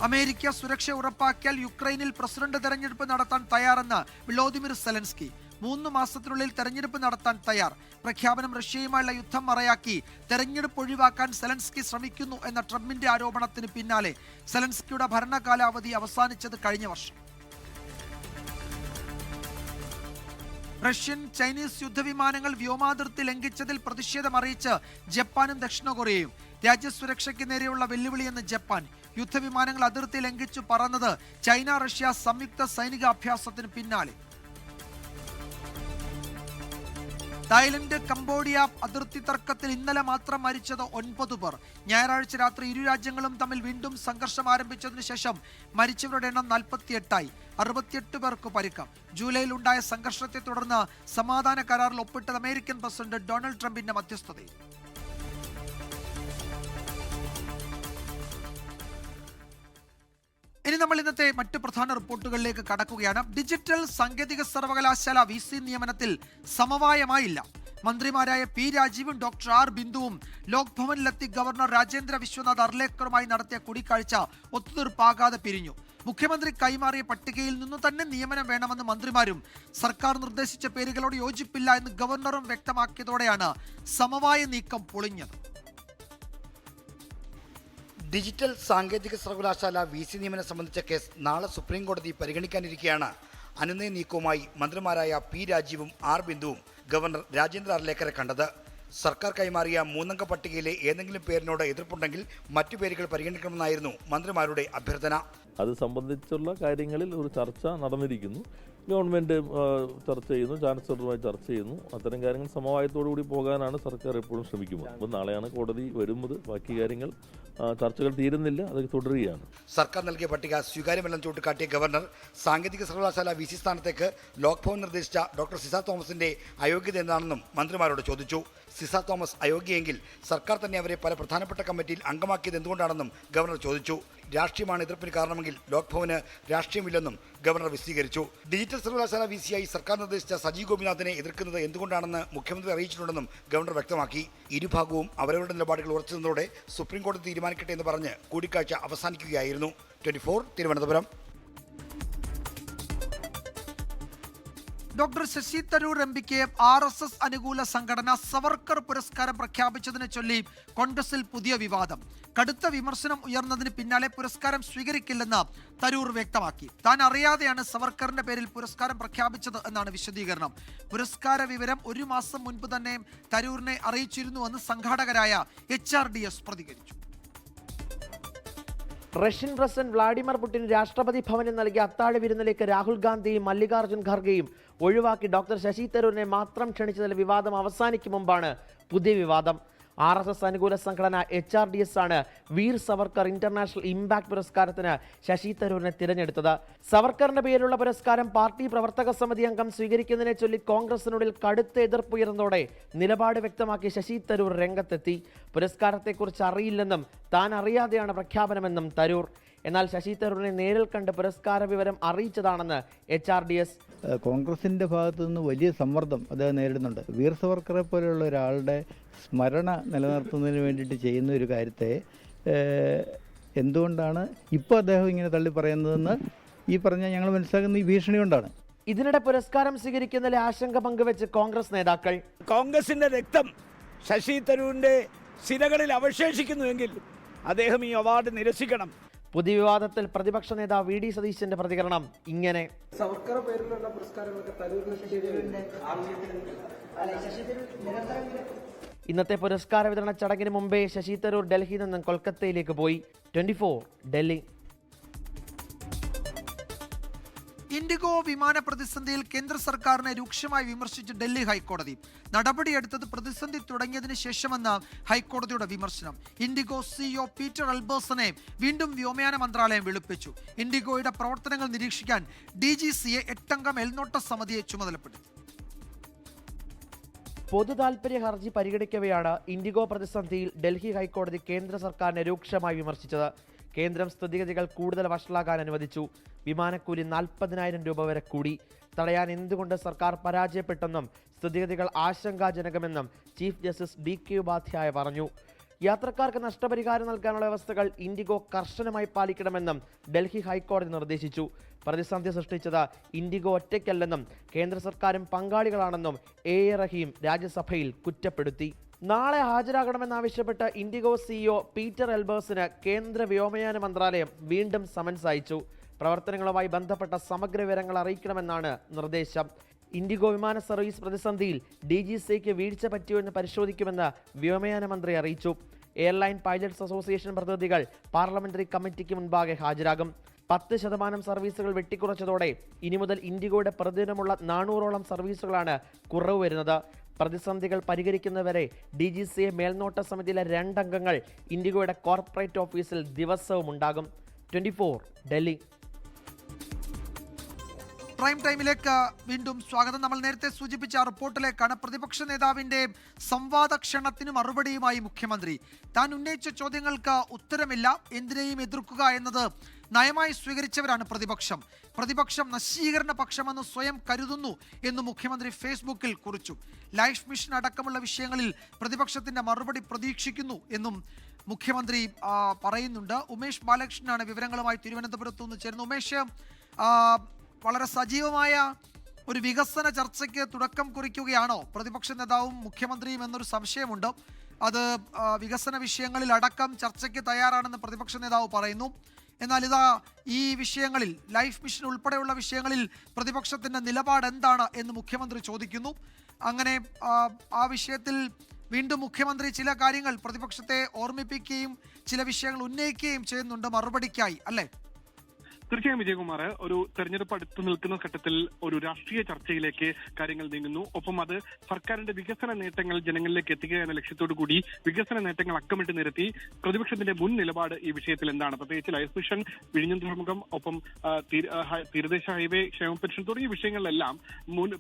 അമേരിക്ക സുരക്ഷ ഉറപ്പാക്കിയാൽ യുക്രൈനിൽ പ്രസിഡന്റ് തെരഞ്ഞെടുപ്പ് നടത്താൻ തയ്യാറെന്ന് വ്ളോദിമിർ സെലൻസ്കി. 3 മാസത്തിനുള്ളിൽ തെരഞ്ഞെടുപ്പ് നടത്താൻ തയ്യാർ. പ്രഖ്യാപനം റഷ്യയുമായുള്ള യുദ്ധം മറയാക്കി തെരഞ്ഞെടുപ്പ് ഒഴിവാക്കാൻ സെലൻസ്കി ശ്രമിക്കുന്നു എന്ന ട്രംപിന്റെ ആരോപണത്തിന് പിന്നാലെ സെലൻസ്കിയുടെ ഭരണകാലാവധി അവസാനിച്ചത് കഴിഞ്ഞ വർഷം. റഷ്യൻ, ചൈനീസ് യുദ്ധവിമാനങ്ങൾ വ്യോമാതിർത്തി ലംഘിച്ചതിൽ പ്രതിഷേധമറിയിച്ച് ജപ്പാനും ദക്ഷിണ കൊറിയയും. രാജ്യസുരക്ഷയ്ക്ക് നേരെയുള്ള വെല്ലുവിളിയെന്ന് ജപ്പാൻ. യുദ്ധവിമാനങ്ങൾ അതിർത്തി ലംഘിച്ചു പറന്നത് ചൈന റഷ്യ സംയുക്ത സൈനിക അഭ്യാസത്തിന് പിന്നാലെ. തായ്ലൻഡ്, കംബോഡിയ അതിർത്തി തർക്കത്തിൽ ഇന്നലെ മാത്രം മരിച്ചത് 9 പേർ. ഞായറാഴ്ച രാത്രി ഇരു രാജ്യങ്ങളും തമ്മിൽ വീണ്ടും സംഘർഷം ആരംഭിച്ചതിനു ശേഷം മരിച്ചവരുടെ എണ്ണം 48ആയി. 68 പേർക്ക് പരിക്കാം. ജൂലൈയിൽ ഉണ്ടായ സംഘർഷത്തെ തുടർന്ന് സമാധാന കരാറിൽ ഒപ്പിട്ടത് അമേരിക്കൻ പ്രസിഡന്റ് ഡൊണാൾഡ് ട്രംപിന്റെ മധ്യസ്ഥതയിൽ. ഇനി ഇനി നമ്മൾ ഇന്നത്തെ മറ്റ് പ്രധാന റിപ്പോർട്ടുകളിലേക്ക് കടക്കുകയാണ്. ഡിജിറ്റൽ സാങ്കേതിക സർവകലാശാല VC നിയമനത്തിൽ സമവായമായില്ല. മന്ത്രിമാരായ P രാജീവും ഡോക്ടർ R ബിന്ദുവും ലോക് ഭവനിലെത്തി ഗവർണർ രാജേന്ദ്ര വിശ്വനാഥ് അർലേക്കറുമായി നടത്തിയ കൂടിക്കാഴ്ച ഒത്തുതീർപ്പാകാതെ പിരിഞ്ഞു. മുഖ്യമന്ത്രി കൈമാറിയ പട്ടികയിൽ നിന്നു തന്നെ നിയമനം വേണമെന്ന് മന്ത്രിമാരും സർക്കാർ നിർദ്ദേശിച്ച പേരുകളോട് യോജിപ്പില്ല എന്ന് ഗവർണറും വ്യക്തമാക്കിയതോടെയാണ് സമവായ നീക്കം പൊളിഞ്ഞത്. ഡിജിറ്റൽ സാങ്കേതിക സർവകലാശാല VC നിയമനം സംബന്ധിച്ച കേസ് നാളെ സുപ്രീം കോടതി പരിഗണിക്കാനിരിക്കെയാണ് അനുനയ നീക്കവുമായി മന്ത്രിമാരായ P രാജീവും R ബിന്ദുവും ഗവർണർ രാജേന്ദ്ര അർലേക്കറെ കണ്ടത്. സർക്കാർ കൈമാറിയ 3-അംഗ പട്ടികയിലെ ഏതെങ്കിലും പേരിനോട് എതിർപ്പുണ്ടെങ്കിൽ മറ്റു പേരുകൾ പരിഗണിക്കണമെന്നായിരുന്നു മന്ത്രിമാരുടെ അഭ്യർത്ഥന. അത് സംബന്ധിച്ചുള്ള കാര്യങ്ങളിൽ ഒരു ചർച്ച നടന്നിരിക്കുന്നു. ഗവൺമെൻറ് ചർച്ച ചെയ്യുന്നു, ചാൻസലറുമായി ചർച്ച ചെയ്യുന്നു. അത്തരം കാര്യങ്ങൾ സമവായത്തോടു കൂടി പോകാനാണ് സർക്കാർ എപ്പോഴും ശ്രമിക്കുന്നത്. അപ്പോൾ നാളെയാണ് കോടതി വരുന്നത്. ബാക്കി കാര്യങ്ങൾ ചർച്ചകൾ തീരുന്നില്ല, അത് തുടരുകയാണ്. സർക്കാർ നൽകിയ പട്ടിക സ്വീകാര്യമല്ലെന്ന് ചൂണ്ടിക്കാട്ടിയ ഗവർണർ സാങ്കേതിക സർവകലാശാല VC സ്ഥാനത്തേക്ക് ലോക് ഭവൻ നിർദ്ദേശിച്ച ഡോക്ടർ സിസ തോമസിന്റെ അയോഗ്യത എന്താണെന്നും മന്ത്രിമാരോട് ചോദിച്ചു. സിസ തോമസ് അയോഗ്യയെങ്കിൽ സർക്കാർ തന്നെ അവരെ പല പ്രധാനപ്പെട്ട കമ്മിറ്റിയിൽ അംഗമാക്കിയത് എന്തുകൊണ്ടാണെന്നും ഗവർണർ ചോദിച്ചു. രാഷ്ട്രീയമാണ് എതിർപ്പിന് കാരണമെങ്കിൽ ലോക് ഭവന് രാഷ്ട്രീയമില്ലെന്നും ഗവർണർ വിശദീകരിച്ചു. ഡിജിറ്റൽ സർവകലാശാല VC സർക്കാർ നിർദ്ദേശിച്ച സജീവ് ഗോപിനാഥിനെ എതിർക്കുന്നത് എന്തുകൊണ്ടാണെന്ന് മുഖ്യമന്ത്രി അറിയിച്ചിട്ടുണ്ടെന്നും ഗവർണർ വ്യക്തമാക്കി. ഇരുഭാഗവും അവരവരുടെ നിലപാടുകൾ ഉറച്ചതോടെ സുപ്രീം കോടതി തീരുമാനിക്കട്ടെ എന്ന് പറഞ്ഞ് കൂടിക്കാഴ്ച അവസാനിക്കുകയായിരുന്നു. 24 തിരുവനന്തപുരം. ഡോക്ടർ ശശി തരൂർ MPക്ക് RSS അനുകൂല സംഘടന സവർക്കർ പുരസ്കാരം പ്രഖ്യാപിച്ചതിനെ ചൊല്ലി കോൺഗ്രസിൽ പുതിയ വിവാദം. കടുത്ത വിമർശനം ഉയർന്നതിന് പിന്നാലെ പുരസ്കാരം സ്വീകരിക്കില്ലെന്ന് തരൂർ വ്യക്തമാക്കി. താൻ അറിയാതെയാണ് സവർക്കറിന്റെ പേരിൽ പുരസ്കാരം പ്രഖ്യാപിച്ചത് എന്നാണ് വിശദീകരണം. പുരസ്കാര വിവരം 1 മാസം മുൻപ് തന്നെ തരൂരിനെ അറിയിച്ചിരുന്നുവെന്ന് സംഘാടകരായ HRDS പ്രതികരിച്ചു. റഷ്യൻ പ്രസിഡന്റ് വ്ളാഡിമിർ പുടിൻ രാഷ്ട്രപതി ഭവനിൽ നൽകിയ അത്താഴ വിരുന്നിലേക്ക് രാഹുൽ ഗാന്ധിയും മല്ലികാർജ്ജുൻ ഖർഗെയും ഒഴിവാക്കി ഡോക്ടർ ശശി തരൂരിനെ മാത്രം ക്ഷണിച്ചതിൽ വിവാദം അവസാനിക്കും മുമ്പാണ് പുതിയ വിവാദം. RSS അനുകൂല സംഘടന HRDS ആണ് വീർ സവർക്കർ ഇന്റർനാഷണൽ ഇമ്പാക്ട് പുരസ്കാരത്തിന് ശശി തരൂരിനെ തിരഞ്ഞെടുത്തത്. സവർക്കറിന്റെ പേരിലുള്ള പുരസ്കാരം പാർട്ടി പ്രവർത്തക സമിതി അംഗം സ്വീകരിക്കുന്നതിനെ ചൊല്ലി കോൺഗ്രസിനുള്ളിൽ കടുത്ത എതിർപ്പുയർന്നതോടെ നിലപാട് വ്യക്തമാക്കി ശശി തരൂർ രംഗത്തെത്തി. പുരസ്കാരത്തെക്കുറിച്ച് അറിയില്ലെന്നും താൻ അറിയാതെയാണ് പ്രഖ്യാപനമെന്നും തരൂർ. എന്നാൽ ശശി തരൂരിനെ നേരിൽ കണ്ട് പുരസ്കാര വിവരം അറിയിച്ചതാണെന്ന് HRDS. കോൺഗ്രസിന്റെ ഭാഗത്തു നിന്ന് വലിയ സമ്മർദ്ദം അദ്ദേഹം നേരിടുന്നുണ്ട്. വീർ സവർക്കറെ പോലെയുള്ള ഒരാളുടെ സ്മരണ നിലനിർത്തുന്നതിന് വേണ്ടിയിട്ട് ചെയ്യുന്ന ഒരു കാര്യത്തെ എന്തുകൊണ്ടാണ് ഇപ്പോൾ അദ്ദേഹം ഇങ്ങനെ തള്ളി പറയുന്നതെന്ന് ഈ പറഞ്ഞാൽ ഞങ്ങൾ മനസ്സിലാക്കുന്ന ഈ ഭീഷണി കൊണ്ടാണ്. ഇതിനിടെ പുരസ്കാരം സ്വീകരിക്കുന്നതിലെ ആശങ്ക പങ്കുവെച്ച് കോൺഗ്രസ് നേതാക്കൾ. കോൺഗ്രസിന്റെ രക്തം ശശി തരൂരിന്റെ സിരകളിൽ അവശേഷിക്കുന്നുവെങ്കിൽ അദ്ദേഹം ഈ അവാർഡ് നിരസിക്കണം. പുതിയ വിവാദത്തിൽ പ്രതിപക്ഷ നേതാവ് VD സതീശന്റെ പ്രതികരണം ഇങ്ങനെ. സവർക്കർ പേരിലുള്ള പുരസ്കാരങ്ങൾക്ക് ഇന്നത്തെ പുരസ്കാര വിതരണ ചടങ്ങിന് മുമ്പേ ശശി തരൂർ ഡൽഹിയിൽ നിന്നും കൊൽക്കത്തയിലേക്ക് പോയി. 24 ഡൽഹി. ഇൻഡിഗോ വിമാന പ്രതിസന്ധിയിൽ കേന്ദ്ര സർക്കാരിനെ രൂക്ഷമായി വിമർശിച്ച് ഡൽഹി ഹൈക്കോടതി. നടപടിയെടുത്തത് പ്രതിസന്ധി തുടങ്ങിയതിന് ശേഷമെന്ന് ഹൈക്കോടതിയുടെ വിമർശനം. ഇൻഡിഗോ CEO പീറ്റർ എൽബേഴ്സനെ വീണ്ടും വ്യോമയാന മന്ത്രാലയം വിളിപ്പിച്ചു. ഇൻഡിഗോയുടെ പ്രവർത്തനങ്ങൾ നിരീക്ഷിക്കാൻ DGCയെ 8-അംഗ മേൽനോട്ട സമിതിയെ ചുമതലപ്പെടുത്തി. പൊതു താൽപര്യ ഹർജി പരിഗണിക്കവെയാണ് ഇൻഡിഗോ പ്രതിസന്ധിയിൽ ഡൽഹി ഹൈക്കോടതി കേന്ദ്ര സർക്കാരിനെ രൂക്ഷമായി വിമർശിച്ചത്. കേന്ദ്രം സ്ഥിതിഗതികൾ കൂടുതൽ വഷളാകാൻ അനുവദിച്ചു. വിമാനക്കൂലി 40,000 രൂപ വരെ കൂടി. തടയാൻ എന്തുകൊണ്ട് സർക്കാർ പരാജയപ്പെട്ടെന്നും സ്ഥിതിഗതികൾ ആശങ്കാജനകമെന്നും ചീഫ് ജസ്റ്റിസ് DK ഉപാധ്യായ പറഞ്ഞു. യാത്രക്കാർക്ക് നഷ്ടപരിഹാരം നൽകാനുള്ള വ്യവസ്ഥകൾ ഇൻഡിഗോ കർശനമായി പാലിക്കണമെന്നും ഡൽഹി ഹൈക്കോടതി നിർദ്ദേശിച്ചു. പ്രതിസന്ധി സൃഷ്ടിച്ചത് ഇൻഡിഗോ ഒറ്റയ്ക്കല്ലെന്നും കേന്ദ്ര സർക്കാരും പങ്കാളികളാണെന്നും A റഹീം രാജ്യസഭയിൽ കുറ്റപ്പെടുത്തി. നാളെ ഹാജരാകണമെന്നാവശ്യപ്പെട്ട് ഇൻഡിഗോ CEO പീറ്റർ എൽബേഴ്സിന് കേന്ദ്ര വ്യോമയാന മന്ത്രാലയം വീണ്ടും സമൻസ് അയച്ചു. പ്രവർത്തനങ്ങളുമായി ബന്ധപ്പെട്ട സമഗ്ര വിവരങ്ങൾ അറിയിക്കണമെന്നാണ് നിർദ്ദേശം. ഇൻഡിഗോ വിമാന സർവീസ് പ്രതിസന്ധിയിൽ DGCക്ക് വീഴ്ച പറ്റിയോ എന്ന് പരിശോധിക്കുമെന്ന് വ്യോമയാന മന്ത്രി അറിയിച്ചു. എയർലൈൻ പൈലറ്റ്സ് അസോസിയേഷൻ പ്രതിനിധികൾ പാർലമെന്ററി കമ്മിറ്റിക്ക് മുൻപാകെ ഹാജരാകും. 10% സർവീസുകൾ വെട്ടിക്കുറച്ചതോടെ ഇനി മുതൽ ഇൻഡിഗോയുടെ പ്രതിദിനമുള്ള 400ഓളം സർവീസുകളാണ് കുറവ് വരുന്നത്. പ്രതിസന്ധികൾ പരിഹരിക്കുന്നവരെ DGCയെ മേൽനോട്ട സമിതിയിലെ 2 അംഗങ്ങൾ ഇൻഡിഗോയുടെ കോർപ്പറേറ്റ് ഓഫീസിൽ ദിവസവും ഉണ്ടാകും. 24 ഡൽഹി. പ്രൈം ടൈമിലേക്ക് വീണ്ടും സ്വാഗതം. നമ്മൾ നേരത്തെ സൂചിപ്പിച്ച റിപ്പോർട്ടിലേക്കാണ്. പ്രതിപക്ഷ നേതാവിന്റെ സംവാദ ക്ഷണത്തിന് മറുപടിയുമായി മുഖ്യമന്ത്രി. താൻ ഉന്നയിച്ച ചോദ്യങ്ങൾക്ക് ഉത്തരമില്ല, എന്തിനേയും എതിർക്കുക എന്നത് നയമായി സ്വീകരിച്ചവരാണ് പ്രതിപക്ഷം നശീകരണ പക്ഷമെന്ന് സ്വയം കരുതുന്നു എന്ന് മുഖ്യമന്ത്രി ഫേസ്ബുക്കിൽ കുറിച്ചു. ലൈഫ് മിഷൻ അടക്കമുള്ള വിഷയങ്ങളിൽ പ്രതിപക്ഷത്തിന്റെ മറുപടി പ്രതീക്ഷിക്കുന്നു എന്നും മുഖ്യമന്ത്രി പറയുന്നുണ്ട്. ഉമേഷ് ബാലകൃഷ്ണനാണ് വിവരങ്ങളുമായി തിരുവനന്തപുരത്തു നിന്ന് ചേരുന്നത്. ഉമേഷ്, വളരെ സജീവമായ ഒരു വികസന ചർച്ചയ്ക്ക് തുടക്കം കുറിക്കുകയാണോ പ്രതിപക്ഷ നേതാവും മുഖ്യമന്ത്രിയും എന്നൊരു സംശയമുണ്ട്. അത് വികസന വിഷയങ്ങളിൽ അടക്കം ചർച്ചയ്ക്ക് തയ്യാറാണെന്ന് പ്രതിപക്ഷ നേതാവ് പറയുന്നു. എന്നാൽ ഇതാ ഈ വിഷയങ്ങളിൽ, ലൈഫ് മിഷൻ ഉൾപ്പെടെയുള്ള വിഷയങ്ങളിൽ പ്രതിപക്ഷത്തിന്റെ നിലപാട് എന്താണ് എന്ന് മുഖ്യമന്ത്രി ചോദിക്കുന്നു. അങ്ങനെ ആ വിഷയത്തിൽ വീണ്ടും മുഖ്യമന്ത്രി ചില കാര്യങ്ങൾ പ്രതിപക്ഷത്തെ ഓർമ്മിപ്പിക്കുകയും ചില വിഷയങ്ങൾ ഉന്നയിക്കുകയും ചെയ്യുന്നുണ്ട് മറുപടിക്കായി, അല്ലേ? തീർച്ചയായും വിജയകുമാർ, ഒരു തെരഞ്ഞെടുപ്പ് അടുത്തു നിൽക്കുന്ന ഘട്ടത്തിൽ ഒരു രാഷ്ട്രീയ ചർച്ചയിലേക്ക് കാര്യങ്ങൾ നീങ്ങുന്നു. ഒപ്പം അത് സർക്കാരിന്റെ വികസന നേട്ടങ്ങൾ ജനങ്ങളിലേക്ക് എത്തിക്കുക എന്ന ലക്ഷ്യത്തോടു കൂടി വികസന നേട്ടങ്ങൾ അക്കമിട്ട് നിരത്തി പ്രതിപക്ഷത്തിന്റെ മുൻ നിലപാട് ഈ വിഷയത്തിൽ എന്താണ്? പ്രത്യേകിച്ച് ലൈഫ് മിഷൻ, വിഴിഞ്ഞം തുറമുഖം, ഒപ്പം തീരദേശ ഹൈവേ, ക്ഷേമ പെൻഷൻ തുടങ്ങിയ വിഷയങ്ങളിലെല്ലാം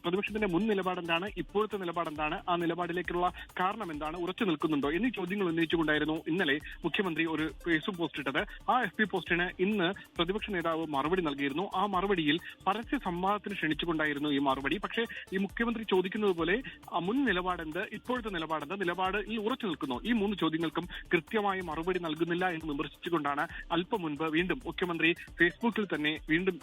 പ്രതിപക്ഷത്തിന്റെ മുൻ നിലപാട് എന്താണ്, ഇപ്പോഴത്തെ നിലപാട് എന്താണ്, ആ നിലപാടിലേക്കുള്ള കാരണം എന്താണ്, ഉറച്ചു നിൽക്കുന്നുണ്ടോ എന്നീ ചോദ്യങ്ങൾ ഉന്നയിച്ചുകൊണ്ടായിരുന്നു ഇന്നലെ മുഖ്യമന്ത്രി ഒരു ഫേസ്ബുക്ക് പോസ്റ്റ് ഇട്ടത്. ആ FB പോസ്റ്റിന് ഇന്ന് പ്രതിപക്ഷ നേതാവ് മറുപടി നൽകിയിരുന്നു. ആ മറുപടിയിൽ പരസ്യ സംവാദത്തിന് ക്ഷണിച്ചുകൊണ്ടായിരുന്നു ഈ മറുപടി. പക്ഷേ ഈ മുഖ്യമന്ത്രി ചോദിക്കുന്നത് പോലെ മുൻ നിലപാടെന്ത്, ഇപ്പോഴത്തെ നിലപാടെന്ത്, നിലപാട് ഈ ഉറച്ചു നിൽക്കുന്നു, ഈ 3 ചോദ്യങ്ങൾക്കും കൃത്യമായി മറുപടി നൽകുന്നില്ല എന്ന് വിമർശിച്ചുകൊണ്ടാണ് അല്പം മുൻപ് വീണ്ടും മുഖ്യമന്ത്രി ഫേസ്ബുക്കിൽ തന്നെ വീണ്ടും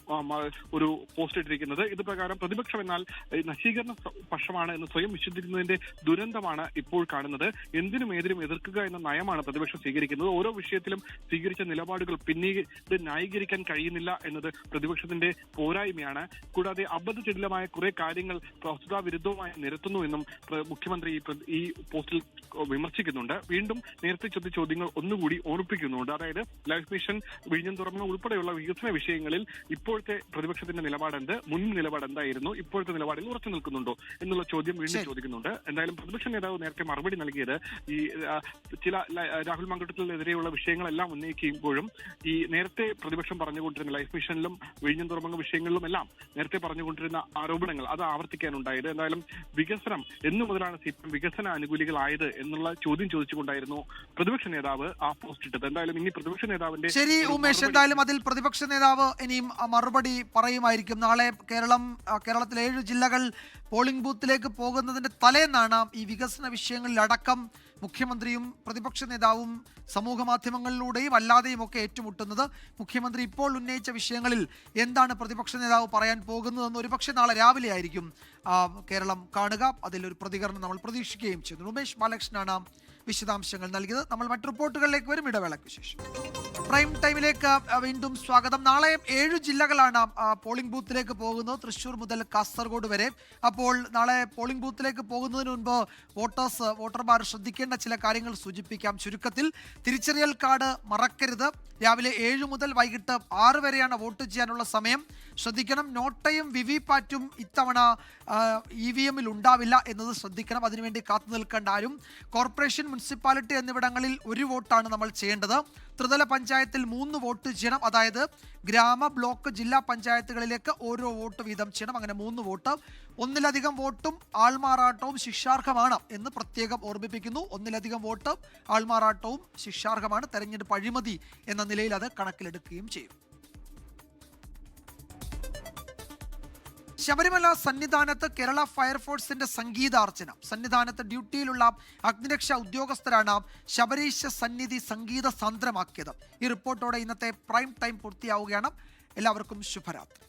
ഒരു പോസ്റ്റ് ഇട്ടിരിക്കുന്നത്. ഇത് പ്രകാരം പ്രതിപക്ഷം എന്നാൽ നശീകരണ പക്ഷമാണ് എന്ന് സ്വയം വിശ്വസിക്കുന്നതിന്റെ ദുരന്തമാണ് ഇപ്പോൾ കാണുന്നത്. എന്തിനും ഏതിനും എതിർക്കുക എന്ന നയമാണ് പ്രതിപക്ഷം സ്വീകരിക്കുന്നത്. ഓരോ വിഷയത്തിലും സ്വീകരിച്ച നിലപാടുകൾ പിന്നീട് ന്യായീകരിക്കാൻ കഴിയുന്നില്ല എന്നത് പ്രതിപക്ഷത്തിന്റെ പോരായ്മയാണ്. കൂടാതെ അബദ്ധജടിലമായ കുറെ കാര്യങ്ങൾ വസ്തുതാ വിരുദ്ധവുമായി നിരത്തുന്നു എന്നും മുഖ്യമന്ത്രി ഈ പോസ്റ്റിൽ വിമർശിക്കുന്നുണ്ട്. വീണ്ടും നേരത്തെ ചോദ്യങ്ങൾ ഒന്നുകൂടി ഓർമ്മിപ്പിക്കുന്നുണ്ട്. അതായത് ലൈഫ് മിഷൻ, വിഴിഞ്ഞം തുറമുഖം ഉൾപ്പെടെയുള്ള വികസന വിഷയങ്ങളിൽ ഇപ്പോഴത്തെ പ്രതിപക്ഷത്തിന്റെ നിലപാടെന്ത്, മുൻ നിലപാട് എന്തായിരുന്നു, ഇപ്പോഴത്തെ നിലപാടിൽ ഉറച്ചു നിൽക്കുന്നുണ്ടോ എന്നുള്ള ചോദ്യം വീണ്ടും ചോദിക്കുന്നുണ്ട്. എന്തായാലും പ്രതിപക്ഷ നേതാവ് നേരത്തെ മറുപടി നൽകിയത് ഈ ചില രാഹുൽ മങ്കടത്തിനെതിരെയുള്ള വിഷയങ്ങളെല്ലാം ഉന്നയിക്കുമ്പോഴും ഈ നേരത്തെ പ്രതിപക്ഷം പറഞ്ഞുകൊണ്ടിരുന്ന ലൈഫ് മിഷനിലും വിഴിഞ്ഞം തുറമുഖ വിഷയങ്ങളിലും എല്ലാം നേരത്തെ പറഞ്ഞുകൊണ്ടിരുന്ന ആരോപണങ്ങൾ അത് ആവർത്തിക്കാനുണ്ടായത്. എന്തായാലും വികസനം എന്നു മുതലാണ് CPM വികസന അനുകൂലികളായത് എന്നുള്ള ചോദ്യം ചോദിച്ചുകൊണ്ടായിരുന്നു പ്രതിപക്ഷ നേതാവ് ആ പോസ്റ്റ് ഇട്ടത്. എന്തായാലും ഇനി പ്രതിപക്ഷ നേതാവിന്റെ ശരി ഉമേഷ്, എന്തായാലും അതിൽ പ്രതിപക്ഷ നേതാവ് ഇനിയും മറുപടി പറയുമായിരിക്കും. നാളെ കേരളത്തിലെ 7 ജില്ലകൾ പോളിംഗ് ബൂത്തിലേക്ക് പോകുന്നതിന്റെ തലേന്നാണ് ഈ വികസന വിഷയങ്ങളിലടക്കം മുഖ്യമന്ത്രിയും പ്രതിപക്ഷ നേതാവും സമൂഹ മാധ്യമങ്ങളിലൂടെയും അല്ലാതെയും ഒക്കെ ഏറ്റുമുട്ടുന്നത്. മുഖ്യമന്ത്രി ഇപ്പോൾ ഉന്നയിച്ച വിഷയങ്ങളിൽ എന്താണ് പ്രതിപക്ഷ നേതാവ് പറയാൻ പോകുന്നതെന്ന് ഒരുപക്ഷെ നാളെ രാവിലെ ആയിരിക്കും കേരളം കാണുക. അതിലൊരു പ്രതികരണം നമ്മൾ പ്രതീക്ഷിക്കുകയും ചെയ്യുന്നു. ഉമേഷ് ബാലകൃഷ്ണനാണ് വിശദാംശങ്ങൾ നൽകിയത്. നമ്മൾ മറ്റു റിപ്പോർട്ടുകളിലേക്ക് വരും ഇടവേളയ്ക്ക് ശേഷം. പ്രൈം ടൈമിലേക്ക് വീണ്ടും സ്വാഗതം. നാളെ 7 ജില്ലകളാണ് പോളിംഗ് ബൂത്തിലേക്ക് പോകുന്നത്, തൃശ്ശൂർ മുതൽ കാസർഗോഡ് വരെ. അപ്പോൾ നാളെ പോളിംഗ് ബൂത്തിലേക്ക് പോകുന്നതിന് മുൻപ് വോട്ടർമാർ ശ്രദ്ധിക്കേണ്ട ചില കാര്യങ്ങൾ സൂചിപ്പിക്കാം. ചുരുക്കത്തിൽ തിരിച്ചറിയൽ കാർഡ് മറക്കരുത്. രാവിലെ 7 മുതൽ വൈകിട്ട് 6 വരെയാണ് വോട്ട് ചെയ്യാനുള്ള സമയം. ശ്രദ്ധിക്കണം, നോട്ടയും വിവിപാറ്റും ഇത്തവണ EVM-ൽ ഉണ്ടാവില്ല എന്നത് ശ്രദ്ധിക്കണം. അതിനുവേണ്ടി കാത്തു നിൽക്കേണ്ട ആരും. കോർപ്പറേഷൻ, മുനിസിപ്പാലിറ്റി എന്നിവിടങ്ങളിൽ 1 വോട്ടാണ് നമ്മൾ ചെയ്യേണ്ടത്. ത്രിതല പഞ്ചായത്തിൽ 3 വോട്ട് ചെയ്യണം. അതായത് ഗ്രാമ, ബ്ലോക്ക്, ജില്ലാ പഞ്ചായത്തുകളിലേക്ക് ഓരോ വോട്ട് വീതം ചെയ്യണം. അങ്ങനെ 3 വോട്ട്. ഒന്നിലധികം വോട്ടും ആൾമാറാട്ടവും ശിക്ഷാർഹമാണ് എന്ന് പ്രത്യേകം ഓർമ്മിപ്പിക്കുന്നു. ഒന്നിലധികം വോട്ട്, ആൾമാറാട്ടവും ശിക്ഷാർഹമാണ്. തെരഞ്ഞെടുപ്പ് അഴിമതി എന്ന നിലയിൽ അത് കണക്കിലെടുക്കുകയും ചെയ്യും. ശബരിമല സന്നിധാനത്ത് കേരള ഫയർഫോഴ്സിന്റെ സംഗീതാർച്ചന. സന്നിധാനത്ത് ഡ്യൂട്ടിയിലുള്ള അഗ്നിരക്ഷാ ഉദ്യോഗസ്ഥരാണ് ശബരീശ സന്നിധി സംഗീത സാന്ദ്രമാക്കിയത്. ഈ റിപ്പോർട്ടോടെ ഇന്നത്തെ പ്രൈം ടൈം പൂർത്തിയാവുകയാണ്. എല്ലാവർക്കും ശുഭരാത്രി.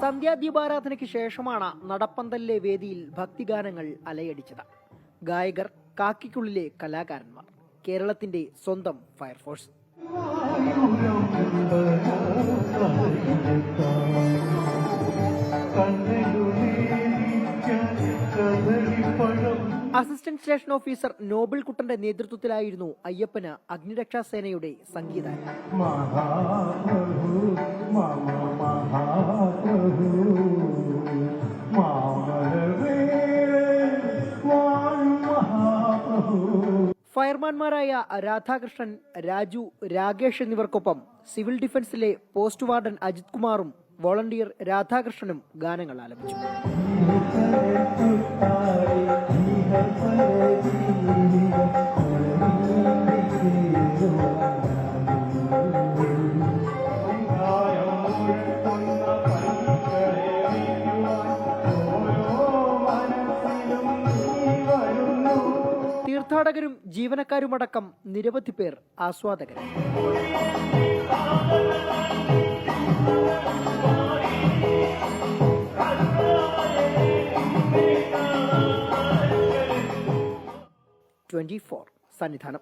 സന്ധ്യാദീപാരാധനയ്ക്ക് ശേഷമാണ് നടപ്പന്തലിലെ വേദിയിൽ ഭക്തിഗാനങ്ങൾ അലയടിച്ചത്. ഗായകർ, കാക്കിക്കുള്ളിലെ കലാകാരന്മാർ, കേരളത്തിന്റെ സ്വന്തം fire force. Assistant station officer Noble കുട്ടന്റെ നേതൃത്വത്തിലായിരുന്നു അയ്യപ്പന് അഗ്നിരക്ഷാസേനയുടെ സംഗീതം. ഫയർമാൻമാരായ രാധാകൃഷ്ണൻ, രാജു, രാകേഷ് എന്നിവർക്കൊപ്പം സിവിൽ ഡിഫൻസിലെ പോസ്റ്റ് വാർഡൻ അജിത് കുമാറും വോളണ്ടിയർ രാധാകൃഷ്ണനും ഗാനങ്ങൾ ആലപിച്ചു. തീർത്ഥാടകരും ജീവനക്കാരുമടക്കം നിരവധി പേർ ആസ്വാദകരായി. സന്നിധാനം.